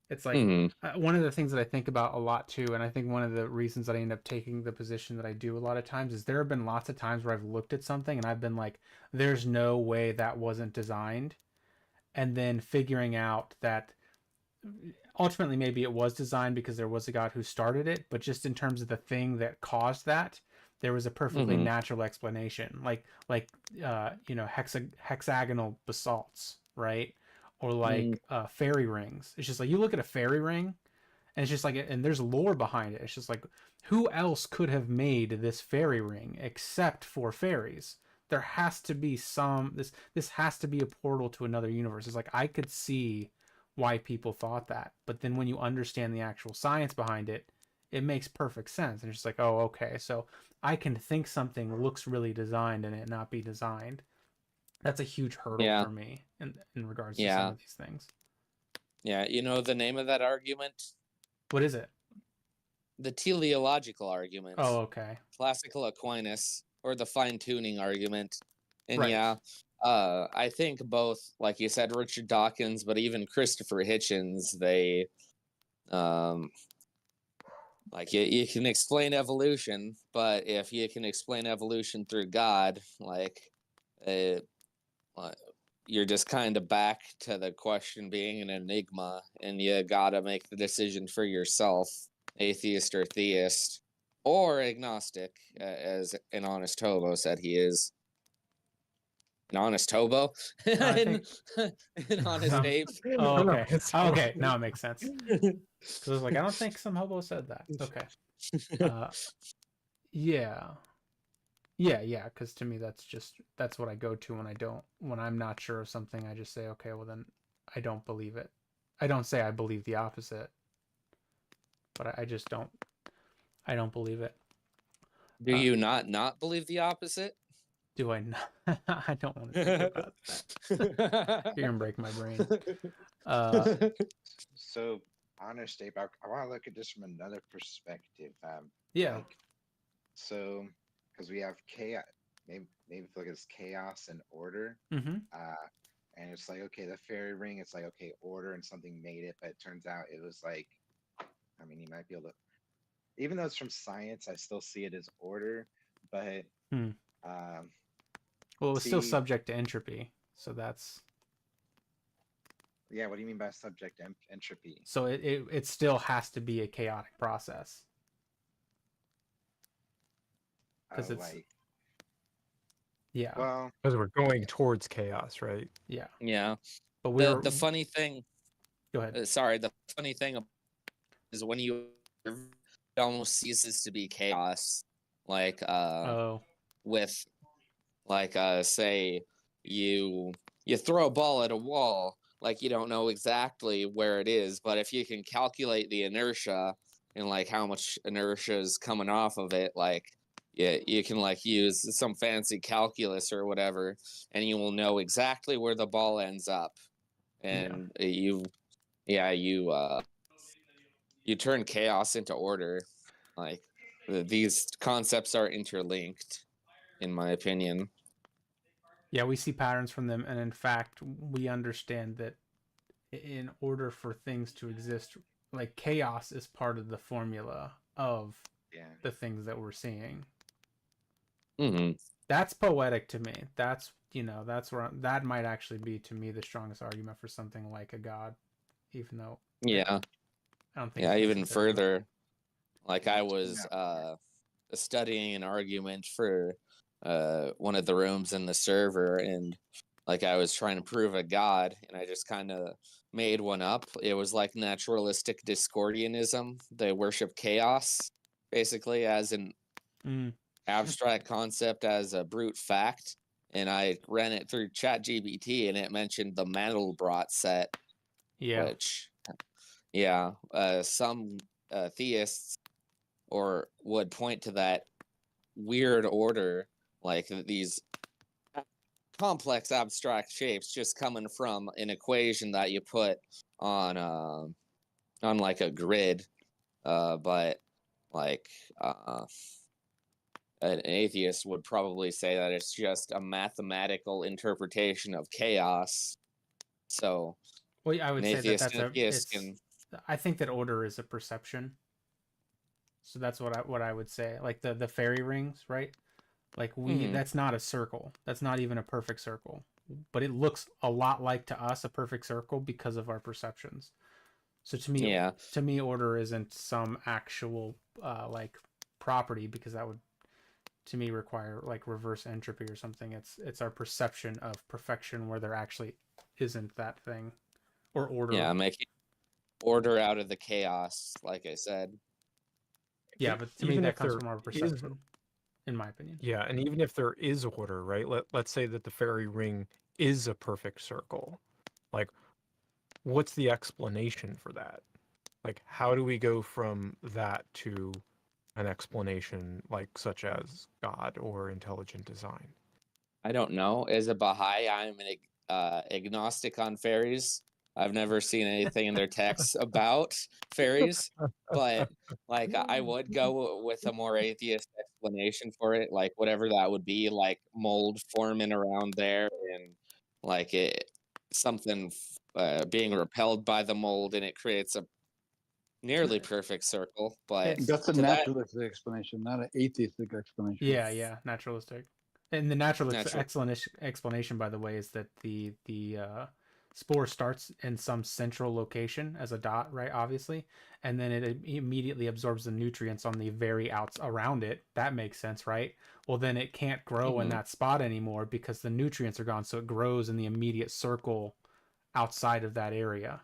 It's like one of the things that I think about a lot too, and I think one of the reasons that I end up taking the position that I do a lot of times is there have been lots of times where I've looked at something and I've been like, there's no way that wasn't designed. And then figuring out that ultimately maybe it was designed because there was a God who started it, but just in terms of the thing that caused that, there was a perfectly natural explanation, like hexagonal basalts, right? Or like fairy rings. It's just like you look at a fairy ring, and it's just like, and there's lore behind it. It's just like, who else could have made this fairy ring except for fairies? There has to be this has to be a portal to another universe. It's like I could see why people thought that, but then when you understand the actual science behind it, it makes perfect sense. And it's just like, oh, okay, so I can think something looks really designed and it not be designed. That's a huge hurdle for me in regards to some of these things. Yeah, you know the name of that argument? What is it? The teleological argument. Oh, okay. Classical Aquinas, or the fine-tuning argument. And right. I think both, like you said, Richard Dawkins, but even Christopher Hitchens, they like, you can explain evolution, but if you can explain evolution through God, like, you're just kind of back to the question being an enigma, and you gotta make the decision for yourself, atheist or theist, or agnostic, as an honest hobo said he is. An honest hobo? An honest ape? Oh, okay. Okay, now it makes sense. Because I was like, I don't think some hobo said that. Okay. Yeah, because to me that's what I go to when I'm not sure of something. I just say, okay, well then I don't believe it. I don't say I believe the opposite, but I just don't believe it. Do you not believe the opposite? Do I not? I don't want to think about that. You're gonna break my brain. So, honest Abe, I want to look at this from another perspective. Yeah. So, because we have chaos, maybe look at this chaos and order. And it's like, okay, the fairy ring, it's like, okay, order and something made it, but it turns out it was like, I mean, you might be able to, even though it's from science, I still see it as order, but well, it was still subject to entropy, so that's. Yeah, what do you mean by subject entropy? So it still has to be a chaotic process. Because it's like, yeah. Well, because we're going towards chaos, right? Yeah. Yeah. But the funny thing Go ahead. Sorry, the funny thing is when you it almost ceases to be chaos. Like Oh, with like say you throw a ball at a wall, like you don't know exactly where it is, but if you can calculate the inertia and like how much inertia is coming off of it, like yeah, you can like use some fancy calculus or whatever, and you will know exactly where the ball ends up. And you turn chaos into order. Like these concepts are interlinked, in my opinion. yeah, we see patterns from them, and in fact, we understand that in order for things to exist, like chaos is part of the formula of Yeah. the things that we're seeing. Hmm. That's poetic to me. That's that's where that might actually be to me the strongest argument for something like a god, even though Yeah. I don't think Yeah, it's even necessary. further, like I was Yeah. studying an argument for one of the rooms in the server, and like I was trying to prove a god, and I just kind of made one up. It was like naturalistic Discordianism. They worship chaos basically as an Mm, abstract concept, as a brute fact. And I ran it through ChatGPT, and it mentioned the Mandelbrot set, yeah. which yeah, some theists or would point to that weird order, like these complex abstract shapes just coming from an equation that you put on like a grid, but like uh, an atheist would probably say that it's just a mathematical interpretation of chaos. So Well, I an would say that atheist and a theist can. I think that order is a perception. So that's what I would say. Like the fairy rings, right? Like Mhm. that's not a circle. That's not even a perfect circle. But it looks a lot like to us a perfect circle because of our perceptions. So Yeah, to me, order isn't some actual like property because that would to me require like reverse entropy or something. It's our perception of perfection where there actually isn't that thing or order. yeah, making order out of the chaos, like I said. Yeah, but to me Even that if comes there from our is, perception, in my opinion. yeah, and even if there is order, right? Let's say that the fairy ring is a perfect circle. Like, what's the explanation for that? Like, how do we go from that to an explanation like such as God or intelligent design? I don't know. As a Baha'i, I'm an agnostic on fairies. I've never seen anything in their texts about fairies, but like I would go with a more atheist explanation for it, like whatever that would be, like mold forming around there, and like it something being repelled by the mold, and it creates a nearly perfect circle. But It's That's a to that naturalistic explanation, not an atheistic explanation. yeah, naturalistic. And the natural natural, explanation, by the way, is that the spore starts in some central location as a dot, right? Obviously, and then it immediately absorbs the nutrients on the very outs around it. That makes sense, right? Well, then it can't grow in mhm. that spot anymore because the nutrients are gone, so it grows in the immediate circle outside of that area.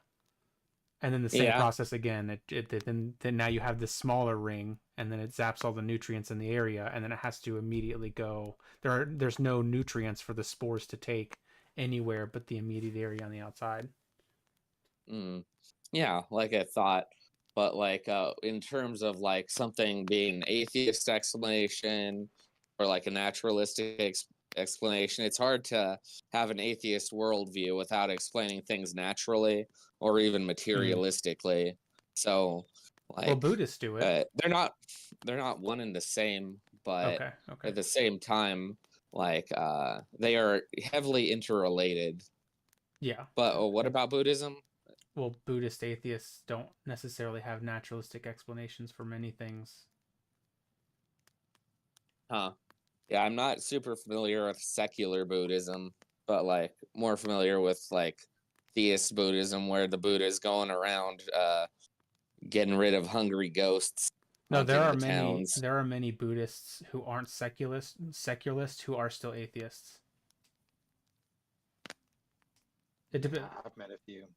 And then the same Yeah, process again. Then now you have this smaller ring, and then it zaps all the nutrients in the area, and then it has to immediately go. There's no nutrients for the spores to take anywhere but the immediate area on the outside. mm. Yeah, like I thought. But like in terms of like something being an atheist explanation or like a naturalistic explanation, it's hard to have an atheist worldview without explaining things naturally or even Mm. materialistically. So Well, like Buddhists do it. they're not one and the same, but Okay, okay. at the same time, like they are heavily interrelated. Yeah. But what about Buddhism? Well, Buddhist atheists don't necessarily have naturalistic explanations for many things. Huh. Yeah, I'm not super familiar with secular Buddhism, but like more familiar with like theist Buddhism, where the Buddha is going around getting rid of hungry ghosts, No, haunting the towns. there are many Buddhists who aren't secularists who are still atheists. It depends. I've met a few.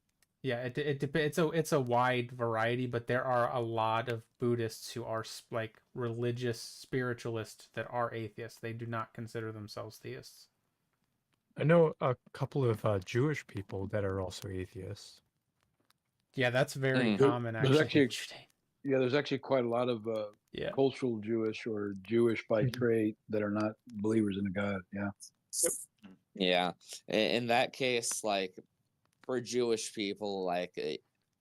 Yeah, it's a wide variety, but there are a lot of Buddhists who are like religious spiritualists that are atheists. They do not consider themselves theists. I know a couple of Jewish people that are also atheists. Yeah, that's very Mm. common There's actually. actually there's actually quite a lot of Yeah. cultural Jewish or Jewish by trade that are not believers in a God. Yeah. Yeah. In that case, like for Jewish people, like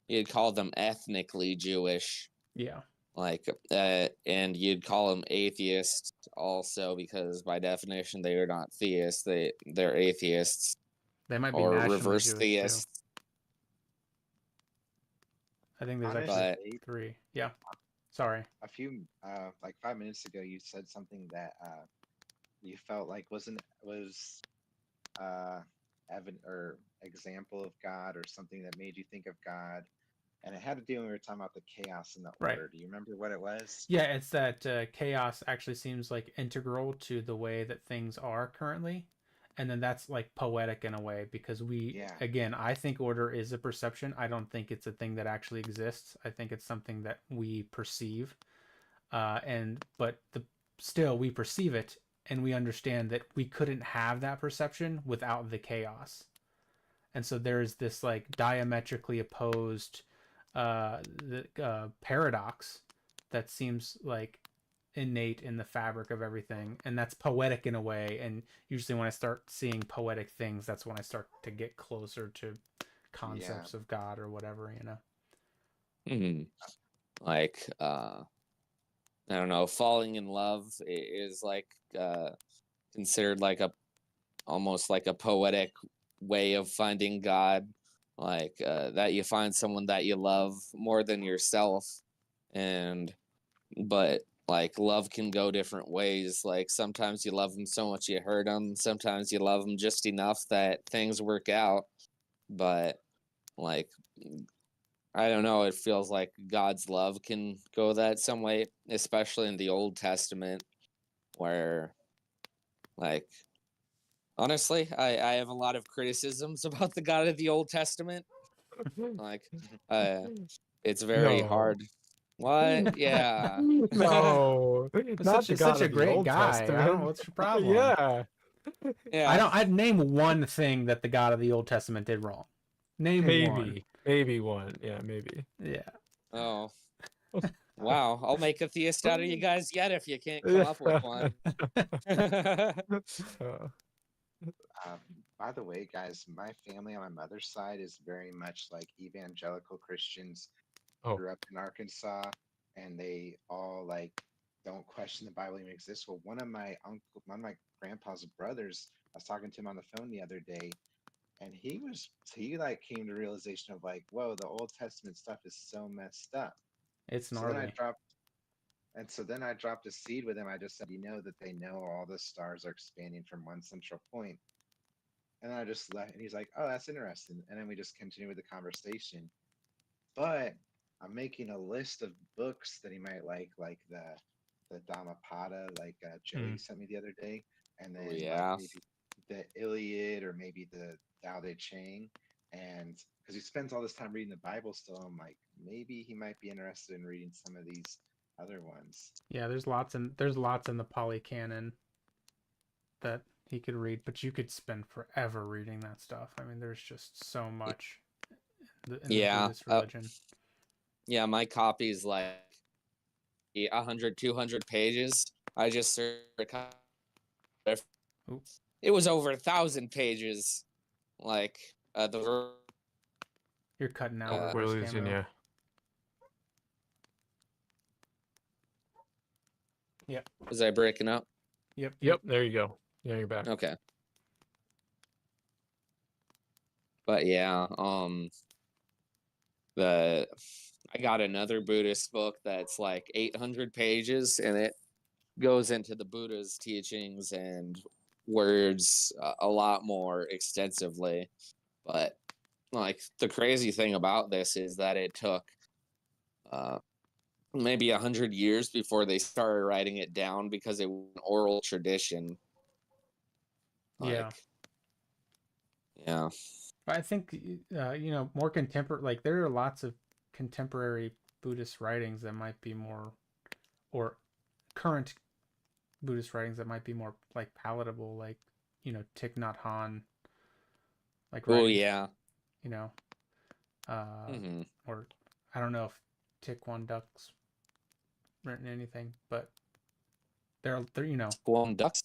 you'd call them ethnically Jewish, Yeah. like, and you'd call them atheists also because by definition they are not theists. They're atheists They might be or nationally reverse Jewish too. theists. I think there's actually But Honestly, 3. Yeah. Sorry. a few like 5 minutes ago, you said something that you felt like was evident or example of God or something that made you think of God, and it had to do when we were talking about the chaos and the Right. order. Do you remember what it was? Yeah, it's that chaos actually seems like integral to the way that things are currently. And then that's like poetic in a way because again, I think order is a perception. I don't think it's a thing that actually exists. I think it's something that we perceive. But still we perceive it and we understand that we couldn't have that perception without the chaos. And so there's this like diametrically opposed paradox that seems like innate in the fabric of everything, and that's poetic in a way. And usually when I start seeing poetic things, that's when I start to get closer to concepts of God or whatever, you know. like I don't know, falling in love is like considered like almost like a poetic way of finding God, like that you find someone that you love more than yourself. And but like love can go different ways. Like sometimes you love them so much you hurt them, sometimes you love them just enough that things work out. But like I don't know, it feels like God's love can go that some way, especially in the Old Testament, where like honestly, I have a lot of criticisms about the God of the Old Testament. Like, it's very No. hard. What? Yeah. No, not the God such a of the great Old guy. Testament. I don't know what's your problem. Yeah. Yeah. I'd name one thing that the God of the Old Testament did wrong. Name one. Maybe one. Yeah, maybe. Yeah. Oh. Wow. I'll make a theist out of you guys yet if you can't come Yeah. up with one. By the way, guys, my family on my mother's side is very much like evangelical Christians. Oh. Grew up in Arkansas, and they all like don't question the Bible even exists. Well, one of my grandpa's brothers, I was talking to him on the phone the other day, and he like came to realization of like, whoa, the Old Testament stuff is so messed up. It's So then gnarly. I dropped a seed with him. I just said, that they know all the stars are expanding from one central point. And then I just left, and he's like, "Oh, that's interesting." And then we just continue with the conversation. But I'm making a list of books that he might like the Dhammapada, like Joey sent me the other day, and then Yeah. like maybe the Iliad or maybe the Tao Te Ching, and because he spends all this time reading the Bible still, I'm like, maybe he might be interested in reading some of these other ones. Yeah, there's lots in the Pali Canon that he could read, but you could spend forever reading that stuff. I mean, there's just so much in the Buddhist religion. Yeah, my copy is like 100, 200 pages. I just searched. It was over 1,000 pages. Like You're cutting out. We're losing you. Yep. Was I breaking up? Yep. There you go. Yeah, you're back. Okay. But yeah, I got another Buddhist book that's like 800 pages, and it goes into the Buddha's teachings and words a lot more extensively. But like the crazy thing about this is that it took maybe 100 years before they started writing it down because it was an oral tradition. Like, yeah. Yeah. But I think more contemporary. Like there are lots of contemporary Buddhist writings that might be more, or current Buddhist writings that might be more like palatable, like Thich Nhat Hanh, like Oh writings, yeah. you know, Hmm. or I don't know if Thich Wan Duck's written anything, but they're Guam ducks.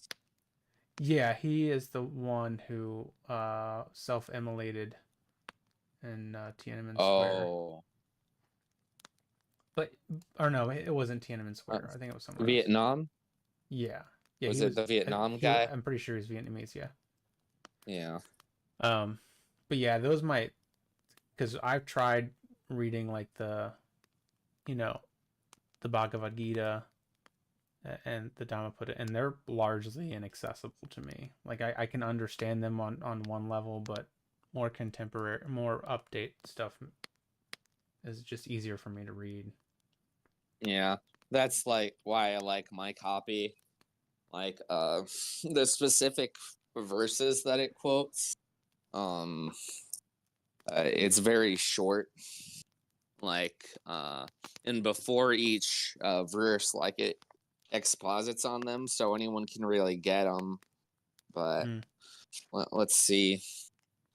yeah, he is the one who self-immolated in Tiananmen Square. Oh, But or no, it wasn't Tiananmen uh, Square. I think it was somewhere else. Vietnam. Yeah, yeah, Was he it was. the Vietnam guy? I'm pretty sure he's Vietnamese. Yeah. Yeah. But yeah, those might, because I've tried reading like the Bhagavad Gita and the Dhammapada, and they're largely inaccessible to me. Like I can understand them on one level, but more contemporary, more update stuff is just easier for me to read. Yeah. That's like why I like my copy. Like the specific verses that it quotes. It's very short. Like and before each verse, like it exposits on them, so anyone can really get them. But let's see.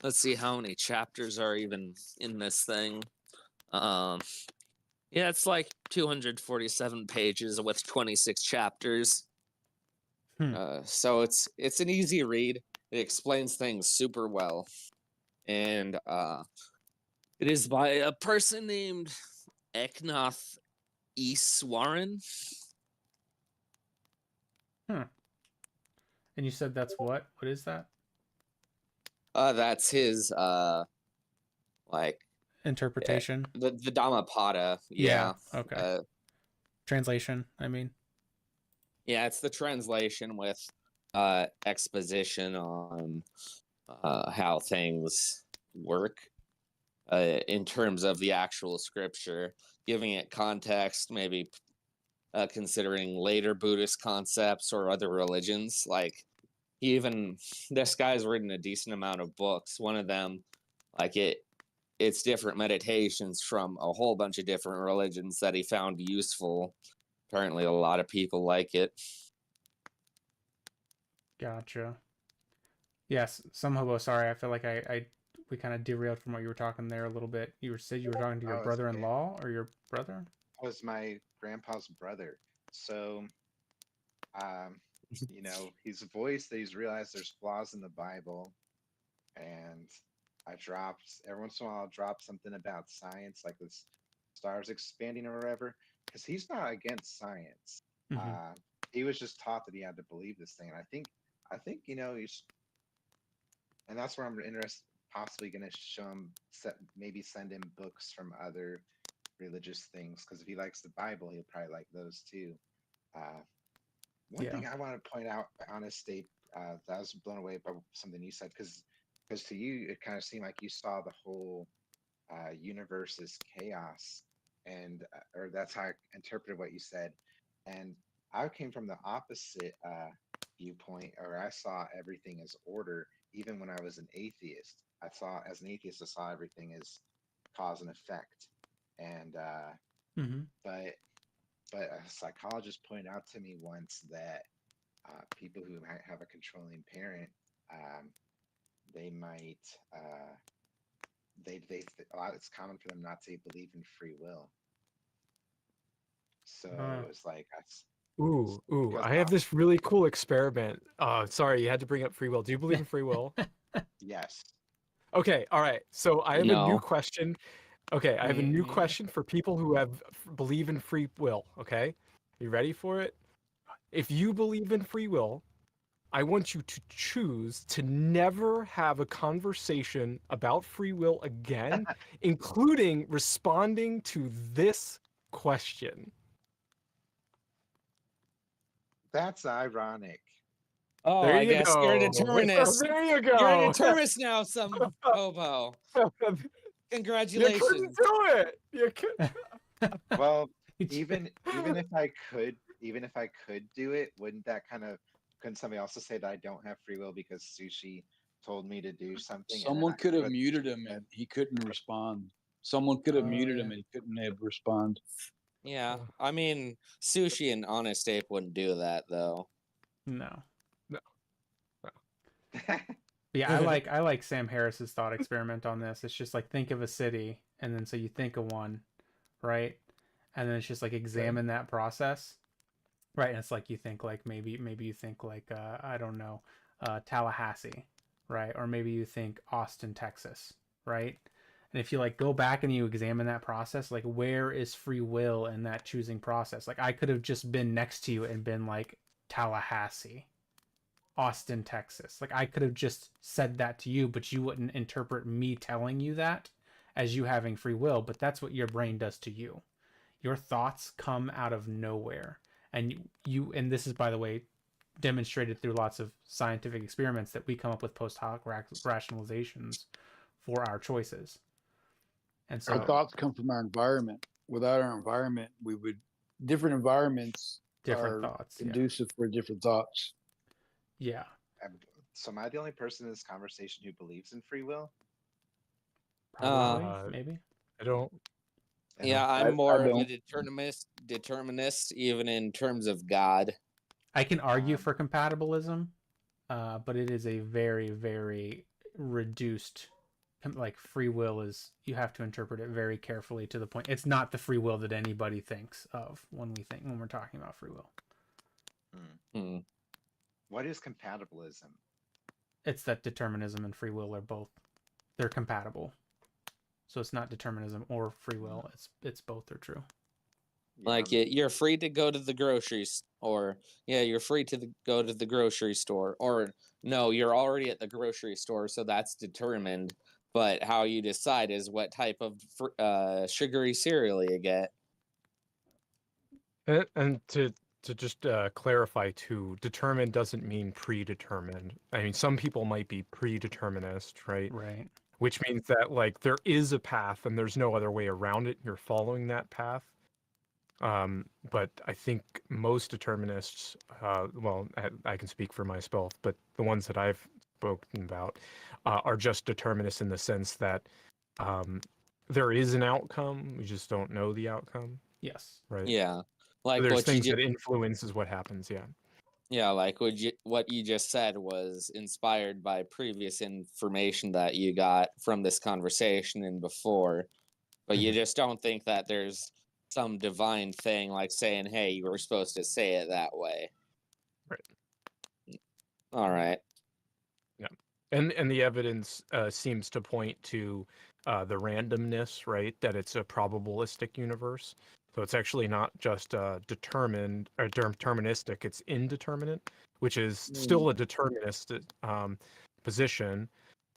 Let's see how many chapters are even in this thing. Yeah, it's like 247 pages with 26 chapters. So it's an easy read. It explains things super well, and it is by a person named Eknath Iswaran. And you said that's what? What is that? That's his like Interpretation. the Dhammapada. Yeah. Okay. Translation, I mean. Yeah, it's the translation with exposition on how things work in terms of the actual scripture, giving it context, maybe considering later Buddhist concepts or other religions. Like this guy's written a decent amount of books. One of them, like it's different meditations from a whole bunch of different religions that he found useful. Apparently, a lot of people like it. Gotcha. Yes, some hobo. Sorry, I feel like we kind of derailed from what you were talking there a little bit. You said you were talking to your Oh, it's okay. brother-in-law or your brother? Was my grandpa's brother. So, he's voiced that he's realized there's flaws in the Bible, and every once in a while I'll drop something about science, like the stars expanding or whatever, because he's not against science. Mm-hmm. He was just taught that he had to believe this thing, and I think he's, and that's where I'm interested. Possibly going to show him, maybe send him books from other religious things, because if he likes the Bible, he'll probably like those too. One thing I want to point out, honestly, that I was blown away by something you said, because to you it kind of seemed like you saw the whole universe as chaos, and or that's how I interpreted what you said, and I came from the opposite viewpoint, or I saw everything as order. Even when I was an atheist, as an atheist, I saw everything as cause and effect, and but a psychologist pointed out to me once that people who might have a controlling parent, they might it's common for them not to believe in free will. So it was like Ooh, because I have this really cool experiment. Sorry, you had to bring up free will. Do you believe in free will? yes. Okay, all right. So I have a new No. question. Okay, I have a new question for people who believe in free will, okay? You ready for it? If you believe in free will, I want you to choose to never have a conversation about free will again, including responding to this question. That's ironic. Oh, There I you guess go. you're a determinist. There you You're a go. determinist now, some hobo. Congratulations. You couldn't do it. You could. Well, even if I could do it, couldn't somebody also say that I don't have free will because sushi told me to do something. and then Someone I could have couldn't muted do him it. and he couldn't respond. Someone could have Oh, muted yeah. him and he couldn't have respond. Yeah, Oh. I mean, Sushi and Honest Ape wouldn't do that though. No. No. But yeah, I like Sam Harris's thought experiment on this. It's just like think of a city, and then so you think of one, right? And then it's just like examine that process, right? And it's like you think like maybe you think like I don't know, Tallahassee, right? Or maybe you think Austin, Texas, right? And if you like go back and you examine that process, like where is free will in that choosing process? Like I could have just been next to you and been like Tallahassee, Austin, Texas. Like I could have just said that to you, but you wouldn't interpret me telling you that as you having free will, but that's what your brain does to you. Your thoughts come out of nowhere. And you and this is by the way demonstrated through lots of scientific experiments that we come up with post hoc rationalizations for our choices. And so Our thoughts come from our environment. Without our environment, different environments different are thoughts. Yeah. conducive for different thoughts. Yeah. So am I the only person in this conversation who believes in free will? Probably, Uh, maybe. I don't. Yeah, I I'm more of a don't. determinist, even in terms of God. I can argue Um, for compatibilism, but it is a very, very reduced. Like free will is, you have to interpret it very carefully to the point. It's not the free will that anybody thinks of when we're talking about free will. Hmm. What is compatibilism? It's that determinism and free will are they're compatible. So it's not determinism or free will. It's both are true. Like you're free to go to the grocery store. Yeah, you're free to go to the grocery store. Or no, you're already at the grocery store, so that's determined. But how you decide is what type of sugary cereal you get. And to just clarify too, determined doesn't mean predetermined. I mean, some people might be predeterminist, right? Right. Which means that like there is a path and there's no other way around it. You're following that path. But I think most determinists, well, I can speak for myself, but the ones that I've spoken about are just determinists in the sense that there is an outcome. We just don't know the outcome, Yes. right? Yeah, So like there's what you things that influences what happens. Yeah. yeah, like what you just said was inspired by previous information that you got from this conversation and before, but you just don't think that there's some divine thing like saying, "Hey, you were supposed to say it that way." Right. All right. Yeah. And the evidence seems to point to the randomness, right? That it's a probabilistic universe. So it's actually not just determined or deterministic, it's indeterminate, which is still a determinist position,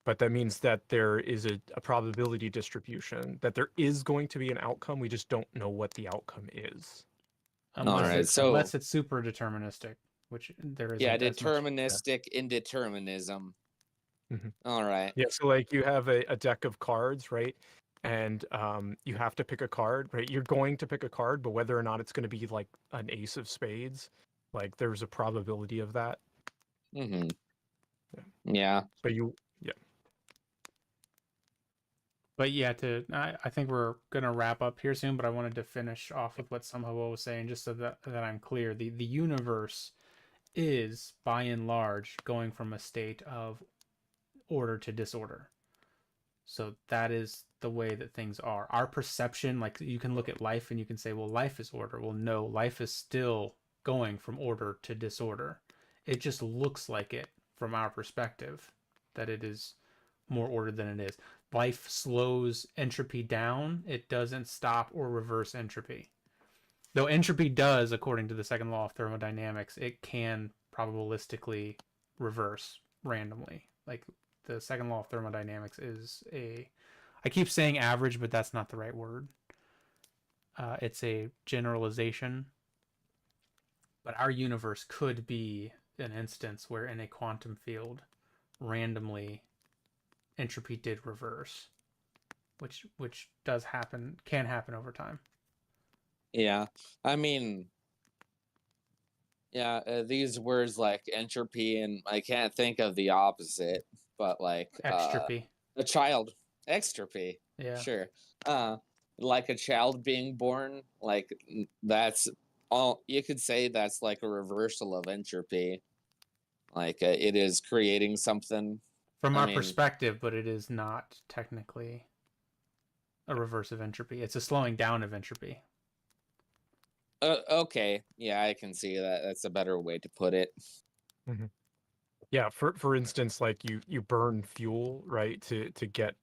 but that means that there is a probability distribution, that there is going to be an outcome. We just don't know what the outcome is. Alright, so- Unless it's super deterministic, which there isn't Yeah, as much. deterministic indeterminism. Mhm. All right. Yeah, so like you have a deck of cards, right? And you have to pick a card, right? You're going to pick a card, but whether or not it's going to be like an ace of spades, like there's a probability of that. Mm-hmm. Yeah. Yeah. But yeah. But yeah, I think we're gonna wrap up here soon. But I wanted to finish off with what Samhava was saying, just so that I'm clear. The universe is by and large going from a state of order to disorder. So that is the way that things are. Our perception, like you can look at life and you can say, well, life is order. Well, no, life is still going from order to disorder. It just looks like it from our perspective, that it is more ordered than it is. Life slows entropy down. It doesn't stop or reverse entropy. Though entropy does, according to the second law of thermodynamics, it can probabilistically reverse randomly. Like the second law of thermodynamics is I keep saying average, but that's not the right word. It's a generalization. But our universe could be an instance where in a quantum field, randomly, entropy did reverse, which does happen, can happen over time. Yeah. I mean, yeah, these words like entropy and I can't think of the opposite, but like Extropy. a child extropy. Yeah. Sure. Like a child being born, like that's all you could say. That's like a reversal of entropy. Like it is creating something. From I our mean, perspective, but it is not technically a reverse of entropy. It's a slowing down of entropy. okay, yeah, I can see that. That's a better way to put it. Yeah, for instance, like you burn fuel, right, to get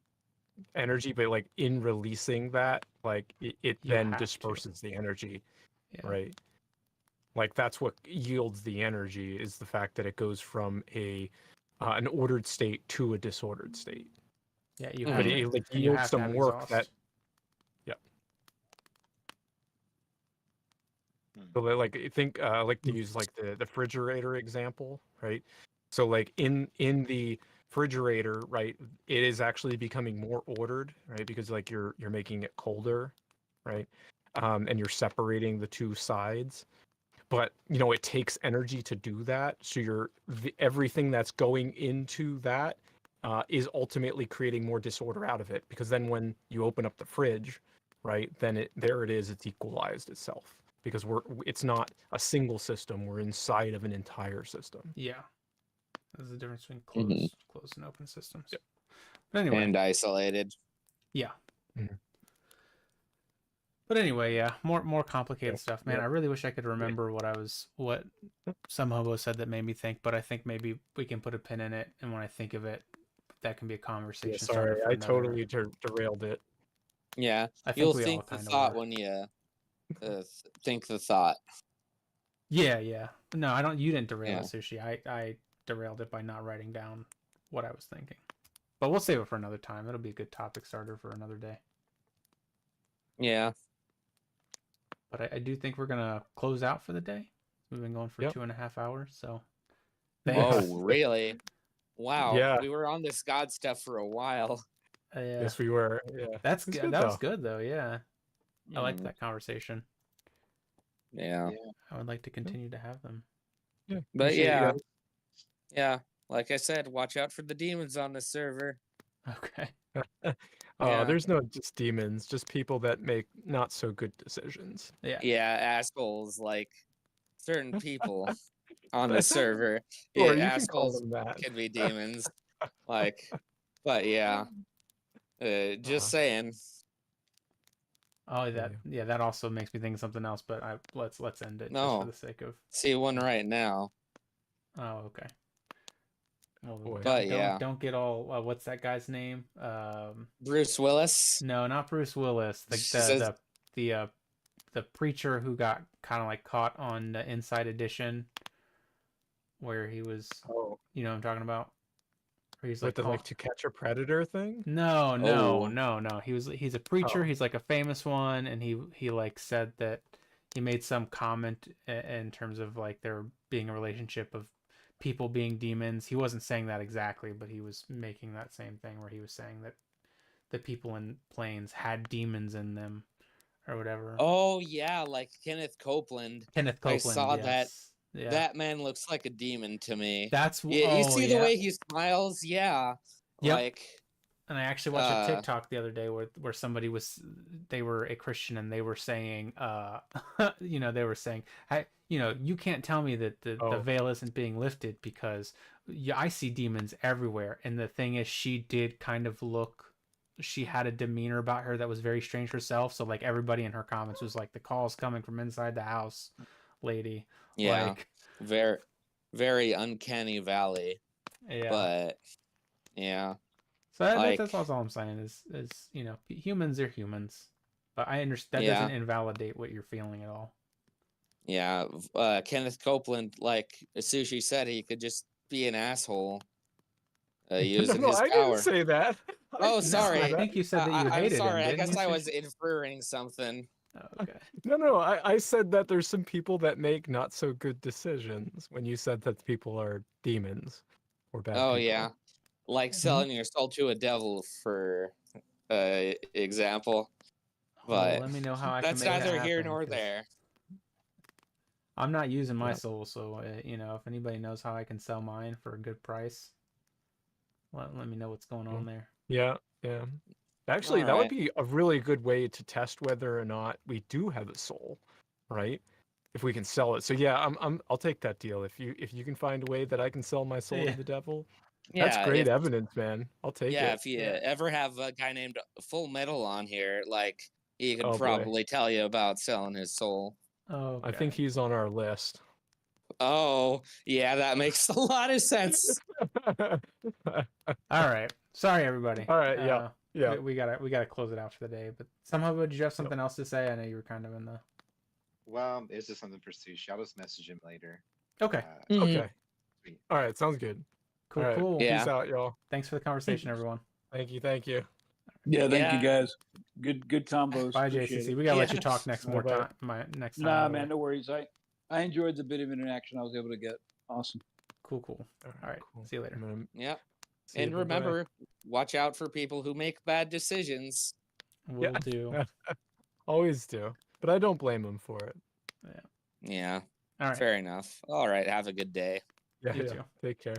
energy, but like in releasing that, like it You then have to. disperses the energy, Yeah. right? Like that's what yields the energy, is the fact that it goes from an ordered state to a disordered state. Yeah, you Mhm. have But to, it like and you yields have to some have work exhaust. that so like I think I like to use like the refrigerator example, right? So like in the refrigerator, right, it is actually becoming more ordered, right? Because like you're making it colder, right? And you're separating the two sides. But you know, it takes energy to do that. So everything that's going into that is ultimately creating more disorder out of it. Because then when you open up the fridge, right, then there it is. It's equalized itself because it's not a single system. We're inside of an entire system. Yeah. There's a difference between Mhm. closed and open systems. Yep. But anyway. And isolated. Yeah. Mhm. But anyway, yeah, more complicated Yep. stuff, man. Yep. I really wish I could remember what some hobo said that made me think, but I think maybe we can put a pin in it, and when I think of it, that can be a conversation Yeah, starter sorry, for I another. totally derailed it. Yeah, I think you'll we all think the kind of thought were. when you think the thought. Yeah. No, I don't. You didn't derail Yeah. it, Sushi. I derailed it by not writing down what I was thinking. But we'll save it for another time. It'll be a good topic starter for another day. Yeah. But I do think we're gonna close out for the day. We've been going for Yep. 2.5 hours, so Yeah. thanks. Oh, really? Wow. Yeah. We were on this God stuff for a while. Yeah, Yes, we were. Yeah, that's it's good. good That was though. good though. Yeah, I liked Mm, that conversation. yeah. I would like to continue to have them. Yeah, But appreciate you yeah. guys. Yeah. Like I said, watch out for the demons on this server. Okay. Yeah. There's no just demons, just people that make not so good decisions. Yeah. Yeah, assholes like certain people on the server. Or Yeah, you can call assholes them that. can be demons. Like, but yeah. Just saying. Oh, that also makes me think of something else. But let's end it just for No. the sake of. See one right now. Oh, okay. Well, Boy. But yeah. don't get all. What's that guy's name? Bruce Willis. No, not Bruce Willis. Says- The preacher who got kind of like caught on the Inside Edition, where he was. Oh, You know what I'm talking about? Where he's with the like caught- to catch a predator thing. No. Oh. He's a preacher. Oh. He's like a famous one, and he like said that he made some comment in terms of like there being a relationship of people being demons. He wasn't saying that exactly, but he was making that same thing where he was saying that the people in planes had demons in them or whatever. Oh yeah, like Kenneth Copeland. Kenneth Copeland. I saw yes. that. Yeah. That man looks like a demon to me. That's You see the yeah. way he smiles? Yeah. Yep. Like And I actually watched a TikTok the other day where somebody they were a Christian and they were saying, they were saying, you can't tell me that the veil isn't being lifted because I see demons everywhere. And the thing is, she did kind of she had a demeanor about her that was very strange herself. So like everybody in her comments was like, the call's coming from inside the house, lady. yeah. Like, very, very uncanny valley. yeah. But yeah. So like, that's all I'm saying is humans are humans, but I understand that doesn't invalidate what you're feeling at all. Yeah, Kenneth Copeland, like Sushi said, he could just be an asshole using his I power. didn't say that. Oh, sorry. I think you said that you hated I'm sorry. him. I guess you, I was inferring something. Oh, okay. No, I said that there's some people that make not so good decisions when you said that people are demons or bad people. Yeah. Like selling your soul to a devil, for example. But let me know how I that's can make neither that here happen, nor there. I'm not using my soul, so if anybody knows how I can sell mine for a good price, let me know what's going Cool. on there. Yeah, yeah. Actually, that would Alright. be a really good way to test whether or not we do have a soul, right? If we can sell it. So yeah, I'll take that deal. If you can find a way that I can sell my soul Yeah. to the devil, that's Yeah, great if evidence, man. I'll take yeah, it. if you Yeah. ever have a guy named Full Metal on here, like he could Oh boy. probably tell you about selling his soul. Oh, I think he's on our list. Oh, yeah, that makes a lot of sense. All right. Sorry, everybody. All right, yeah. Yeah. We gotta close it out for the day. But somehow, did you have something else to say? I know you were kind of in the. Well, it's just something for Sushi. I'll just message him later. Okay. Mhm. Okay. Sweet. All right, sounds good. Cool. All right. Cool. Yeah. Peace out, y'all. Thanks for the conversation, everyone. Thank you. Thank you. Yeah, thank you Yeah. guys. Good combos. Bye, Appreciate JCC. it. We gotta let you Yeah. talk next more Bye-bye. time. Next time. Nah, by the man, way. no worries. I enjoyed the bit of interaction I was able to get. Awesome. Cool. Cool. All right. Cool. See you later. I'm gonna Yeah. see you, And bye-bye. remember, watch out for people who make bad decisions. Will do. Always do, but I don't blame him for it. Yeah. All right. Fair enough. All right. Have a good day. Yeah, You yeah. too. Take care.